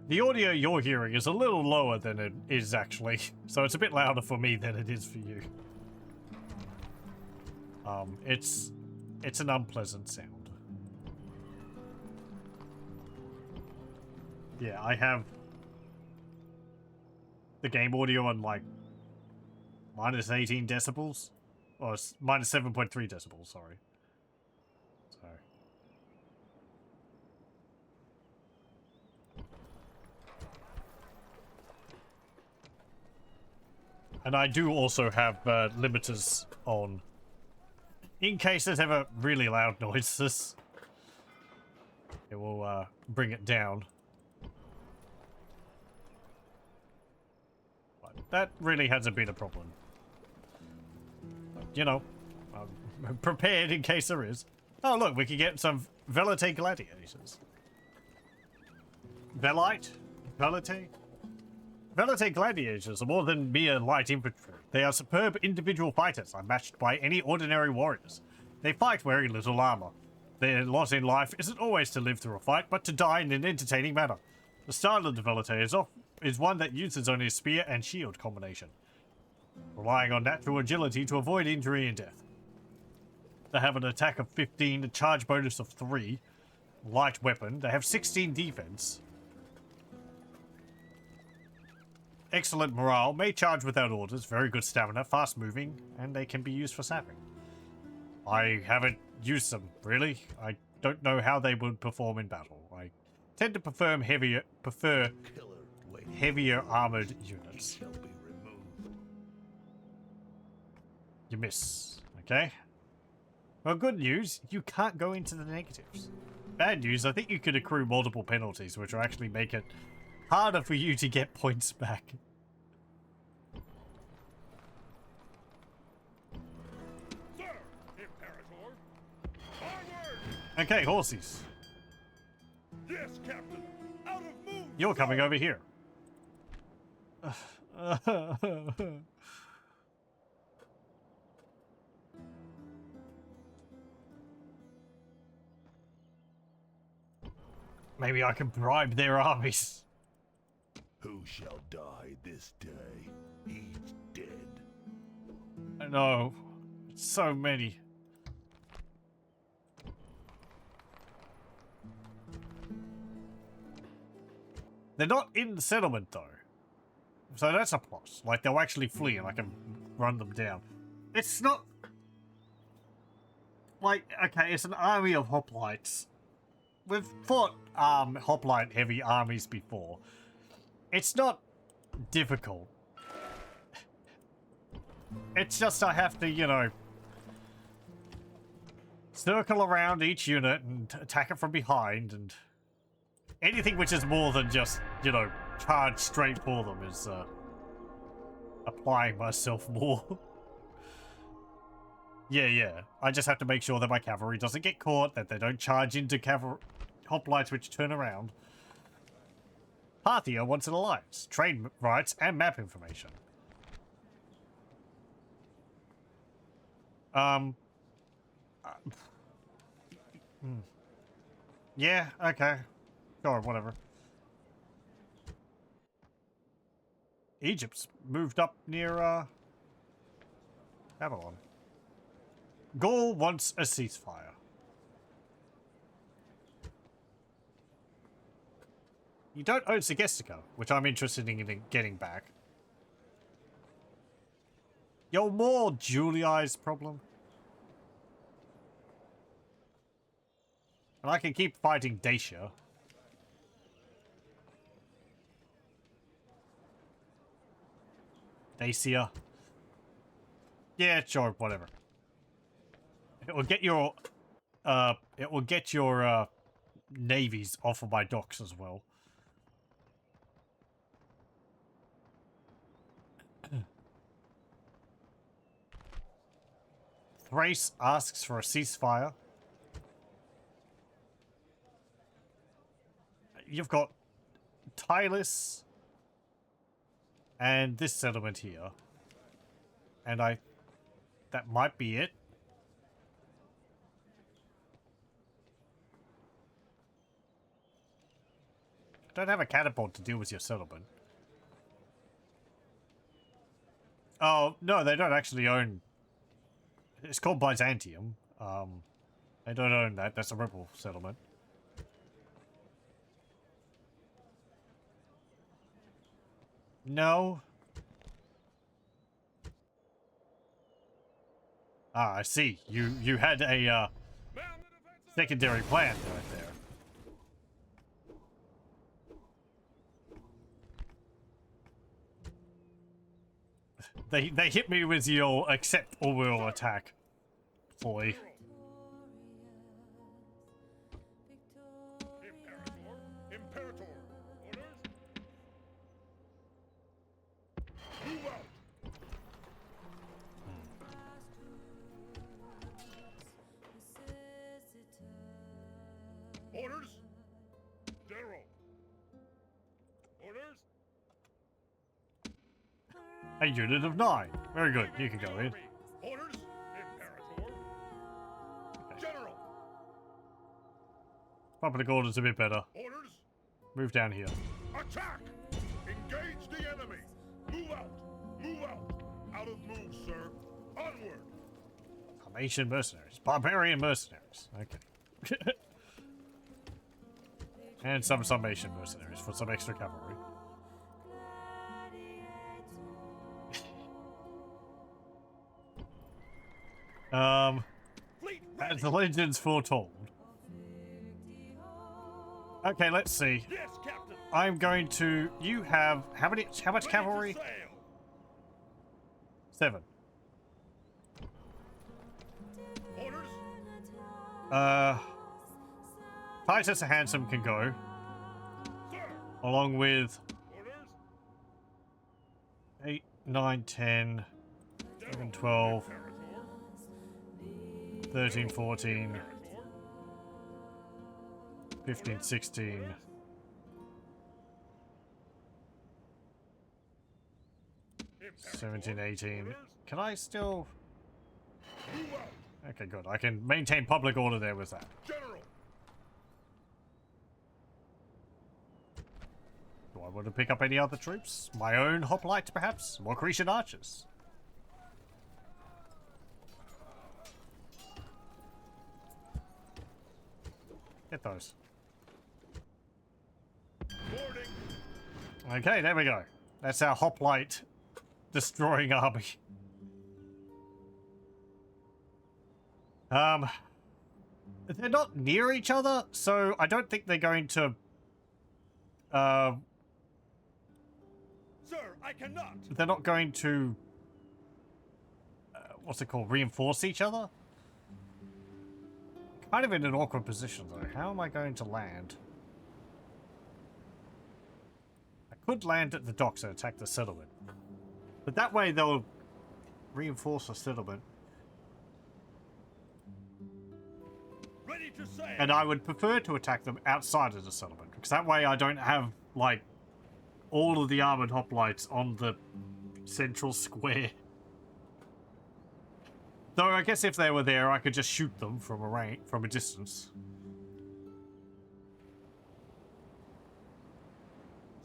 The audio you're hearing is a little lower than it is actually, so it's a bit louder for me than it is for you. It's an unpleasant sound. Yeah, I have the game audio on like minus 18 decibels, or minus 7.3 decibels, sorry. So. And I do also have limiters on, in case there's ever really loud noises. It will bring it down. But that really hasn't been a problem. But, you know, I'm prepared in case there is. Oh look, we can get some Velite gladiators. Velite? Velite? Velite gladiators are more than mere light infantry. They are superb individual fighters, unmatched by any ordinary warriors. They fight wearing little armor. Their lot in life isn't always to live through a fight, but to die in an entertaining manner. The style of the Velatay is one that uses only a spear and shield combination, relying on natural agility to avoid injury and death. They have an attack of 15, a charge bonus of 3, light weapon. They have 16 defense. Excellent morale, may charge without orders, very good stamina, fast moving, and they can be used for sapping. I haven't used them, really. I don't know how they would perform in battle. I tend to prefer heavier armored units. You miss, okay? Well, good news, you can't go into the negatives. Bad news, I think you could accrue multiple penalties, which will actually make it harder for you to get points back. Sir, Imperator. Forward! Okay, horses. Yes, Captain. Out of moon. You're coming over here. Maybe I can bribe their armies. Who shall die this day? He's dead. I know. So many. They're not in the settlement, though. So that's a plus. Like, they'll actually flee and I can run them down. It's not... Like, okay, it's an army of hoplites. We've fought hoplite heavy armies before. It's not difficult. It's just I have to, you know, circle around each unit and attack it from behind, and anything which is more than just, you know, charge straight for them is applying myself more. Yeah. I just have to make sure that my cavalry doesn't get caught, that they don't charge into hoplites which turn around. Parthia wants an alliance, trade rights, and map information. Yeah, okay. Sure, whatever. Egypt's moved up near, Babylon. Gaul wants a ceasefire. You don't own Segestica, which I'm interested in getting back. You're more Juliai's problem. And I can keep fighting Dacia. Dacia. Yeah, sure, whatever. It will get your, navies off of my docks as well. Thrace asks for a ceasefire. You've got Tylus and this settlement here. And that might be it. Don't have a catapult to deal with your settlement. Oh, no, they don't actually own... It's called Byzantium. They don't own that. That's a rebel settlement. No. Ah, I see. You had a secondary plan right there. They hit me with your accept or will attack ploy. Imperator, orders. Move out. Orders. Darrow. Orders. A unit of 9. Very good. You can go in. Orders. Imperator. Public order's a bit better. Orders. Move down here. Attack! Engage the enemy! Move out! Move out! Out of move, sir. Onward! Formation mercenaries. Barbarian mercenaries. Okay. And some summation mercenaries for some extra cavalry. As the legends foretold. Okay, let's see. Yes, Captain. I'm going to. You have how much cavalry? Sail. 7. Orders. Titus the Handsome can go, Sir. along with Orders. 8, 9, 10, 11, 12, 13, 14, 15, 16. 17, 18. Can I still... Move out. Okay, good. I can maintain public order there with that. General. Do I want to pick up any other troops? My own hoplites, perhaps? More Grecian archers? Get those. Boarding. Okay, there we go. That's our hoplite destroying army. They're not near each other, so I don't think they're going to Sir, I cannot. they're not going to what's it called, reinforce each other. Kind of in an awkward position though. How am I going to land? I could land at the docks and attack the settlement, but that way they'll reinforce the settlement. Ready to sail. And I would prefer to attack them outside of the settlement, because that way I don't have, like, all of the armored hoplites on the central square. Though I guess if they were there, I could just shoot them from a distance.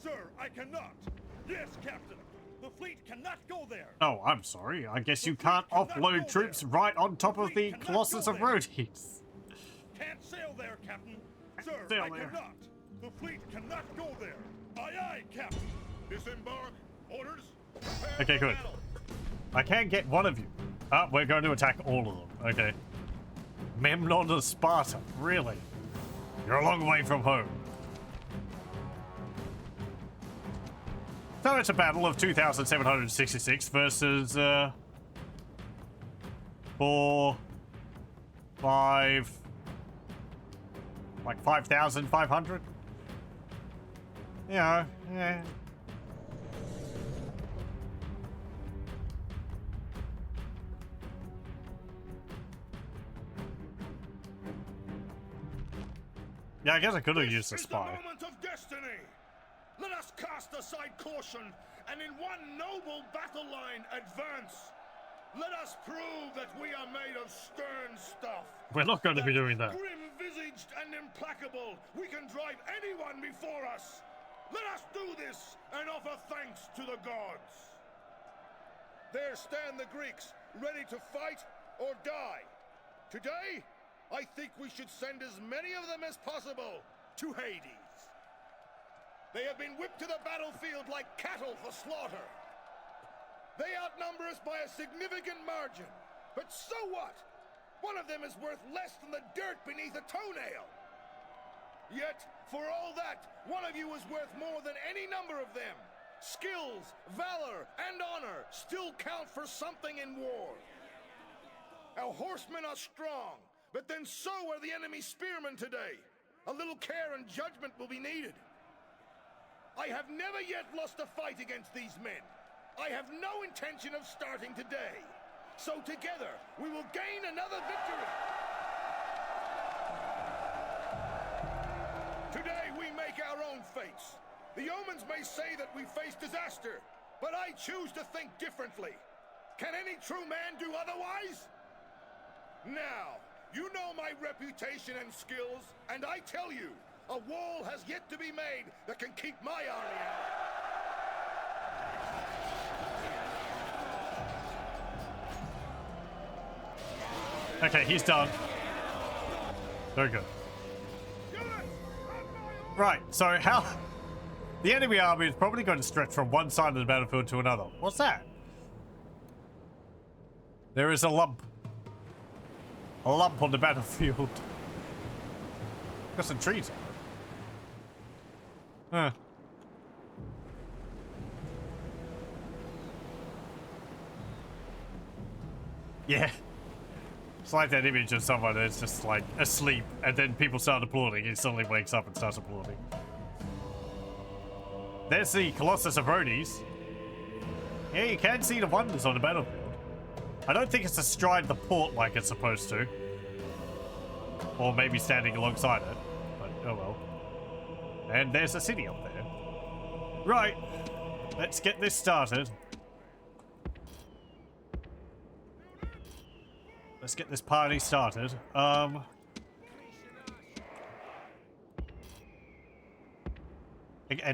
Sir, I cannot. Yes, Captain. The fleet cannot go there. Oh, I'm sorry. I guess you can't offload troops right on top of the Colossus of Rhodes. Can't sail there, Captain. Sir, sail I there. cannot. The fleet cannot go there. Aye, aye, Captain. Disembark. Orders. Prepare Okay, for good. battle. I can get one of you. Ah, we're going to attack all of them. Okay. Memnon of Sparta. Really? You're a long way from home. So it's a battle of 2,766 versus 4, 5, like 5,500. Yeah, yeah. Yeah, I guess I could have used a This is spy. the moment of destiny. Let us cast aside caution and in one noble battle line advance. Let us prove that we are made of stern stuff. We're not going to be doing that. Grim-visaged and implacable, we can drive anyone before us. Let us do this and offer thanks to the gods. There stand the Greeks, ready to fight or die. Today, I think we should send as many of them as possible to Hades. They have been whipped to the battlefield like cattle for slaughter. They outnumber us by a significant margin. But so what? One of them is worth less than the dirt beneath a toenail. Yet, for all that, one of you is worth more than any number of them. Skills, valor, and honor still count for something in war. Our horsemen are strong, but then so are the enemy spearmen today. A little care and judgment will be needed. I have never yet lost a fight against these men. I have no intention of starting today. So together, we will gain another victory. Today, we make our own fates. The omens may say that we face disaster, but I choose to think differently. Can any true man do otherwise? Now, You know my reputation and skills, and I tell you, a wall has yet to be made that can keep my army out. Okay, he's done. Very good. Right, so how... The enemy army is probably going to stretch from one side of the battlefield to another. What's that? There is a lump. A lump on the battlefield. Got some trees. Huh. Yeah. It's like that image of someone that's just like asleep and then people start applauding. He suddenly wakes up and starts applauding. There's the Colossus of Rhodes. Yeah, you can see the wonders on the battlefield. I don't think it's astride the port like it's supposed to. Or maybe standing alongside it. But oh well. And there's a city up there. Right. Let's get this started. Let's get this party started. And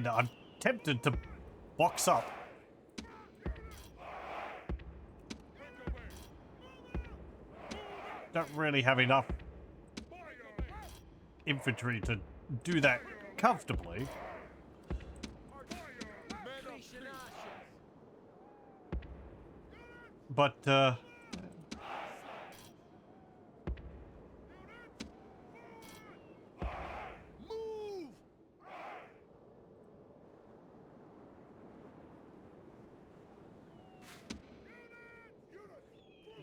I'm tempted to box up. Don't really have enough infantry to do that comfortably. But,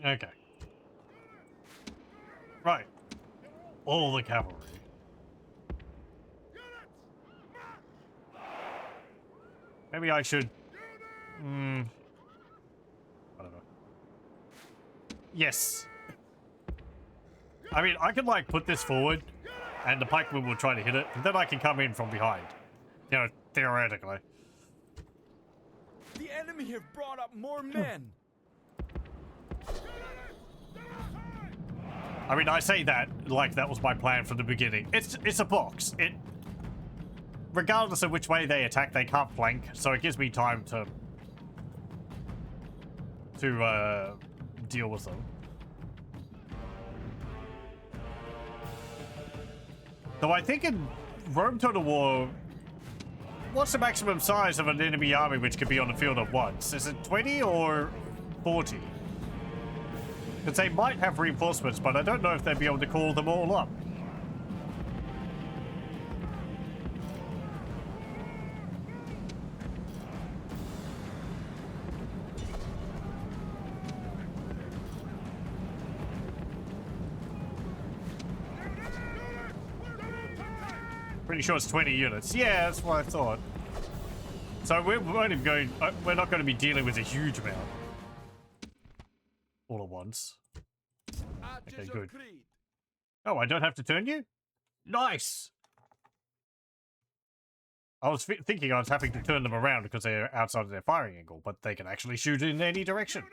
okay. Right. All the cavalry. Maybe I should... whatever. Yes. I mean, I could, like, put this forward, and the pikemen will try to hit it, and then I can come in from behind. You know, theoretically. The enemy have brought up more men. I mean, I say that like that was my plan from the beginning. It's a box. Regardless of which way they attack, they can't flank, so it gives me time to deal with them. Though I think in Rome Total War, what's the maximum size of an enemy army which could be on the field at once? Is it 20 or 40? Because they might have reinforcements, but I don't know if they'd be able to call them all up. Pretty sure it's 20 units. Yeah, that's what I thought. So we're not going to be dealing with a huge amount all at once. Okay, good. Oh, I don't have to turn you? Nice! I was thinking I was having to turn them around because they're outside of their firing angle, but they can actually shoot in any direction.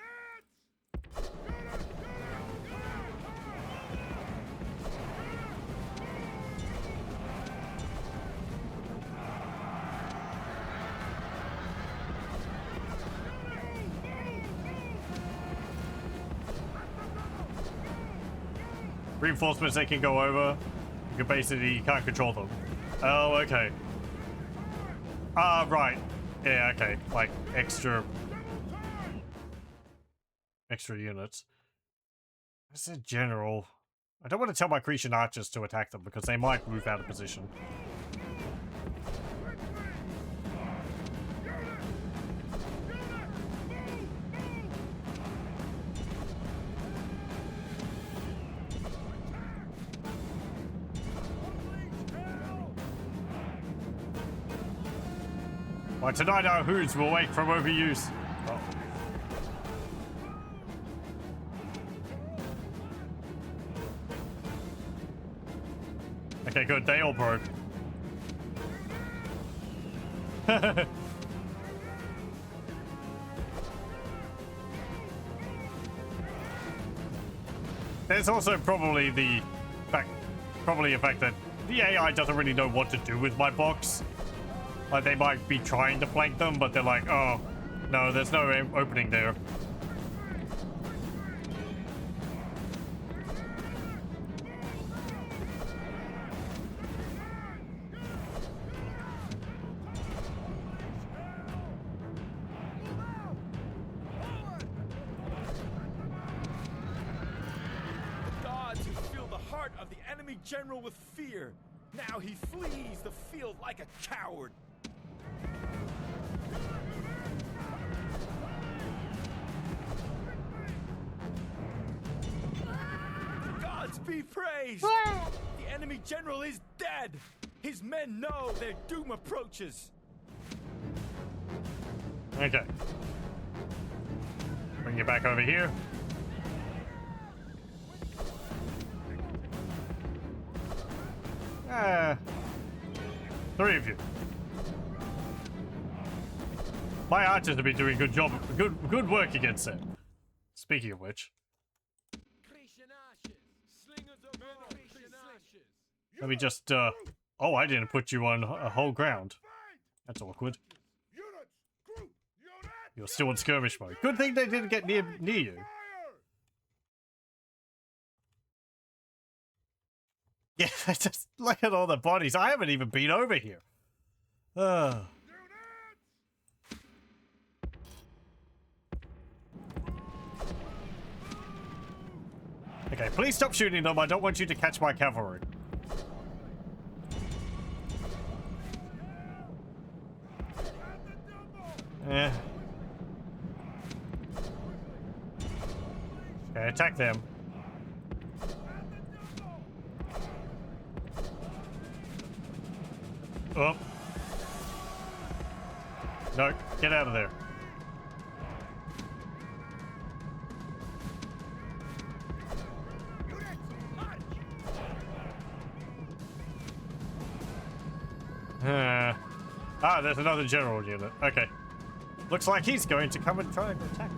Reinforcements, they can go over. You can basically, you can't control them. Oh, okay. Ah, right. Yeah, okay. Like, extra units. That's a general. I don't want to tell my Cretan archers to attack them because they might move out of position. Well, tonight our hoods will wake from overuse. Oh. Okay, good. They all broke. There's also probably the fact that the AI doesn't really know what to do with my box. Like, they might be trying to flank them, but they're like, oh, no, there's no opening there. The gods who fill the heart of the enemy general with fear. Now he flees the field like a coward. The gods be praised! The enemy general is dead! His men know their doom approaches! Okay. Bring you back over here. Three of you. My archers have been doing good work against them. Speaking of which, let me just oh, I didn't put you on a whole ground. That's awkward. You're still in skirmish mode. Good thing they didn't get near you. Yeah, just look at all the bodies. I haven't even been over here. Okay, please stop shooting them. I don't want you to catch my cavalry. Okay, attack them. Oh. No, get out of there. There's another general unit. Okay. Looks like he's going to come and try and attack.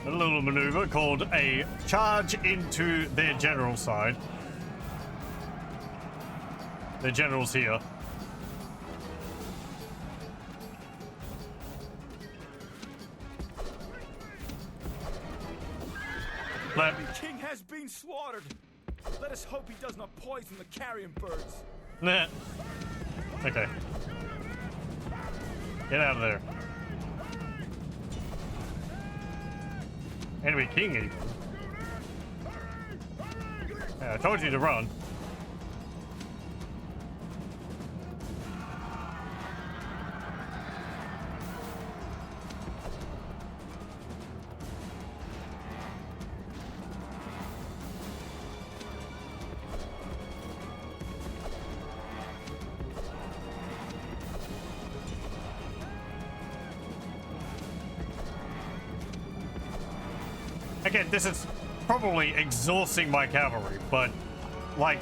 A little maneuver called a charge into their general side. Their general's here. The king has been slaughtered. Let us hope he does not poison the carrion birds. Nah. Okay. Get out of there. Enemy king even. Yeah, I told you to run. Again, this is probably exhausting my cavalry, but, like...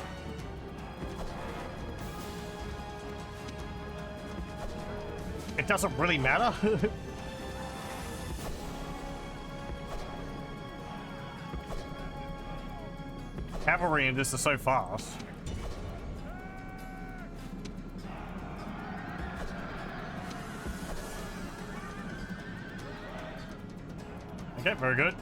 it doesn't really matter. Cavalry in this is so fast. Okay, very good.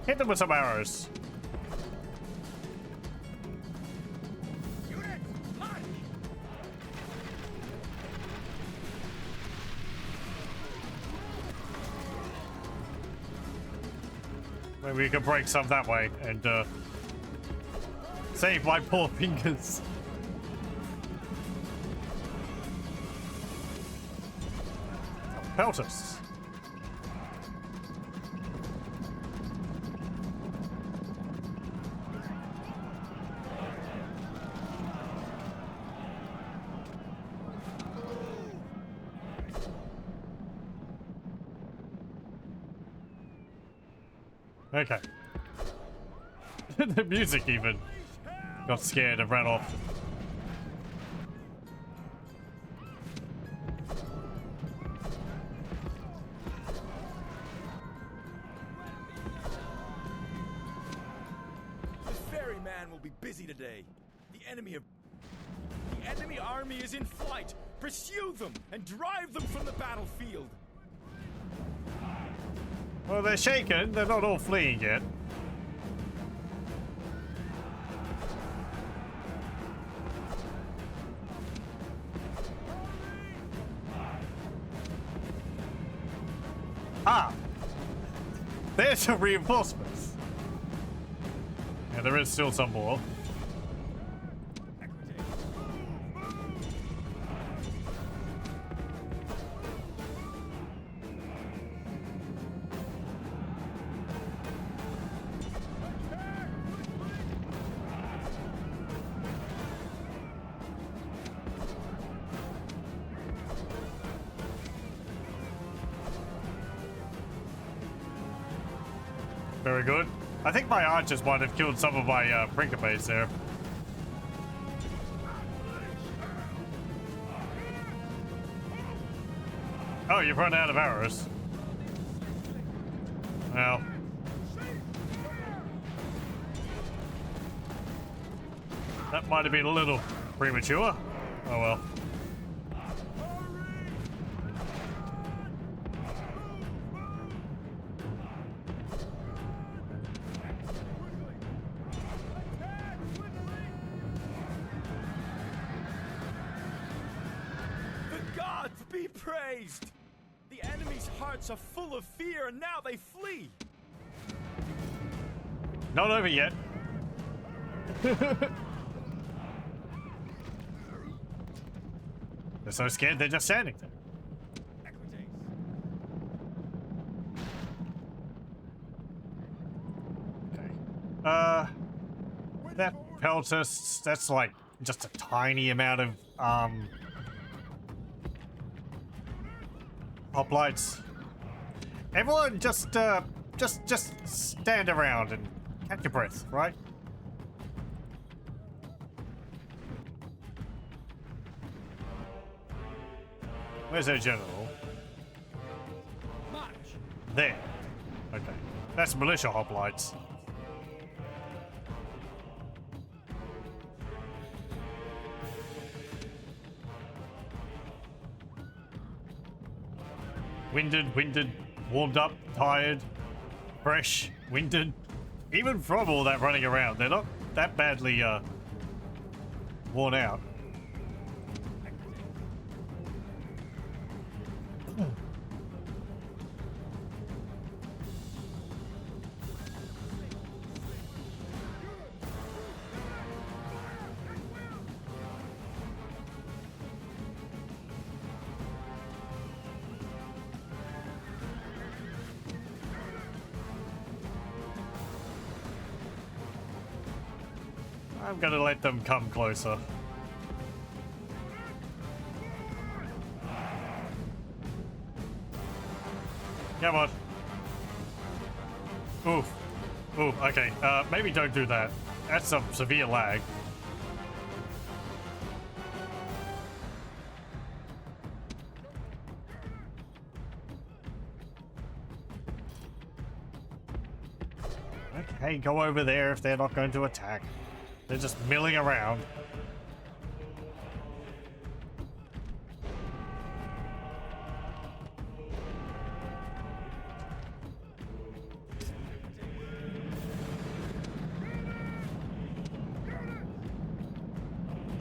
Hit them with some arrows. Maybe we can break some that way and save my poor fingers. Peltus. Okay. The music even got scared and ran off. The ferryman will be busy today. The enemy army is in flight. Pursue them and drive them from the battlefield. Well, they're shaken. They're not all fleeing yet. Ah! There's some reinforcements. Yeah, there is still some more. Very good. I think my archers might have killed some of my Prinkabates there. Oh, you've run out of arrows. Well. That might have been a little premature. Oh well. Be praised! The enemy's hearts are full of fear, and now they flee! Not over yet. They're so scared they're just standing there. Okay. That peltist, that's like just a tiny amount of hoplites. Everyone just stand around and catch your breath, right? Where's our general? March! There. Okay. That's militia hoplites. Winded, warmed up, tired, fresh, winded. Even from all that running around, they're not that badly worn out. I'm gonna let them come closer. Come on. Oof. Ooh, okay. Maybe don't do that. That's some severe lag. Okay, go over there if they're not going to attack. They're just milling around.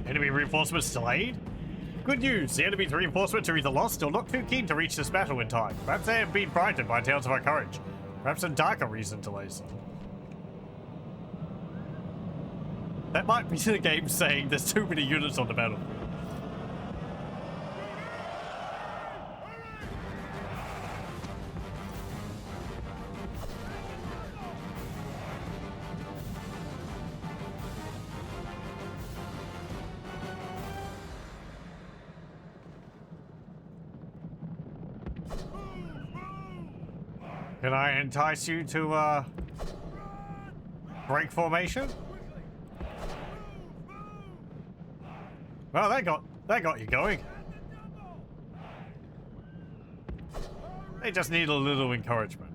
Enemy reinforcements delayed? Good news, the enemy's reinforcements are either lost or not too keen to reach this battle in time. Perhaps they have been frightened by tales of our courage. Perhaps a darker reason delays them. That might be the game saying there's too many units on the battlefield. Can I entice you to Break formation? Well, that got you going. They just need a little encouragement.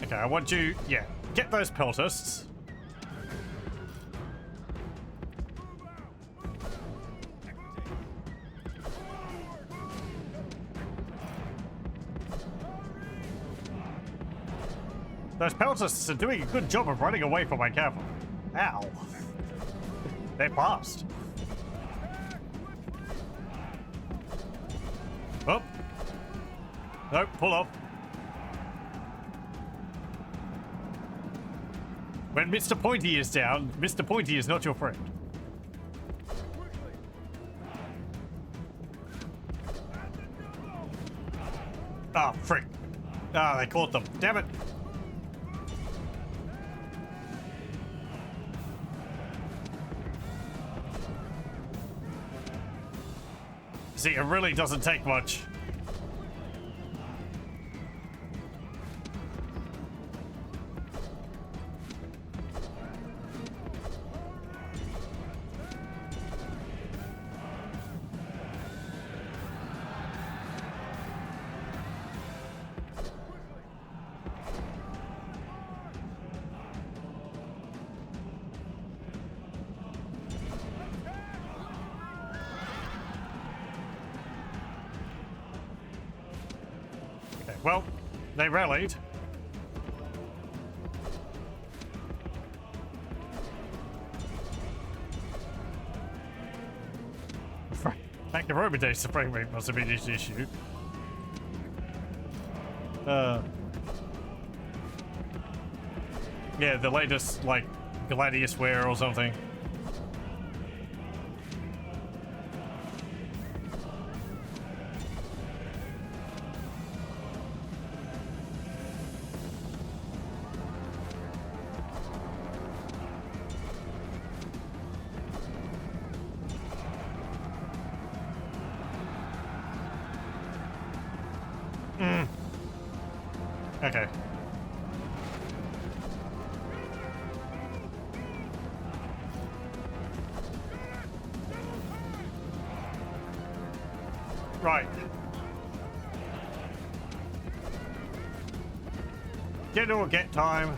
Okay, I want you, yeah, get those peltists. Those peltists are doing a good job of running away from my cavalry. Ow. They're fast. Oh. Nope, pull off. When Mr. Pointy is down, Mr. Pointy is not your friend. Ah, frick. Ah, they caught them. Damn it. See, it really doesn't take much. Well, they rallied. Back to Roman days, the frame rate must have been an issue. Yeah, the latest, like, Gladius wear or something. Okay. Right. Get or get time.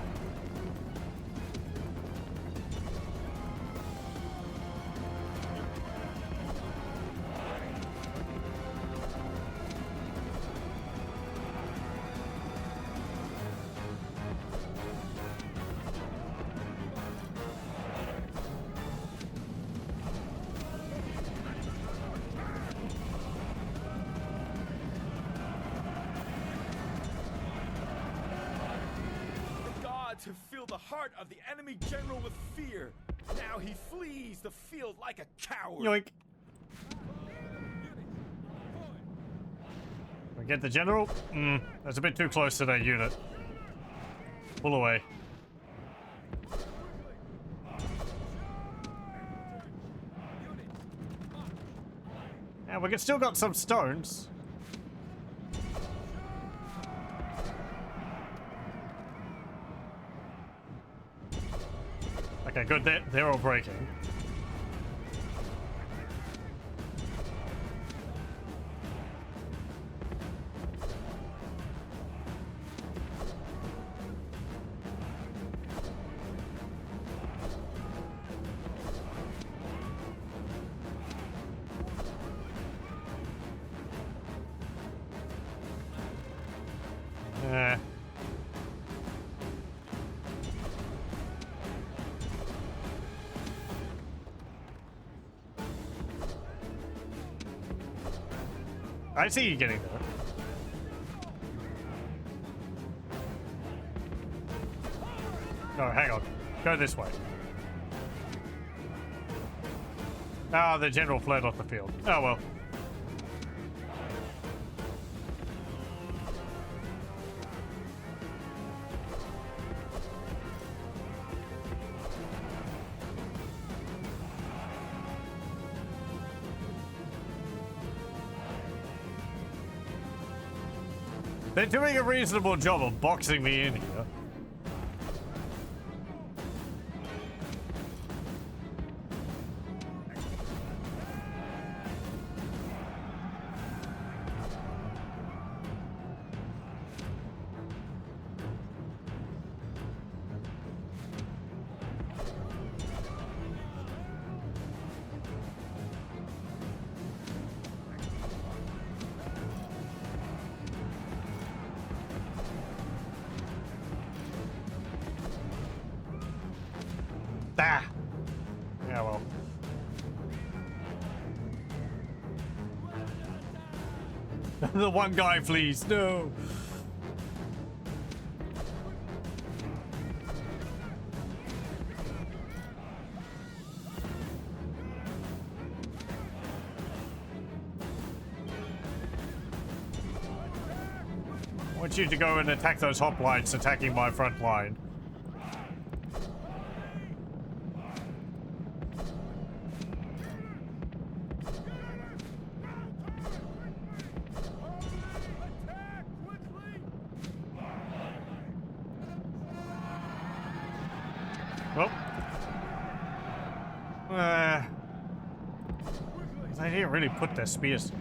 To fill the heart of the enemy general with fear. Now he flees the field like a coward. Yoink. We get the general? That's a bit too close to that unit. Pull away. And we can still got some stones. Okay, good. They're all breaking. I see you getting there. No, hang on. Go this way. Ah, the general fled off the field. Oh well. They're doing a reasonable job of boxing me in here. Ah! Yeah, well. The one guy flees, no! I want you to go and attack those hoplites attacking my front line. Well, they didn't really put their spears.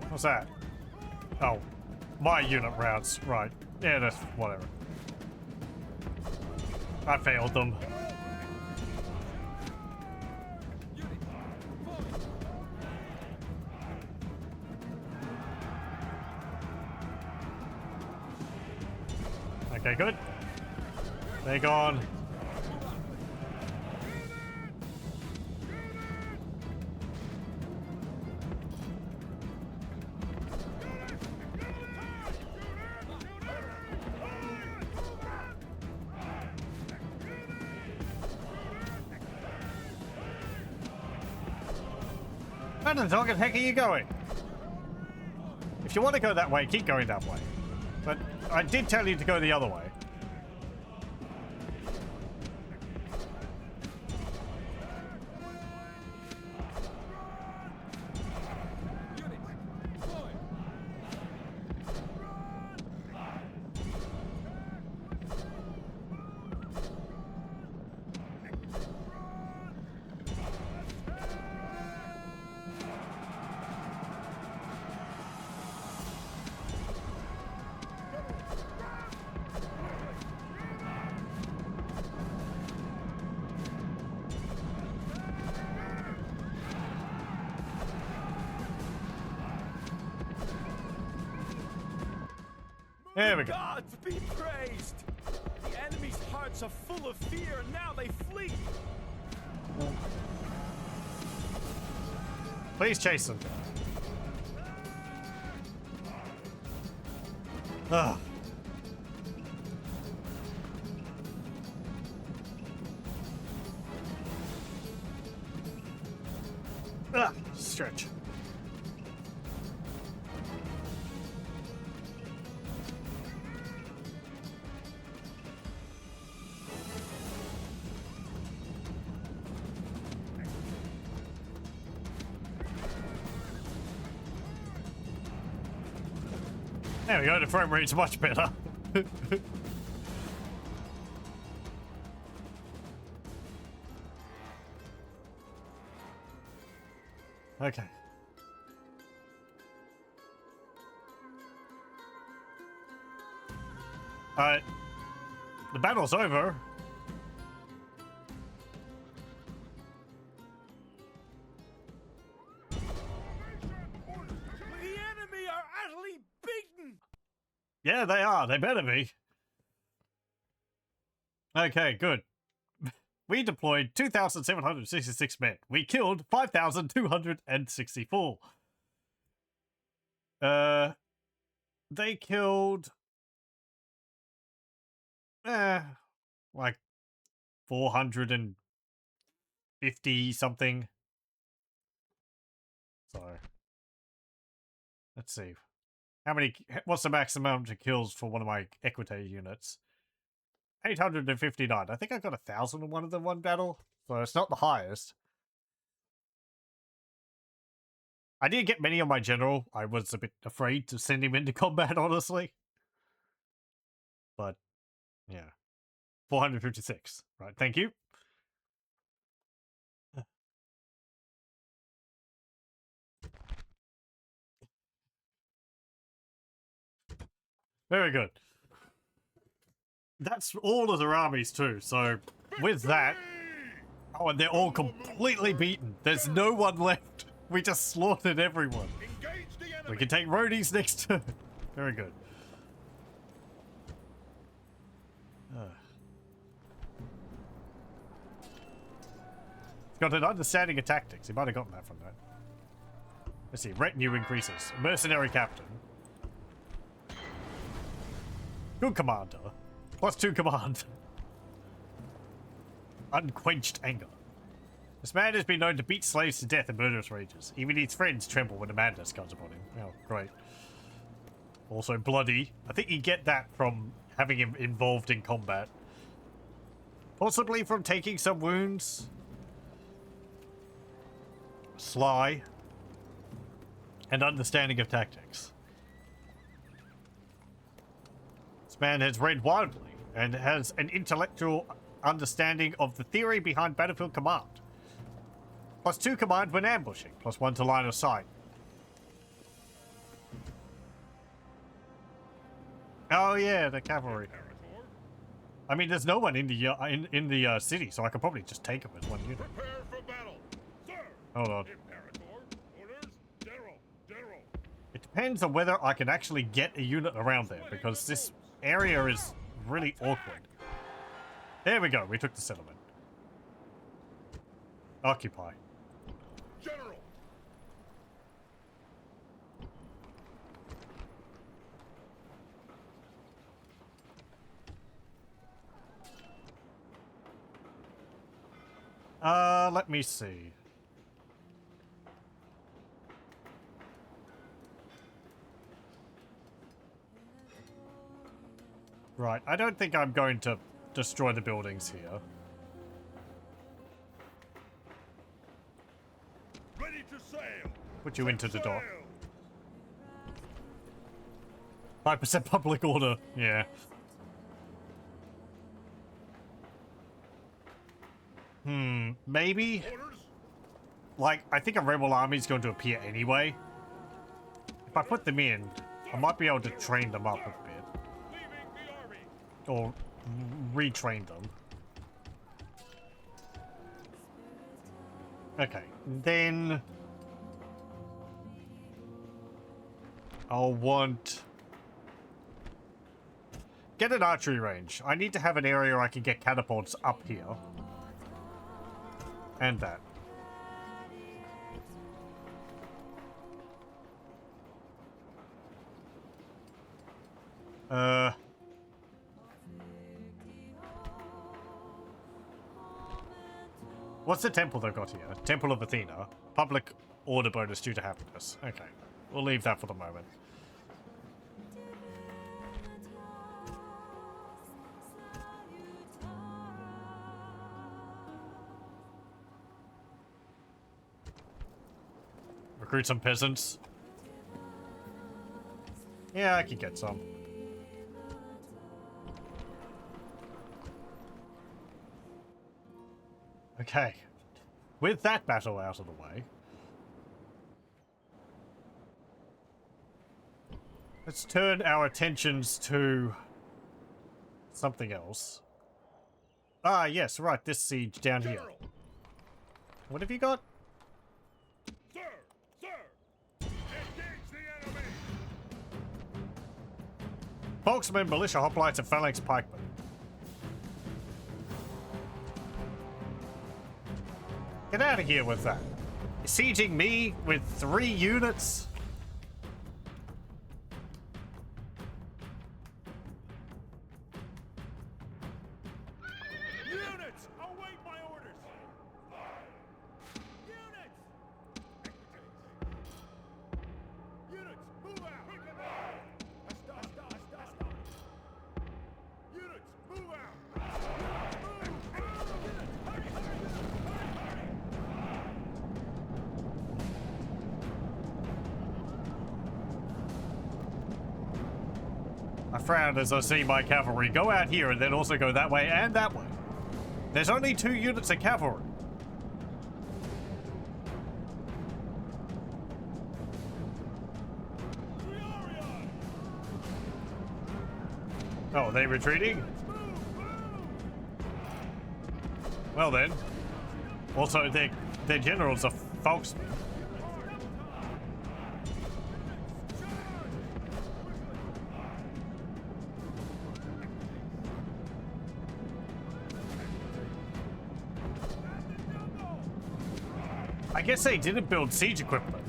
What's that? Oh, my unit rounds. Right. Yeah, that's whatever. I failed them. Okay, good. They're gone. Where the heck are you going? If you want to go that way, keep going that way. But I did tell you to go the other way. There we go. Gods be praised! The enemy's hearts are full of fear, and now they flee! Please chase them. Ugh. Ugh. Stretch. There we go, the frame rate's much better. Okay. Alright. The battle's over. Yeah, they are. They better be. Okay, good. We deployed 2,766 men. We killed 5,264. They killed... like 450 something. So, let's see. What's the maximum amount of kills for one of my Equite units? 859. I think I got 1,000 in one of them one battle, so it's not the highest. I didn't get many on my general. I was a bit afraid to send him into combat, honestly. But, yeah. 456. Right, thank you. Very good. That's all of their armies too, so with that... Oh, and they're all completely beaten. There's no one left. We just slaughtered everyone. We can take roadies next turn. Very good. He's got an understanding of tactics. He might have gotten that from that. Let's see. Retinue increases. Mercenary captain. Good commander. +2 command. Unquenched anger. This man has been known to beat slaves to death in murderous rages. Even his friends tremble when a madness comes upon him. Oh, great. Also bloody. I think you get that from having him involved in combat. Possibly from taking some wounds. Sly. And understanding of tactics. This man has read widely and has an intellectual understanding of the theory behind battlefield command. +2 command when ambushing. +1 to line of sight. Oh yeah, the cavalry. I mean, there's no one in the city, so I could probably just take him as one unit. Prepare for battle. Sir. Hold on. Imperator. Orders. General. It depends on whether I can actually get a unit around there, because this area is really awkward. There we go. We took the settlement. Occupy. General. Let me see. Right, I don't think I'm going to destroy the buildings here. Ready to sail. Put you into the dock. Sail. 5% public order, yeah. Maybe? Orders. Like, I think a rebel army is going to appear anyway. If I put them in, I might be able to train them up a bit. Leaving the army. Or retrain them. Okay, then... I'll want... Get an archery range. I need to have an area I can get catapults up here. And that. What's the temple they've got here? Temple of Athena. Public order bonus due to happiness. Okay. We'll leave that for the moment. Recruit some peasants. Yeah, I can get some. Okay. With that battle out of the way, let's turn our attentions to something else. Ah, yes, right, this siege down here. General. What have you got? Sir. Engage the enemy. Volksmen, militia, hoplites, and phalanx pikemen. Get out of here with that. You're sieging me with 3 units? Units, await my orders. Units. Units, move out. Units, move out. I frown as I see my cavalry go out here and then also go that way and that way. There's only 2 units of cavalry. Oh, are they retreating? Well then. Also, their generals are folksmen. I guess they didn't build siege equipment.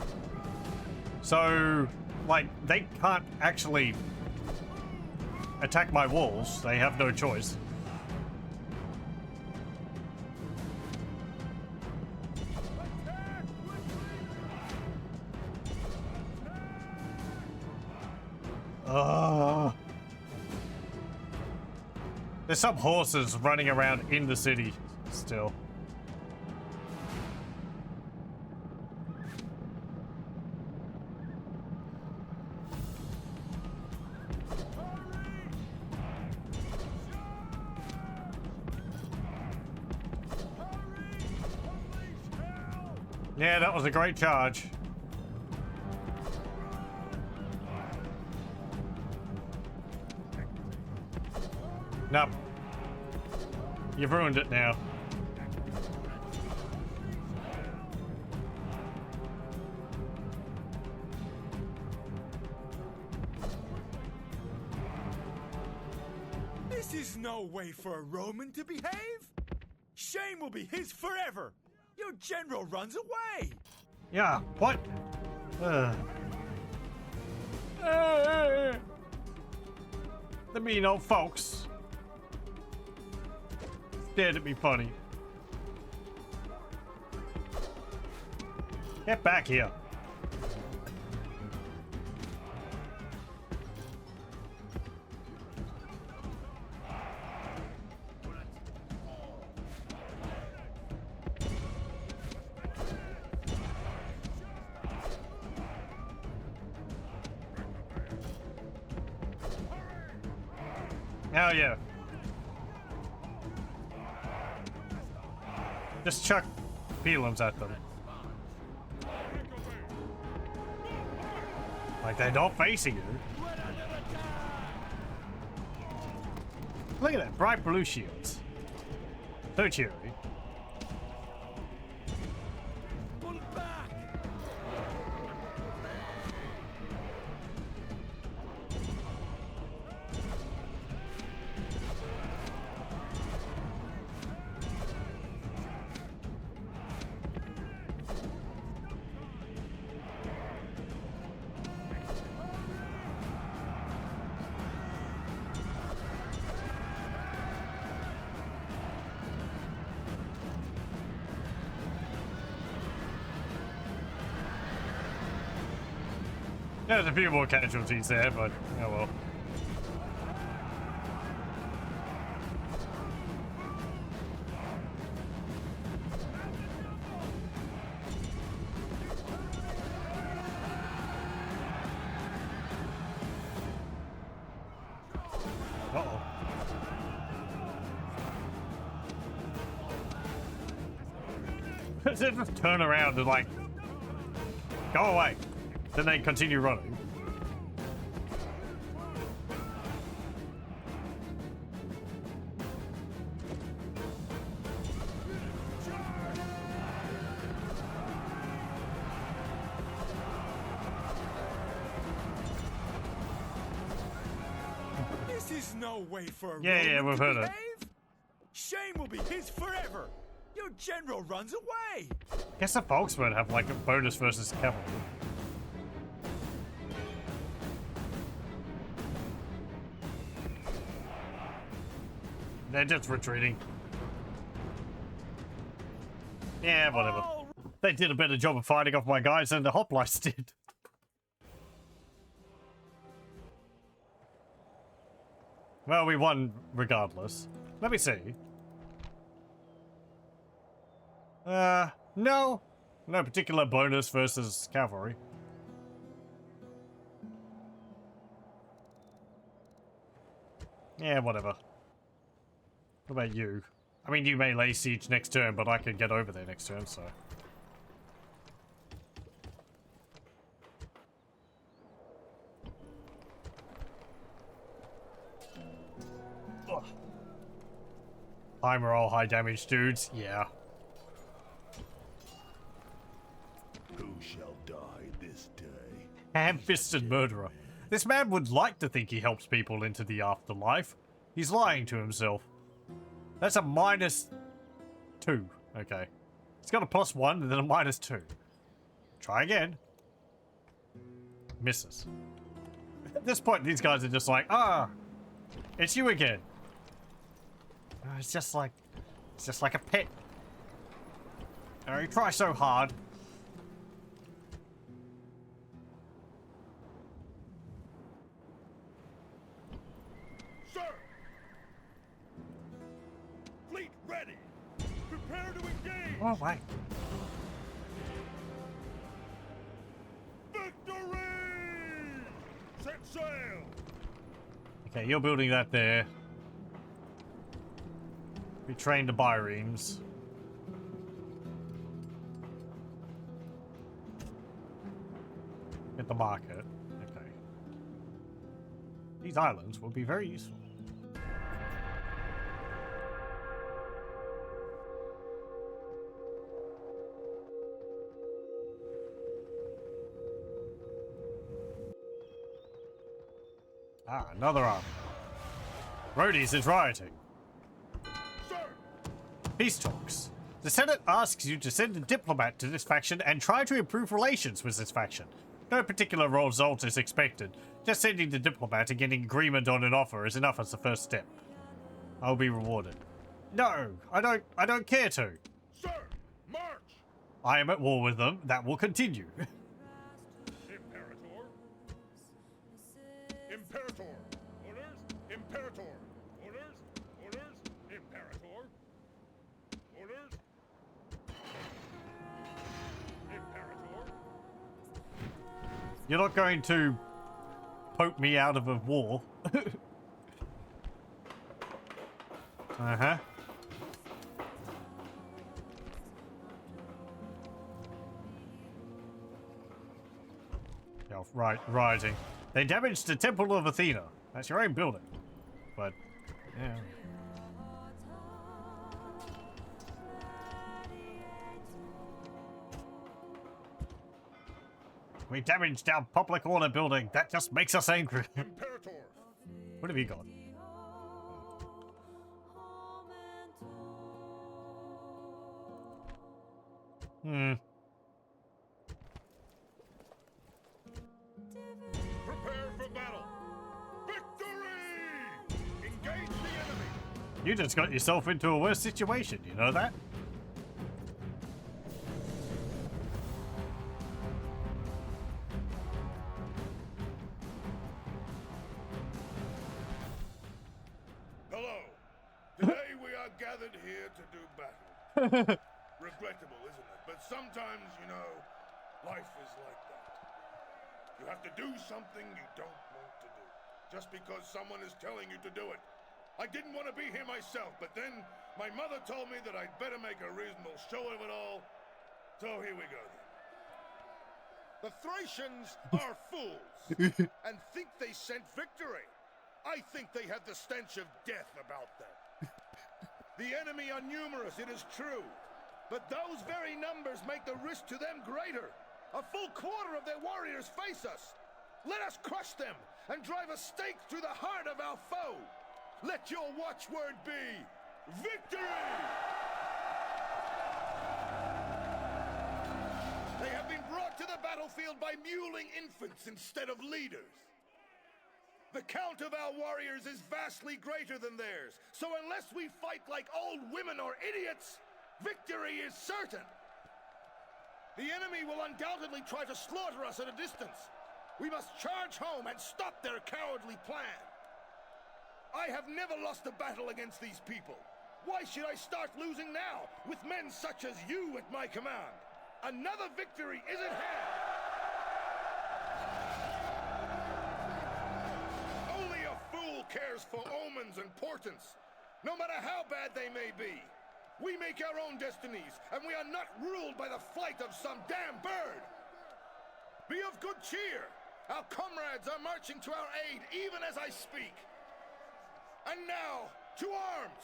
So, like, they can't actually attack my walls. They have no choice. There's some horses running around in the city still. Yeah, that was a great charge. Nope. You've ruined it now. This is no way for a Roman to behave. Shame will be his forever. Your general runs away. Yeah, what? The mean old folks stared at me funny. Get back here. Hell yeah. Just chuck feelings at them. Like they're not facing you. Look at that, bright blue shields. So cheery. There's a few more casualties there, but oh well. Uh-oh. They just turn around and like, go away. Then they continue running. This is no way for a Yeah, Roman we've to heard it. behave. Shame will be his forever. Your general runs away. Guess the Volksmen have like a bonus versus cavalry. They're just retreating. Yeah, whatever. They did a better job of fighting off my guys than the hoplites did. Well, we won regardless. Let me see. No. No particular bonus versus cavalry. Yeah, whatever. What about you? I mean, you may lay siege next turn, but I could get over there next turn, so... Ugh. Timer all high damage dudes, yeah. Who shall die this day? Ham-fisted murderer. This man would like to think he helps people into the afterlife. He's lying to himself. That's a -2. Okay. It's got a +1 and then a -2. Try again. Misses. At this point, these guys are just like, ah, it's you again. It's just like a pet. You try so hard. Sir! Fleet ready! Prepare to engage! Oh, wait. Victory! Set sail! Okay, you're building that there. We train the biremes. At the market. Okay. These islands will be very useful. Ah, another army. Rhodes is rioting. Sir! Peace talks. The Senate asks you to send a diplomat to this faction and try to improve relations with this faction. No particular result is expected. Just sending the diplomat and getting agreement on an offer is enough as the first step. I'll be rewarded. No, I don't care to. Sir! March! I am at war with them. That will continue. Imperator! Imperator! Orders! Imperator! Orders! Orders! Imperator! Orders! Imperator! You're not going to poke me out of a war. Uh-huh. Yeah, right, rising. They damaged the Temple of Athena. That's your own building. But, yeah. We damaged our public order building. That just makes us angry. Imperator! What have you got? Prepare for battle! Victory! Engage the enemy! You just got yourself into a worse situation, you know that? Hello. Today we are gathered here to do battle. Regrettable, isn't it? But sometimes, you know, life is like that. You have to do something you don't want to do, just because someone is telling you to do it. I didn't want to be here myself, but then my mother told me that I'd better make a reasonable show of it all. So here we go then. The Thracians are fools and think they scent victory. I think they have the stench of death about them. The enemy are numerous, it is true, but those very numbers make the risk to them greater. A full quarter of their warriors face us. Let us crush them and drive a stake through the heart of our foe. Let your watchword be victory! They have been brought to the battlefield by muling infants instead of leaders. The count of our warriors is vastly greater than theirs, so unless we fight like old women or idiots, victory is certain. The enemy will undoubtedly try to slaughter us at a distance. We must charge home and stop their cowardly plan. I have never lost a battle against these people. Why should I start losing now, with men such as you at my command? Another victory is at hand. Only a fool cares for omens humans and portents, no matter how bad they may be. We make our own destinies, and we are not ruled by the flight of some damn bird. Be of good cheer. Our comrades are marching to our aid even as I speak. And now, to arms.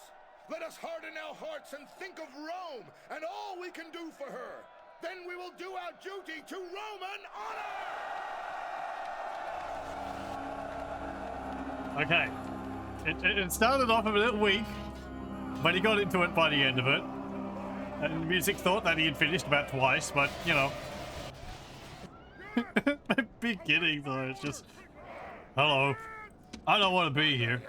Let us harden our hearts and think of Rome and all we can do for her. Then we will do our duty to Roman honor! Okay. It started off a little weak, but he got into it by the end of it. And the music thought that he had finished about twice, but, you know. Beginning, though, it's just... Hello. I don't want to be here.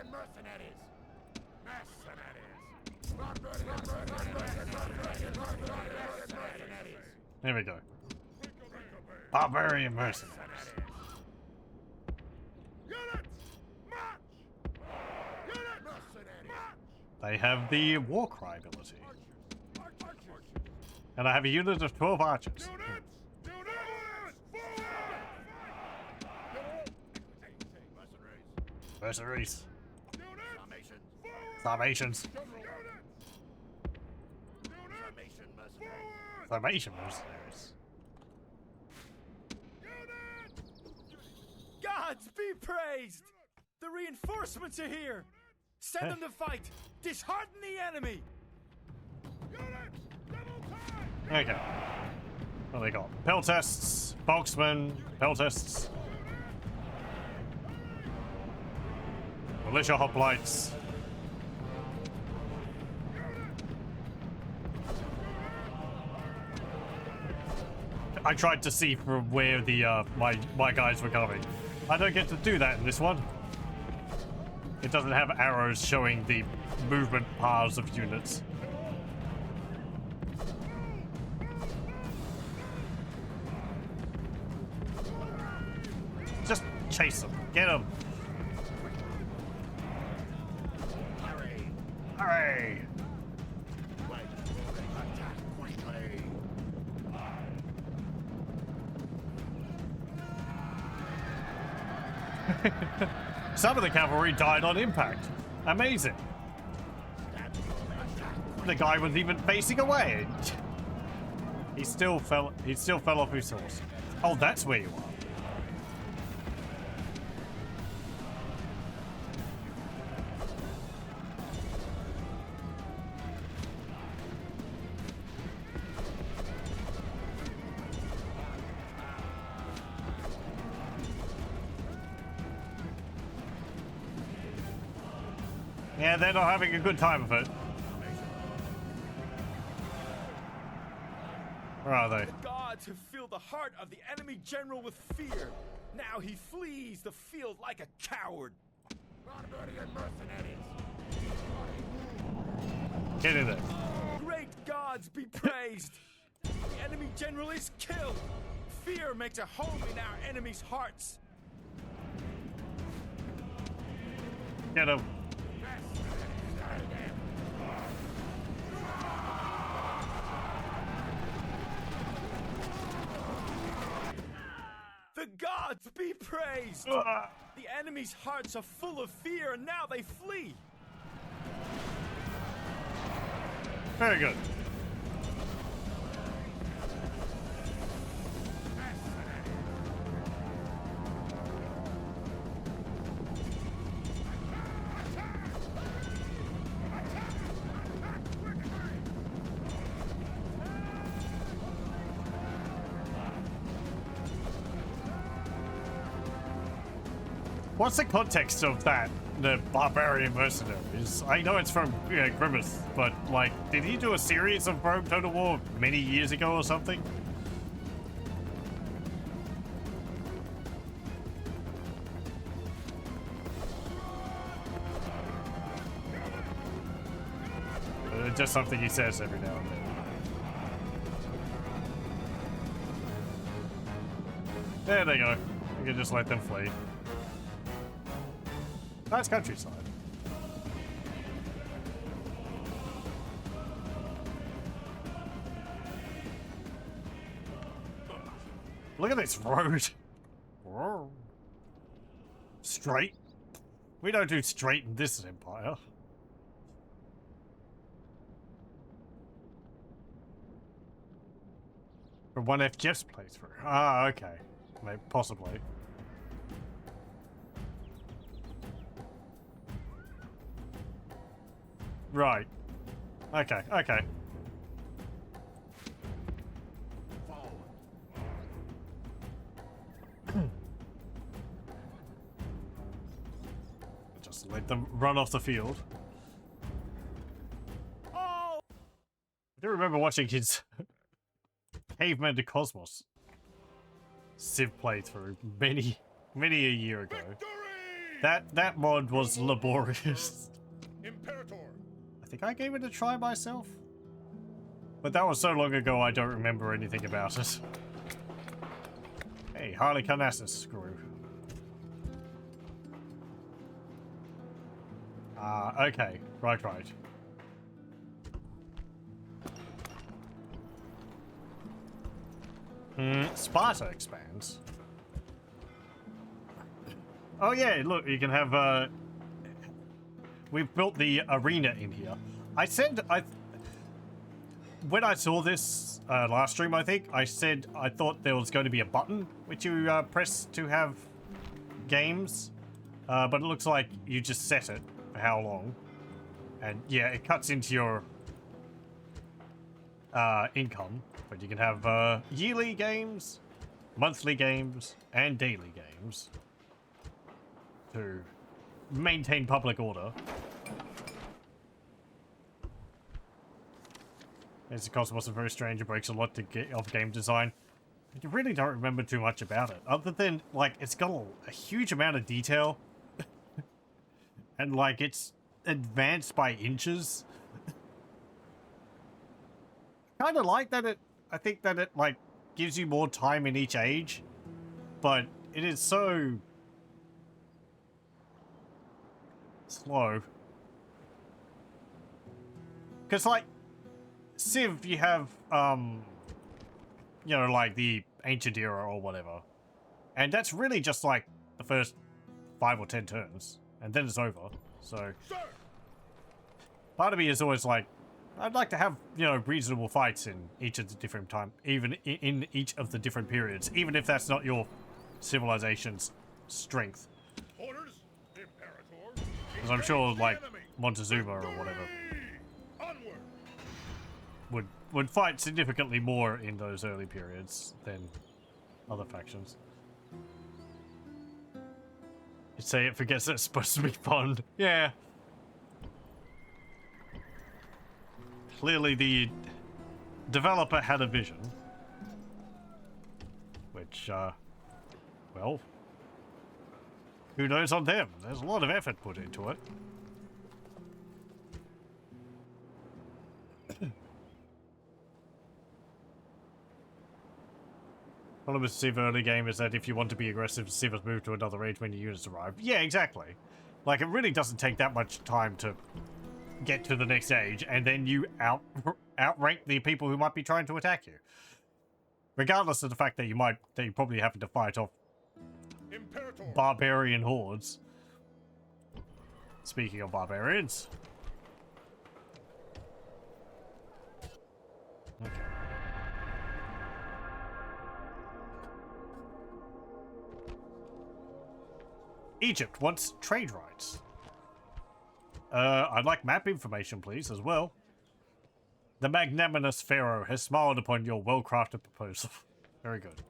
There we go. Barbarian mercenaries. They have the war cry ability. And I have a unit of 12 archers. Mercenaries. Sarmatians. Sarmatian mercenaries. Gods be praised! The reinforcements are here! Send them to fight! Dishearten the enemy! Okay. What do they got? Peltests, Boltzmann, Peltests. Militia hoplites. I tried to see from where the my guys were coming. I don't get to do that in this one. It doesn't have arrows showing the movement paths of units. Just chase them. Get them. Hurry! Some of the cavalry died on impact. Amazing. The guy was even facing away. He still fell off his horse. Oh, that's where you are. Yeah, they're not having a good time of it. Where are they? The gods have filled the heart of the enemy general with fear. Now he flees the field like a coward. Get in there. Great gods be praised. The enemy general is killed. Fear makes a home in our enemies' hearts. Get him. The gods be praised! The enemy's hearts are full of fear, and now they flee! Very good. What's the context of that? The barbarian mercenaries. I know it's from Grimace, but like, did he do a series of Rome Total War many years ago or something? Just something he says every now and then. There they go. You can just let them flee. Nice countryside. Look at this road. Straight. We don't do straight in this empire. From 1F Jeff's playthrough. Ah, okay. Maybe, possibly. Right. Okay, okay. Just let them run off the field. Oh! I do remember watching his Caveman to Cosmos Civ playthrough many a year ago. Victory! That mod was laborious. Imperator. I think I gave it a try myself. But that was so long ago I don't remember anything about it. Hey, Harley Carnassus screw. Okay. Right. Sparta expands. Oh yeah, look, you can have, we've built the arena in here. When I saw this last stream, I think, I said I thought there was going to be a button which you press to have games. But it looks like you just set it for how long. And yeah, it cuts into your income. But you can have yearly games, monthly games, and daily games to maintain public order. It's Cosmos is very strange. It breaks a lot of game design. I really don't remember too much about it, other than like it's got a huge amount of detail, and like it's advanced by inches. Kind of like that. I think that it like gives you more time in each age, but it is so slow. Because like Civ, you have you know, like the ancient era or whatever, and that's really just like the first 5 or 10 turns, and then it's over. So part of me is always like, I'd like to have, you know, reasonable fights in each of the different even in each of the different periods, even if that's not your civilization's strength. Orders, Imperator. Because I'm sure, like, Montezuma or whatever Onward. would fight significantly more in those early periods than other factions. You say it forgets it's supposed to be fun. Yeah. Clearly the developer had a vision. Which, well, who knows on them? There's a lot of effort put into it. Problem with Civ early game is that if you want to be aggressive, Civ has moved to another age when your units arrive. Yeah, exactly. Like, it really doesn't take that much time to get to the next age, and then you outrank the people who might be trying to attack you. Regardless of the fact that you probably happen to fight off Imperator. barbarian hordes. Speaking of barbarians. Okay. Egypt wants trade rights. I'd like map information, please, as well. The magnanimous pharaoh has smiled upon your well-crafted proposal. Very good.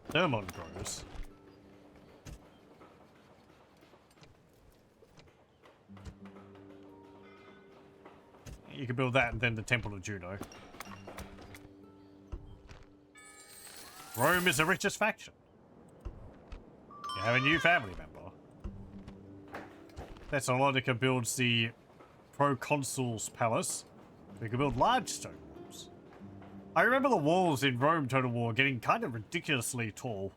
Thermon grows. You can build that and then the Temple of Juno. Rome is the richest faction. You have a new family member. Thessalonica builds the proconsul's palace. We can build large stone walls. I remember the walls in Rome Total War getting kind of ridiculously tall.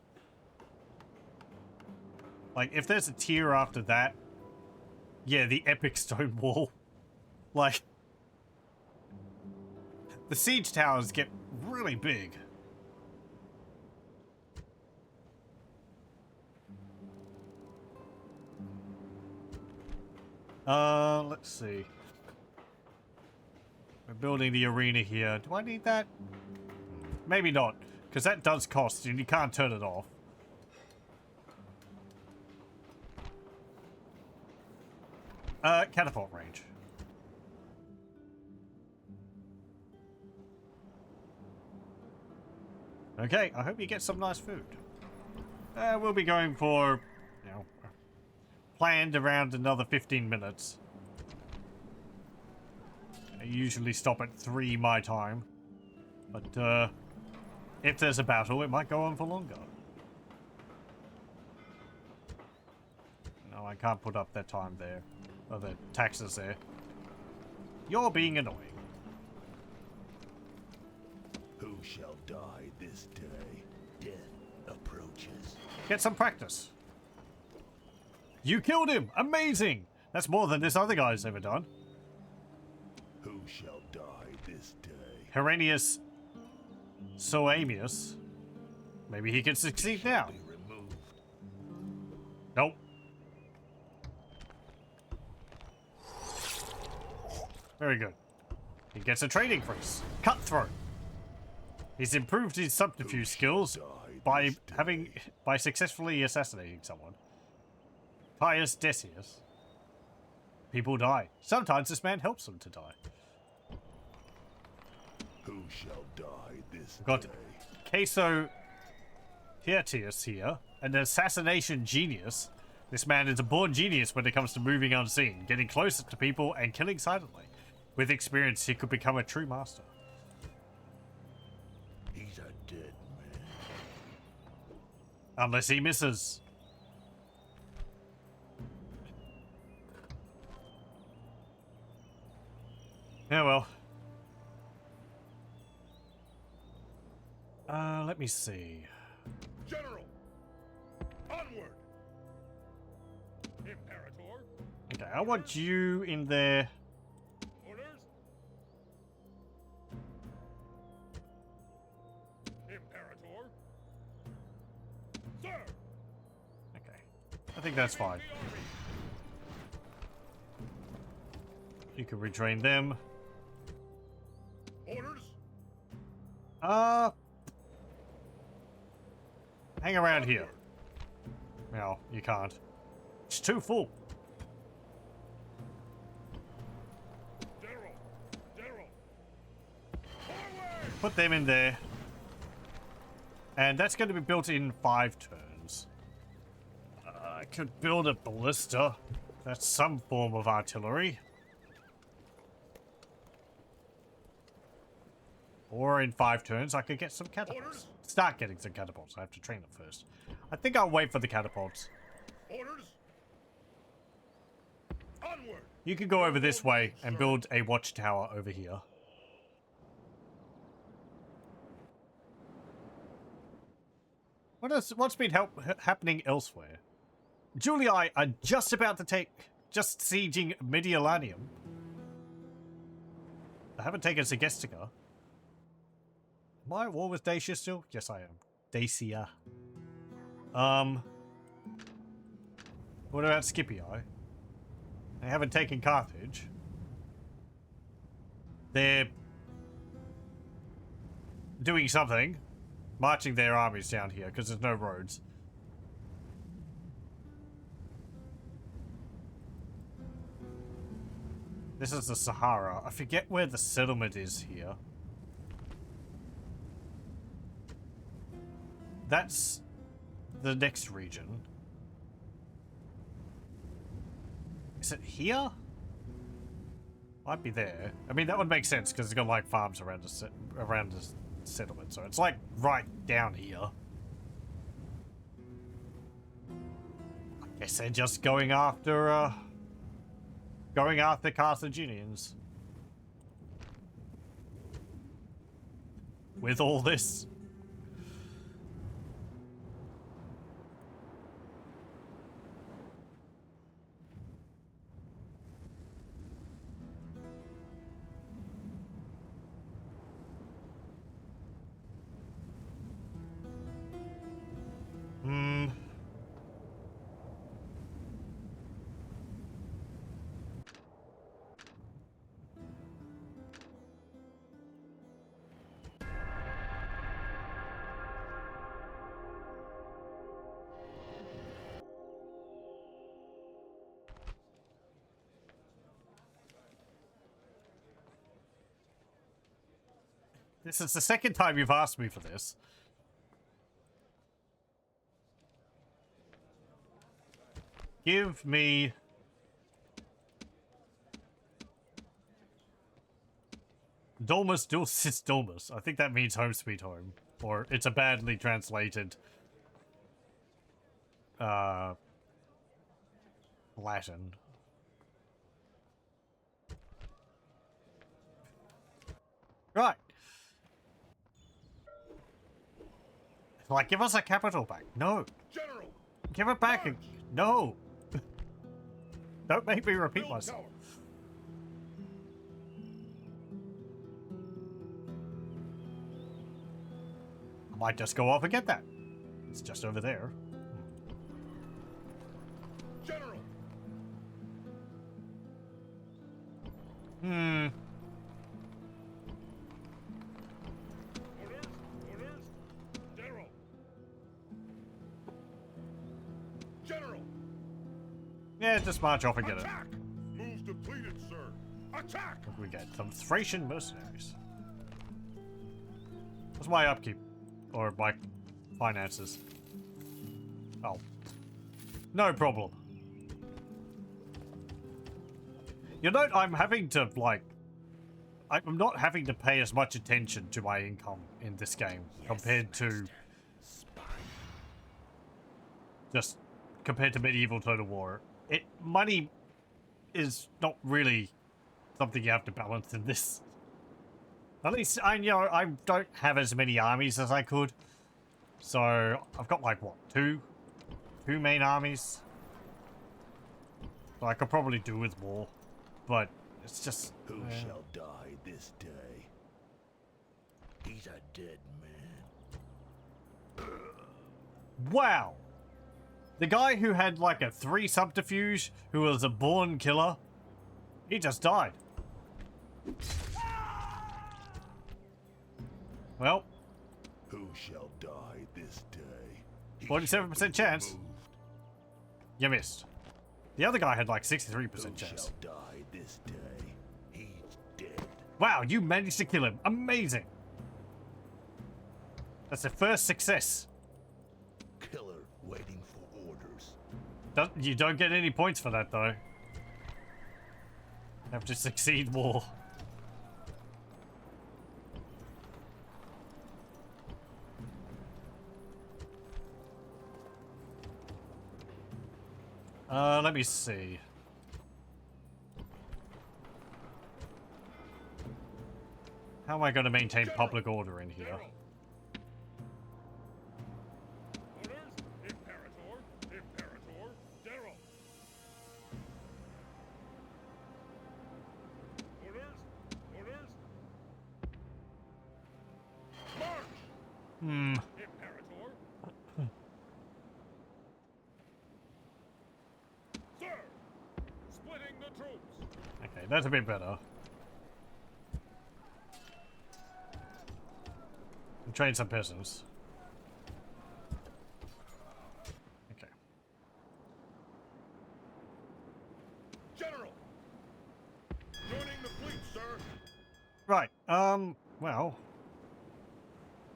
Like, if there's a tier after that, Yeah, the epic stone wall. Like, the siege towers get really big. Let's see. We're building the arena here. Do I need that? Maybe not, because that does cost and you can't turn it off. Catapult range. Okay, I hope you get some nice food. We'll be going for, you know, planned around another 15 minutes. I usually stop at 3 my time. But, if there's a battle, it might go on for longer. No, I can't put up that time there. Or the taxes there. You're being annoying. Who shall die this day? Death approaches. Get some practice. You killed him! Amazing! That's more than this other guy's ever done. Who shall die this day? Herenius Soamius. Maybe he can succeed now. Be removed. Nope. Very good. He gets a trade increase. Cutthroat. He's improved his subterfuge skills by successfully assassinating someone. Pius Decius. People die. Sometimes this man helps them to die. Who shall die this We've got day? Queso Hirtius here, an assassination genius. This man is a born genius when it comes to moving unseen, getting closer to people and killing silently. With experience, he could become a true master. He's a dead man. Unless he misses. Yeah, well. Let me see. General, onward. Imperator, Okay, I want you in there. orders. Imperator. Sir. Okay. I think that's fine. The army. You can retrain them. Orders. Hang around here. No, you can't. It's too full. General. General. Forward. Put them in there. And that's going to be built in 5 turns. I could build a ballista. That's some form of artillery. Or in 5 turns, I could get some catapults. Orders. Start getting some catapults. I have to train them first. I think I'll wait for the catapults. Orders. Onward. You can go over this way and build a watchtower over here. What's been happening elsewhere? Julii are just about to just sieging Mediolanium. I haven't taken Segestica. Am I at war with Dacia still? Yes, I am. Dacia. What about Scipii? They haven't taken Carthage. They're doing something. Marching their armies down here because there's no roads. This is the Sahara. I forget where the settlement is here. That's the next region. Is it here? Might be there. I mean, that would make sense because it's got like farms around the settlement, so it's like right down here. I guess they're just going after Carthaginians. With all this. This is the second time you've asked me for this. Give me... Domus Dulcis Domus. I think that means home sweet home. Or it's a badly translated... Latin. Right. Like, give us a capital back. No. General, Give it back. March. No. Don't make me repeat build myself. tower. I might just go off and get that. It's just over there. General, Hmm. orders, orders. General, General, Yeah, just march off and get it. attack! Moves depleted, sir. Attack! What do we get? Some Thracian mercenaries. What's my upkeep? Or my finances? Oh. No problem. You know, I'm having to, like... I'm not having to pay as much attention to my income in this game compared to... Just compared to medieval Total War. Money is not really something you have to balance in this. At least, I don't have as many armies as I could. So, I've got like, what, two main armies? So I could probably do with more. But, it's just... Who shall die this day? He's a dead man. Wow! The guy who had like a 3 subterfuge, who was a born killer, he just died. Well, Who shall die this day? 47% chance. You missed. The other guy had like 63% chance. Die this day. He's dead. Wow, you managed to kill him. Amazing. That's the first success. Killer waiting for orders. You don't get any points for that though. You have to succeed more. Let me see. How am I going to maintain public order in here? Orders, Imperator, Imperator, General. Orders, orders. March, Hmm. Imperator. Sir, splitting the troops. Okay, that's a bit better. Train some peasants. Okay. General, joining the fleet, sir. Right, well...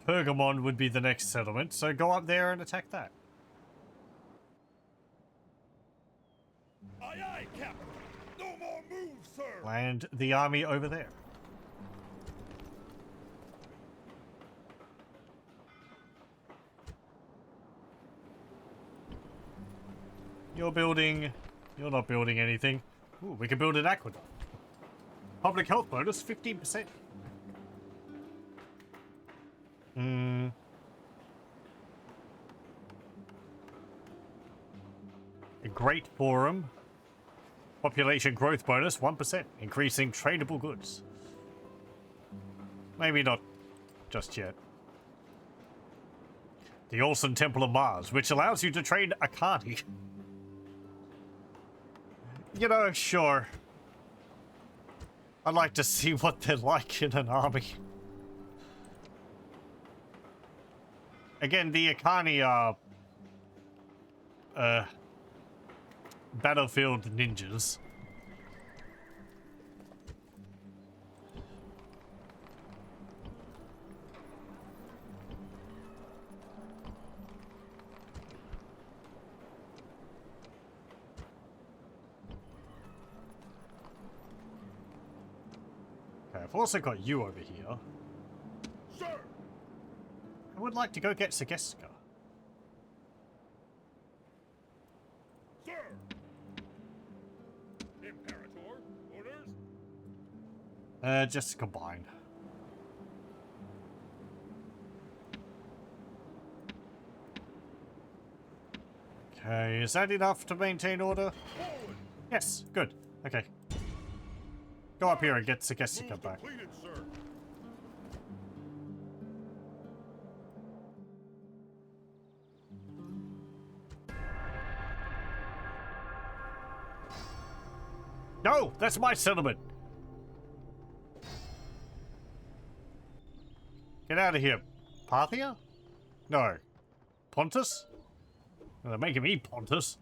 Pergamon would be the next settlement, so go up there and attack that. Aye, aye, Captain. No more moves, sir. Land the army over there. You're not building anything. Ooh, we can build an aqueduct. Public health bonus, 15%. A great forum. Population growth bonus, 1%. Increasing tradable goods. Maybe not just yet. The Olsen Temple of Mars, which allows you to trade Akani. You know, sure. I'd like to see what they're like in an army. Again, the Akani are... battlefield ninjas. I've also got you over here. Sir! I would like to go get Sega. Sir! Imperator, orders? Just combine. Okay, is that enough to maintain order? Forward! Yes, good. Okay. Go up here and get Sega Move back. completed, sir. No, that's my settlement. Get out of here. Parthia? No. Pontus? Well, they're making me Pontus.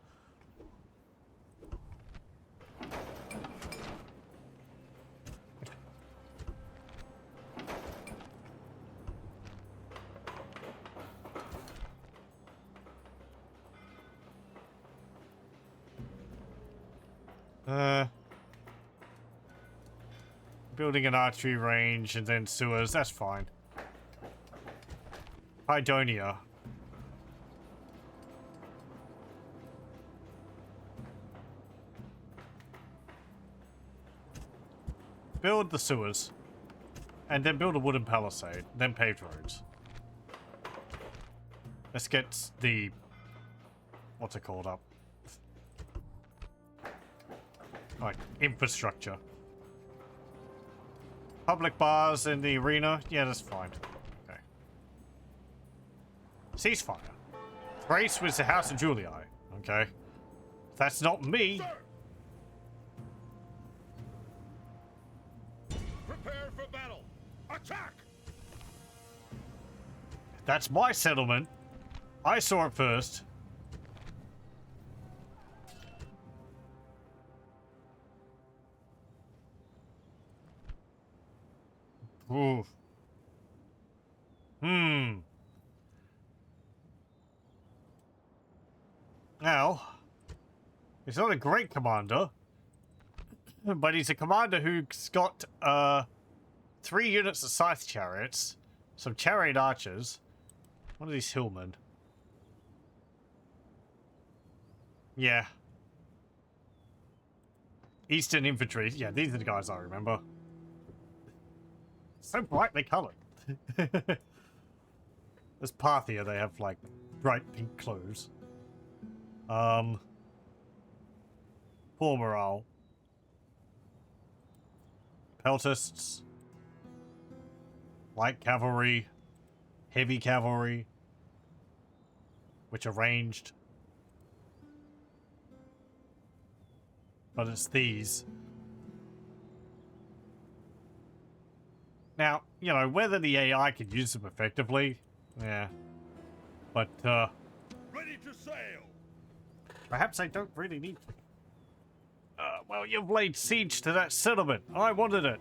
Building an archery range and then sewers, that's fine. Hydonia. Build the sewers. And then build a wooden palisade. Then paved roads. Let's get the... what's it called up? Like, infrastructure. Public bars in the arena? Yeah, that's fine. Okay. Ceasefire. Thrace was the House of Julii. Okay. That's not me. Sir! Prepare for battle! Attack! That's my settlement. I saw it first. Ooh. Now, he's not a great commander, but he's a commander who's got 3 units of scythe chariots, some chariot archers. What are these hillmen? Yeah. Eastern infantry. Yeah, these are the guys I remember. So brightly coloured. As Parthia, they have like bright pink clothes. Poor morale. Peltists. Light cavalry. Heavy cavalry. Which are ranged. But it's these. Now, you know, whether the AI can use them effectively, yeah. But, Ready to sail! perhaps I don't really need to. Well, you've laid siege to that settlement. I wanted it.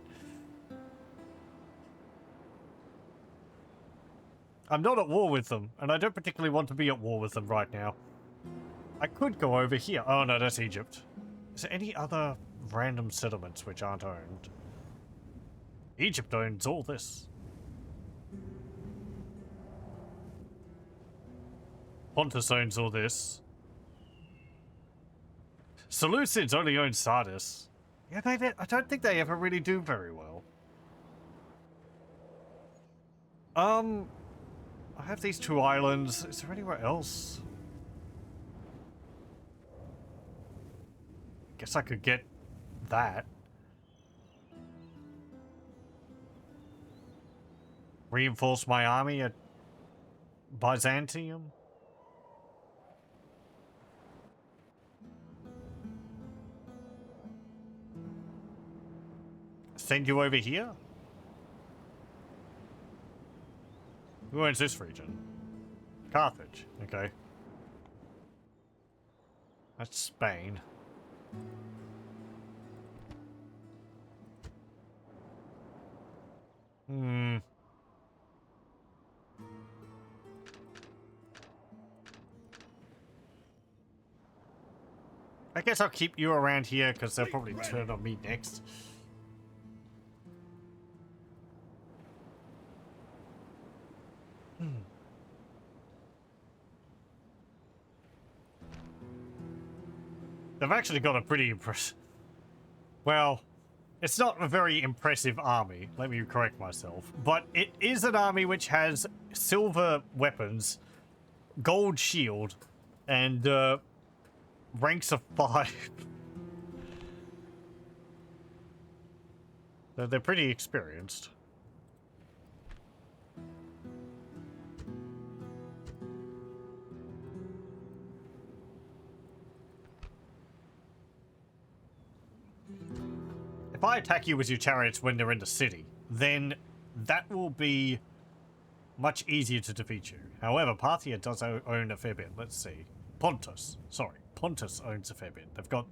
I'm not at war with them, and I don't particularly want to be at war with them right now. I could go over here. Oh, no, that's Egypt. Is there any other random settlements which aren't owned? Egypt owns all this. Pontus owns all this. Seleucids only own Sardis. Yeah, I don't think they ever really do very well. I have these 2 islands. Is there anywhere else? Guess I could get that. Reinforce my army at Byzantium? Send you over here? Who owns this region? Carthage. Okay. That's Spain. I guess I'll keep you around here because they'll probably turn on me next. They've actually got a pretty impressive... Well, it's not a very impressive army, let me correct myself. But it is an army which has silver weapons, gold shield, and ranks of 5. So they're pretty experienced. If I attack you with your chariots when they're in the city, then that will be much easier to defeat you. However, Parthia does own a fair bit. Let's see. Pontus. Sorry. Pontus owns a fair bit. They've got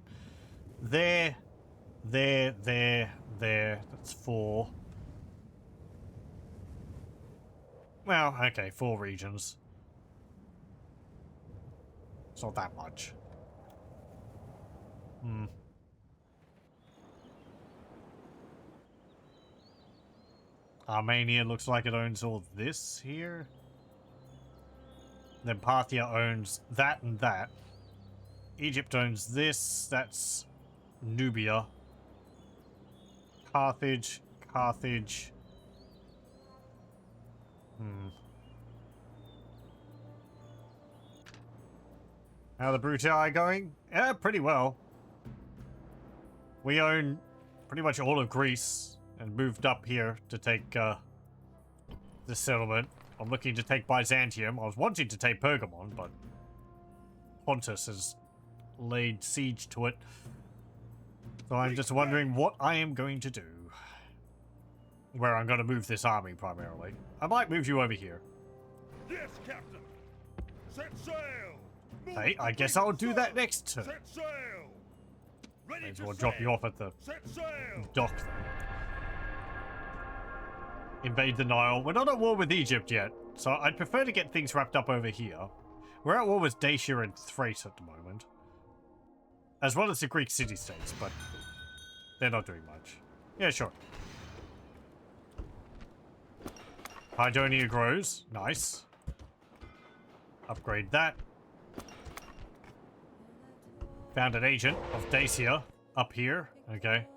there. That's 4. Well, okay, 4 regions. It's not that much. Armenia looks like it owns all this here. Then Parthia owns that and that. Egypt owns this. That's Nubia. Carthage. How are the Brutii going? Yeah, pretty well. We own pretty much all of Greece and moved up here to take the settlement. I'm looking to take Byzantium. I was wanting to take Pergamon, but Pontus has laid siege to it. So I'm just wondering what I am going to do. Where I'm going to move this army primarily. I might move you over here. Yes, Captain. Set sail. Move Hey, I guess I'll do that next turn. Set sail. Ready May as to well drop you sail. off at the Set sail. dock then. Invade the Nile. We're not at war with Egypt yet, so I'd prefer to get things wrapped up over here. We're at war with Dacia and Thrace at the moment. As well as the Greek city-states, but they're not doing much. Yeah, sure. Hydonia grows. Nice. Upgrade that. Found an agent of Dacia up here. Okay.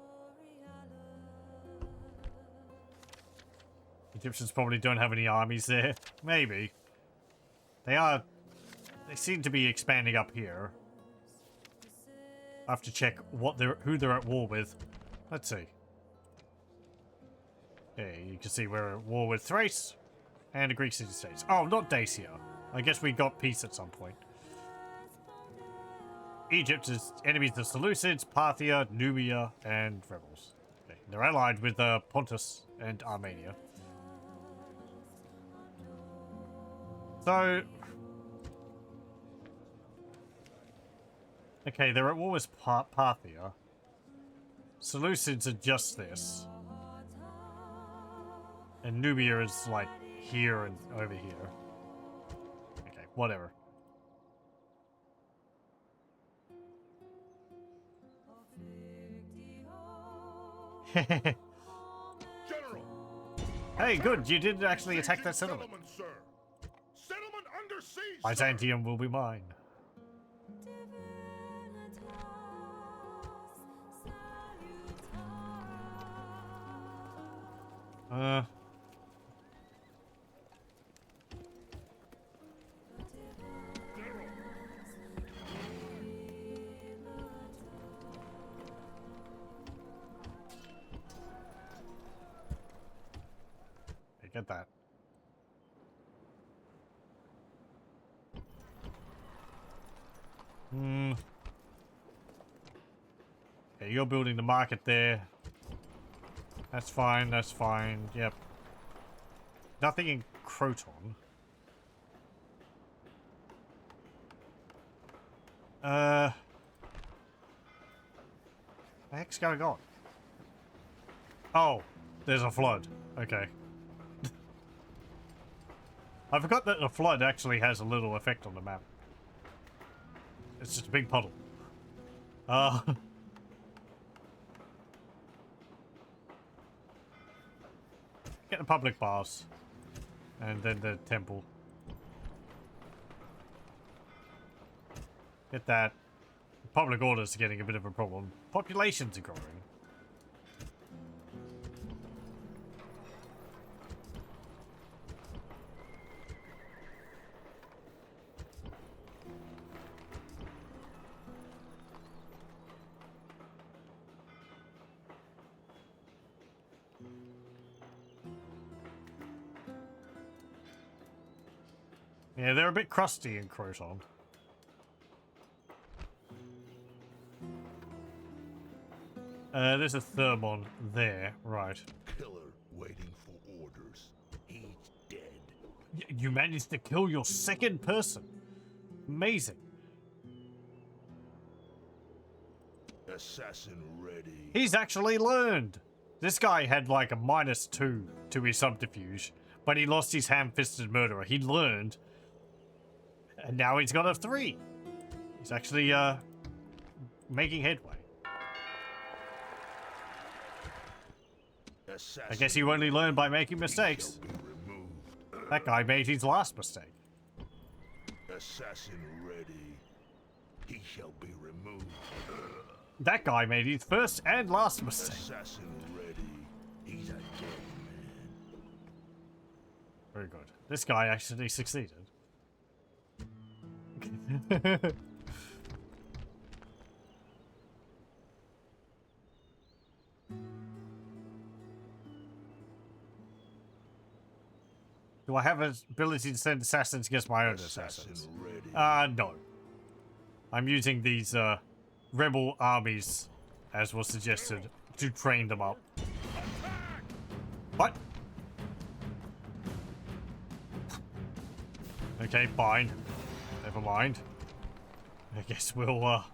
Egyptians probably don't have any armies there. Maybe. They seem to be expanding up here. I have to check who they're at war with. Let's see. Okay, you can see we're at war with Thrace and the Greek city-states. Oh, not Dacia. I guess we got peace at some point. Egypt is enemies of Seleucids, Parthia, Nubia, and rebels. Okay, they're allied with Pontus and Armenia. So, okay, they're at war with Parthia. Seleucids are just this. And Nubia is like here and over here. Okay, whatever. General. Hey, good, you did actually attack that settlement. Sir. Settlement under siege. Sir. Byzantium will be mine. Hey, get that. Okay, you're building the market there. That's fine, that's fine. Yep. Nothing in Croton. What the heck's going on? Oh, there's a flood. Okay. I forgot that a flood actually has a little effect on the map. It's just a big puddle. Get the public baths. And then the temple. Get that. Public order's getting a bit of a problem. Populations are growing. Yeah, they're a bit crusty in Croton. There's a Thermon there, right. Killer waiting for orders. He's dead. You managed to kill your second person. Amazing. Assassin ready. He's actually learned. This guy had like a -2 to his subterfuge, but he lost his ham-fisted murderer. He learned. And now he's got a 3. He's actually, making headway. Assassin I guess you only learn by making mistakes. shall be removed. That guy made his last mistake. Assassin ready. He shall be removed. That guy made his first and last mistake. Assassin ready. He's a dead man. Very good. This guy actually succeeded. Do I have an ability to send assassins against my own assassins? Assassin ready. No. I'm using these, rebel armies, as was suggested, to train them up. What? Okay, fine. Never mind. I guess we'll, get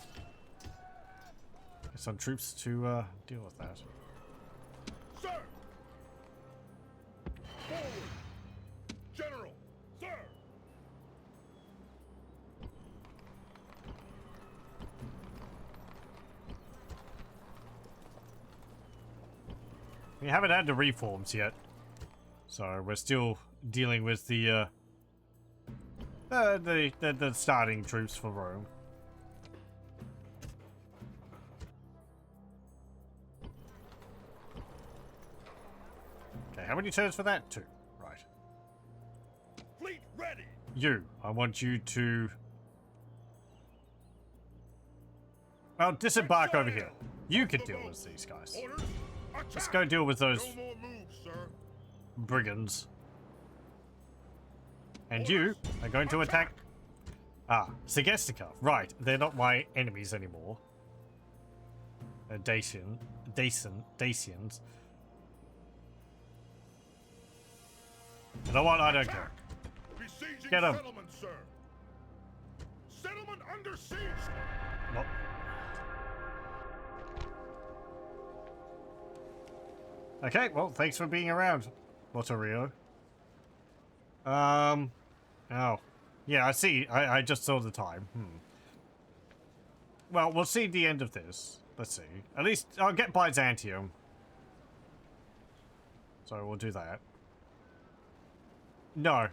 some troops to, deal with that. Sir! Forward! General! Sir! We haven't had the reforms yet. So we're still dealing with the starting troops for Rome. Okay, how many turns for that? 2. Right. Fleet ready! You, I want you to... Well, disembark over here. You can deal with these guys. Orders! Attack! Let's go deal with those No more moves, sir. brigands. And you are going to attack... Ah, Segestica. Right, they're not my enemies anymore. Dacians. You know what? I don't care. Besieging Get 'em. settlement, sir. Settlement under siege. Nope. Okay, well, thanks for being around, Lotario. Oh. Yeah, I see. I just saw the time. Well, we'll see the end of this. Let's see. At least I'll get Byzantium. So we'll do that. No.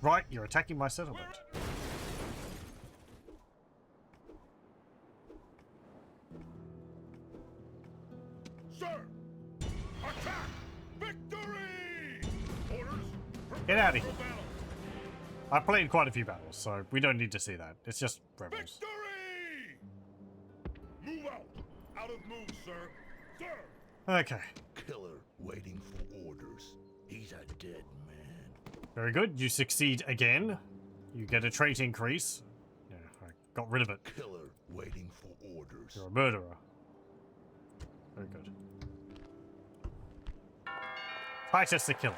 Right, you're attacking my settlement. Sir! Attack! Victory! Orders! Get out of prepare here. for battle. I played quite a few battles, so we don't need to see that. It's just rebels. Victory! Move out! Out of move, sir. Sir! Okay. Killer waiting for orders. He's a dead man. Very good. You succeed again. You get a trait increase. Yeah, I got rid of it. Killer waiting for orders. You're a murderer. Very good. Titus the Killer.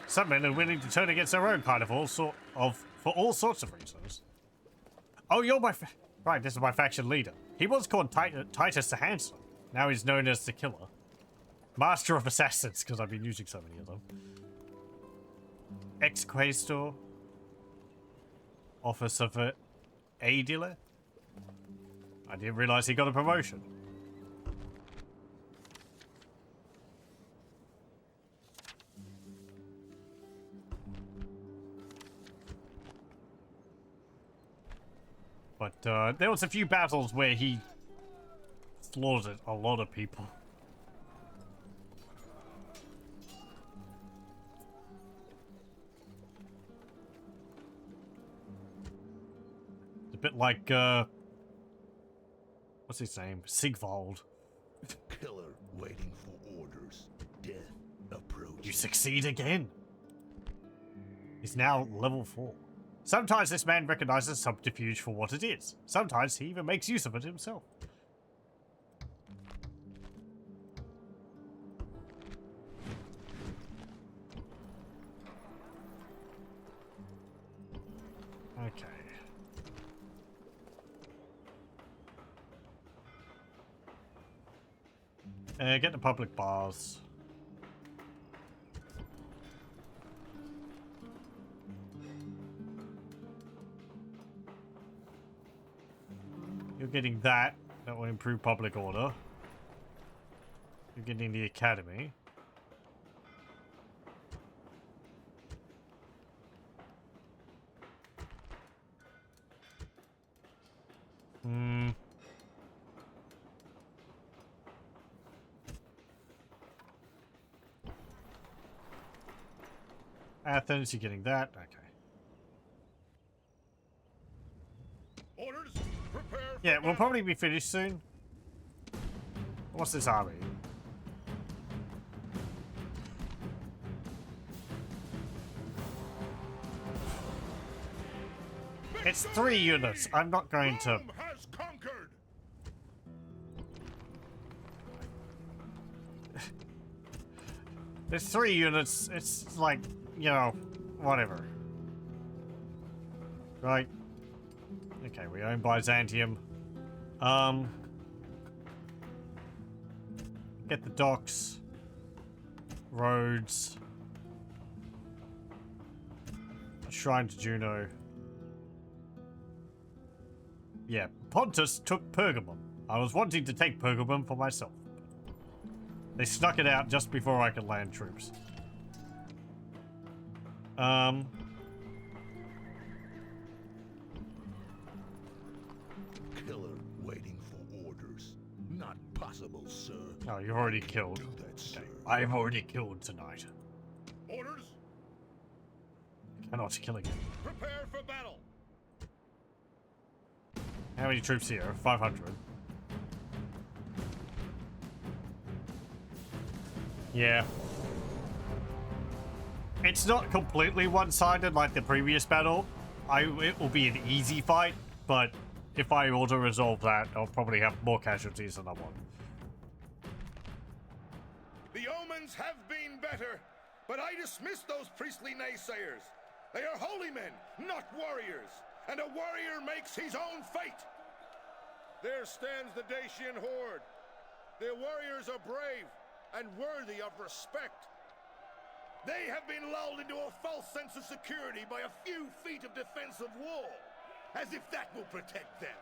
Some men are willing to turn against their own kind for all sorts of reasons. Oh, you're my right. This is my faction leader. He was called Titus the Handsome. Now he's known as the Killer, Master of Assassins, because I've been using so many of them. Ex-Quaestor, Office of a Dealer. I didn't realize he got a promotion. But there was a few battles where he slaughtered a lot of people. A bit like, what's his name? Sigvald. Killer waiting for orders. Death approaching. You succeed again. He's now level 4. Sometimes this man recognizes subterfuge for what it is. Sometimes he even makes use of it himself. Okay. Get the public baths. You're getting that. That will improve public order. You're getting the academy. Athens, you're getting that. Okay. Orders. Prepare for Yeah, we'll battle. probably be finished soon. What's this army? It's 3 units. I'm not going to... Rome has conquered. There's 3 units. It's like, you know, whatever. Right. Okay, we own Byzantium. Get the docks. Roads. A shrine to Juno. Yeah, Pontus took Pergamum. I was wanting to take Pergamum for myself. They snuck it out just before I could land troops. Killer waiting for orders. Not possible, sir. Oh, you've already killed. Do that, sir. I've already killed tonight. Orders. Cannot kill again. Prepare for battle. How many troops here? 500. Yeah. It's not completely one-sided like the previous battle. It will be an easy fight, but if I auto-resolve that, I'll probably have more casualties than I want. The omens have been better, but I dismiss those priestly naysayers. They are holy men, not warriors, and a warrior makes his own fate. There stands the Dacian horde. Their warriors are brave and worthy of respect. They have been lulled into a false sense of security by a few feet of defensive wall, as if that will protect them.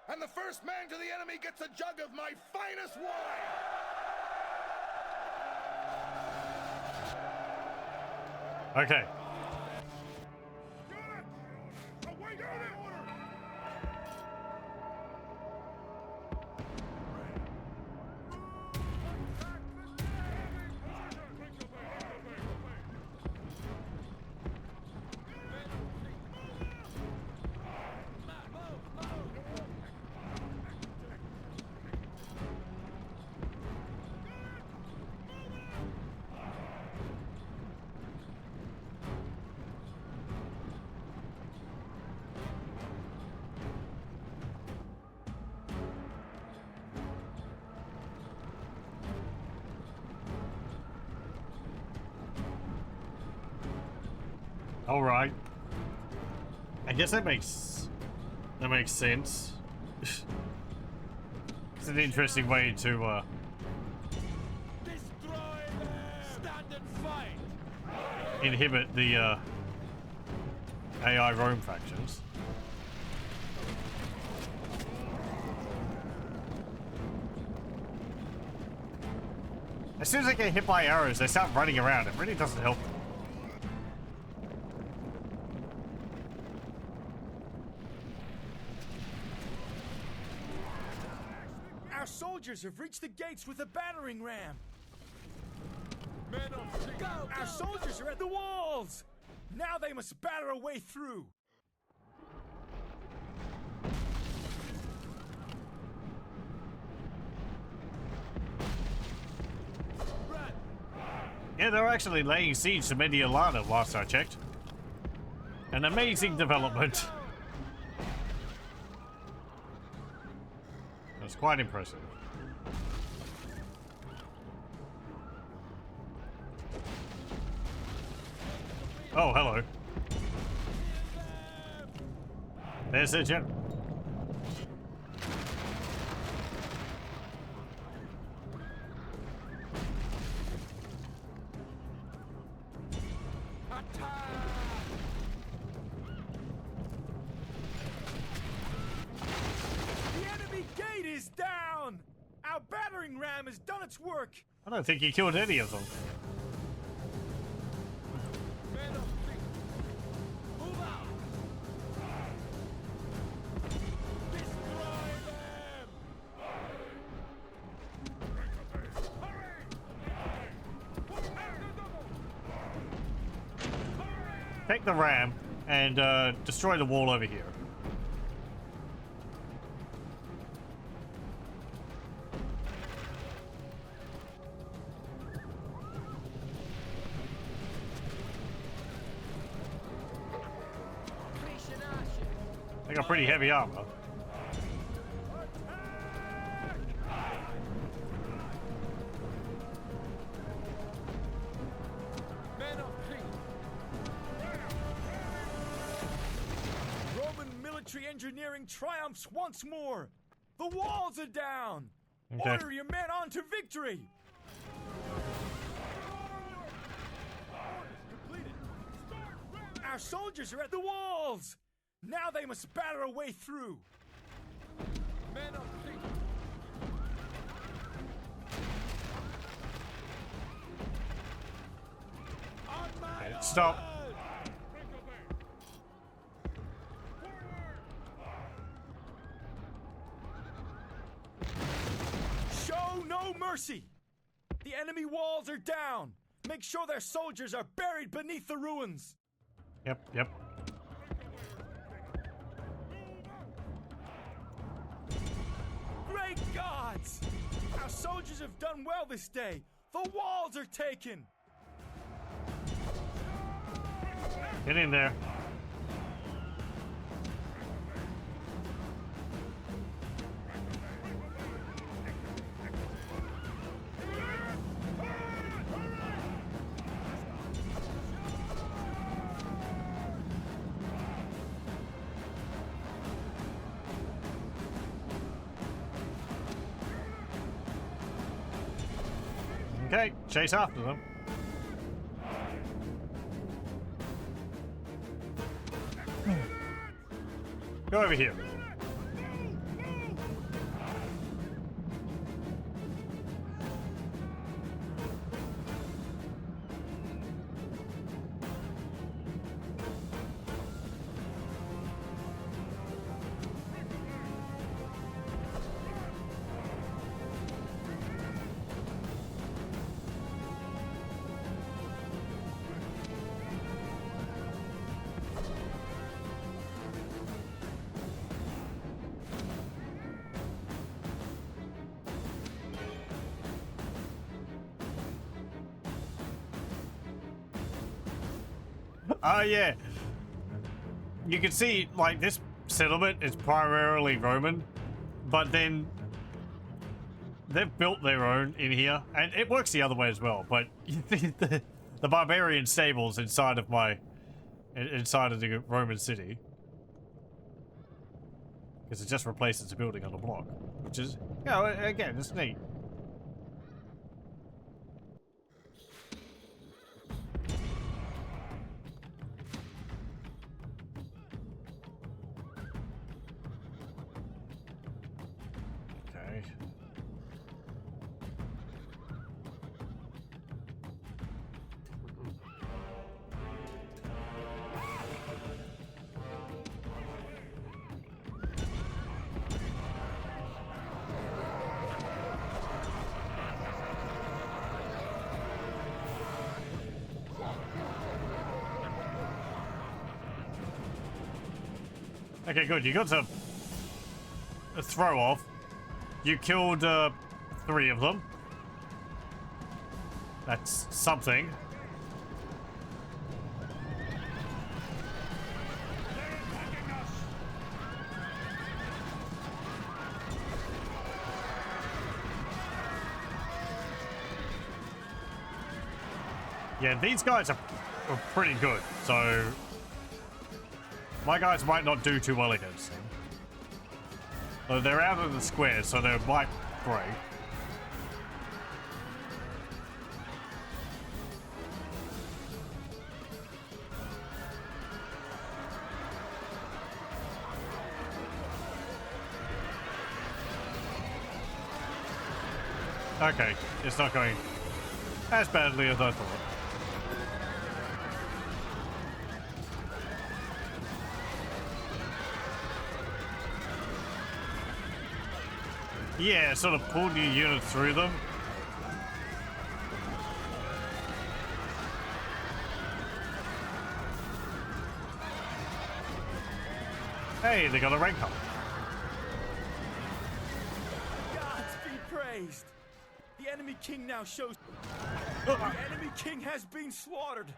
And the first man to the enemy gets a jug of my finest wine! Okay. Await order! All right. I guess that makes sense. It's an interesting way to Destroy them! Stand and fight! inhibit the AI Rome factions. As soon as I get hit by arrows, they start running around. It really doesn't help them. Our soldiers have reached the gates with a battering ram. Men on feet. Our soldiers are at the walls. Now they must batter a way through. Yeah, they're actually laying siege to Mediolana last I checked. An amazing development. That's quite impressive. Oh, hello. There's the general. The enemy gate is down. Our battering ram has done its work. I don't think he killed any of them. Men on feet. Move out. Destroy them. Take the ram and destroy the wall over here. They got pretty heavy armor. Men on feet. Roman military engineering triumphs once more. The walls are down. Okay. Order your men on to victory. Our soldiers are at the walls. Now they must batter a way through. Men on feet. On my Stop. Show no mercy. The enemy walls are down. Make sure their soldiers are buried beneath the ruins. Yep, yep. Great gods! Our soldiers have done well this day. The walls are taken. Get in there. Okay, chase after them. Go over here. Oh yeah. You can see, like, this settlement is primarily Roman, but then they've built their own in here, and it works the other way as well. But the barbarian stables inside of the Roman city, because it just replaces the building on the block, which is, you know, again, it's neat. Okay, good. You got a throw off. You killed 3 of them. That's something. Yeah, these guys are pretty good, so my guys might not do too well against them. Though they're out of the square, so they might break. Okay, it's not going as badly as I thought. Yeah, sort of pulled your unit through them. Hey, they got a rank up. Gods be praised. The enemy king now shows. The enemy king has been slaughtered.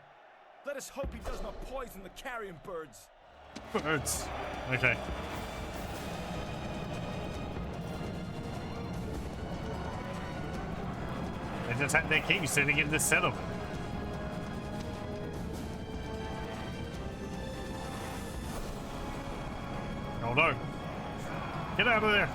Let us hope he does not poison the carrion birds. Birds. Okay. They just had their king sitting in this settlement. Oh no. Get out of there.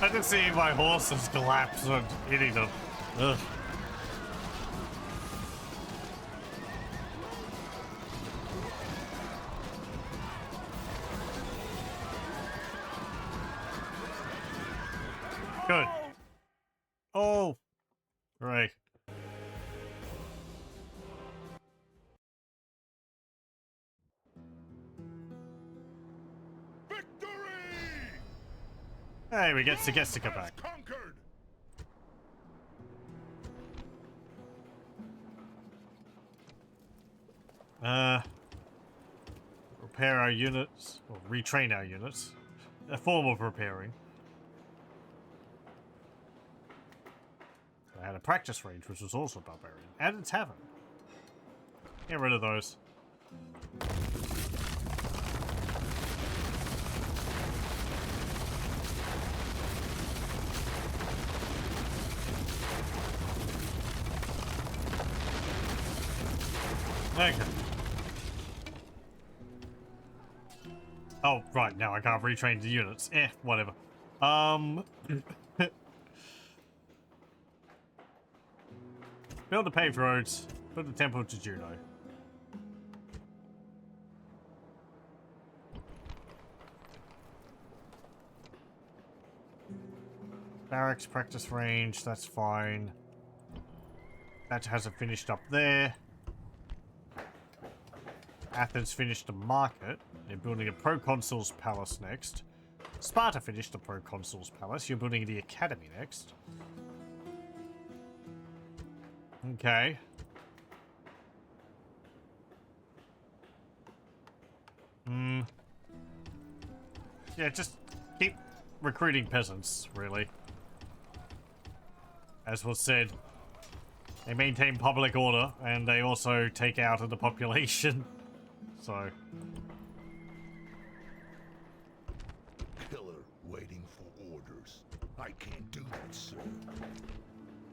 I can see my horses collapse and hitting them. Ugh. Good. Oh. Right. Hey, we get to come back. Conquered. Repair our units, or retrain our units. A form of repairing. I had a practice range, which was also barbarian, and a tavern. Get rid of those. Okay. Oh, right, now I can't retrain the units. Whatever. Build the paved roads. Build the temple to Juno. Barracks, practice range, that's fine. That hasn't finished up there. Athens finished the market. They're building a proconsul's palace next. Sparta finished the proconsul's palace. You're building the academy next. Okay. Yeah, just keep recruiting peasants, really. As was said They maintain public order, and they also take out of the population. So... Killer waiting for orders. I can't do that, sir.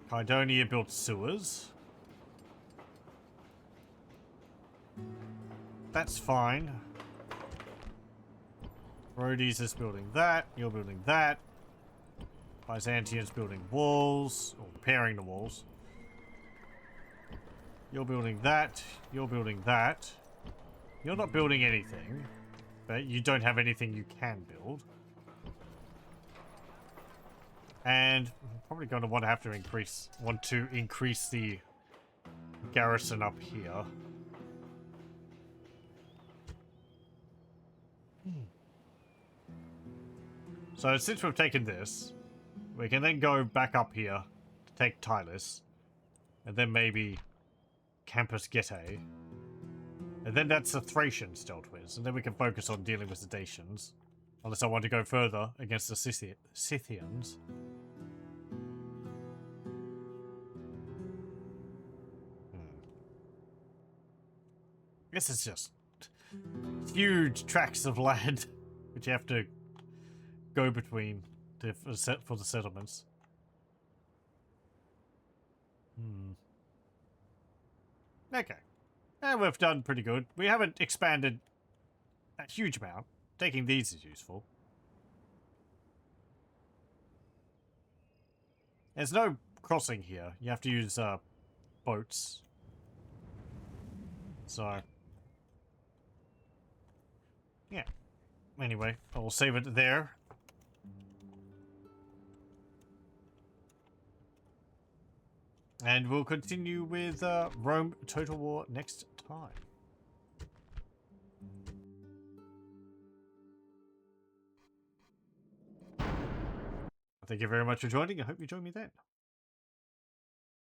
Kydonia built sewers. That's fine. Rhodes is building that. You're building that. Byzantium's building walls. Or repairing the walls. You're building that. You're building that. You're not building anything. But you don't have anything you can build. And I'm probably going to want to increase the garrison up here. So since we've taken this, we can then go back up here to take Tylus, and then maybe Campus Getae. And then that's the Thracians dealt with, and then we can focus on dealing with the Dacians. Unless I want to go further against the Scythians. This is just huge tracts of land which you have to go between for the settlements. Okay. And we've done pretty good. We haven't expanded a huge amount. Taking these is useful. There's no crossing here. You have to use boats. So... yeah. Anyway, I will save it there. And we'll continue with Rome Total War next time. Thank you very much for joining. I hope you join me then.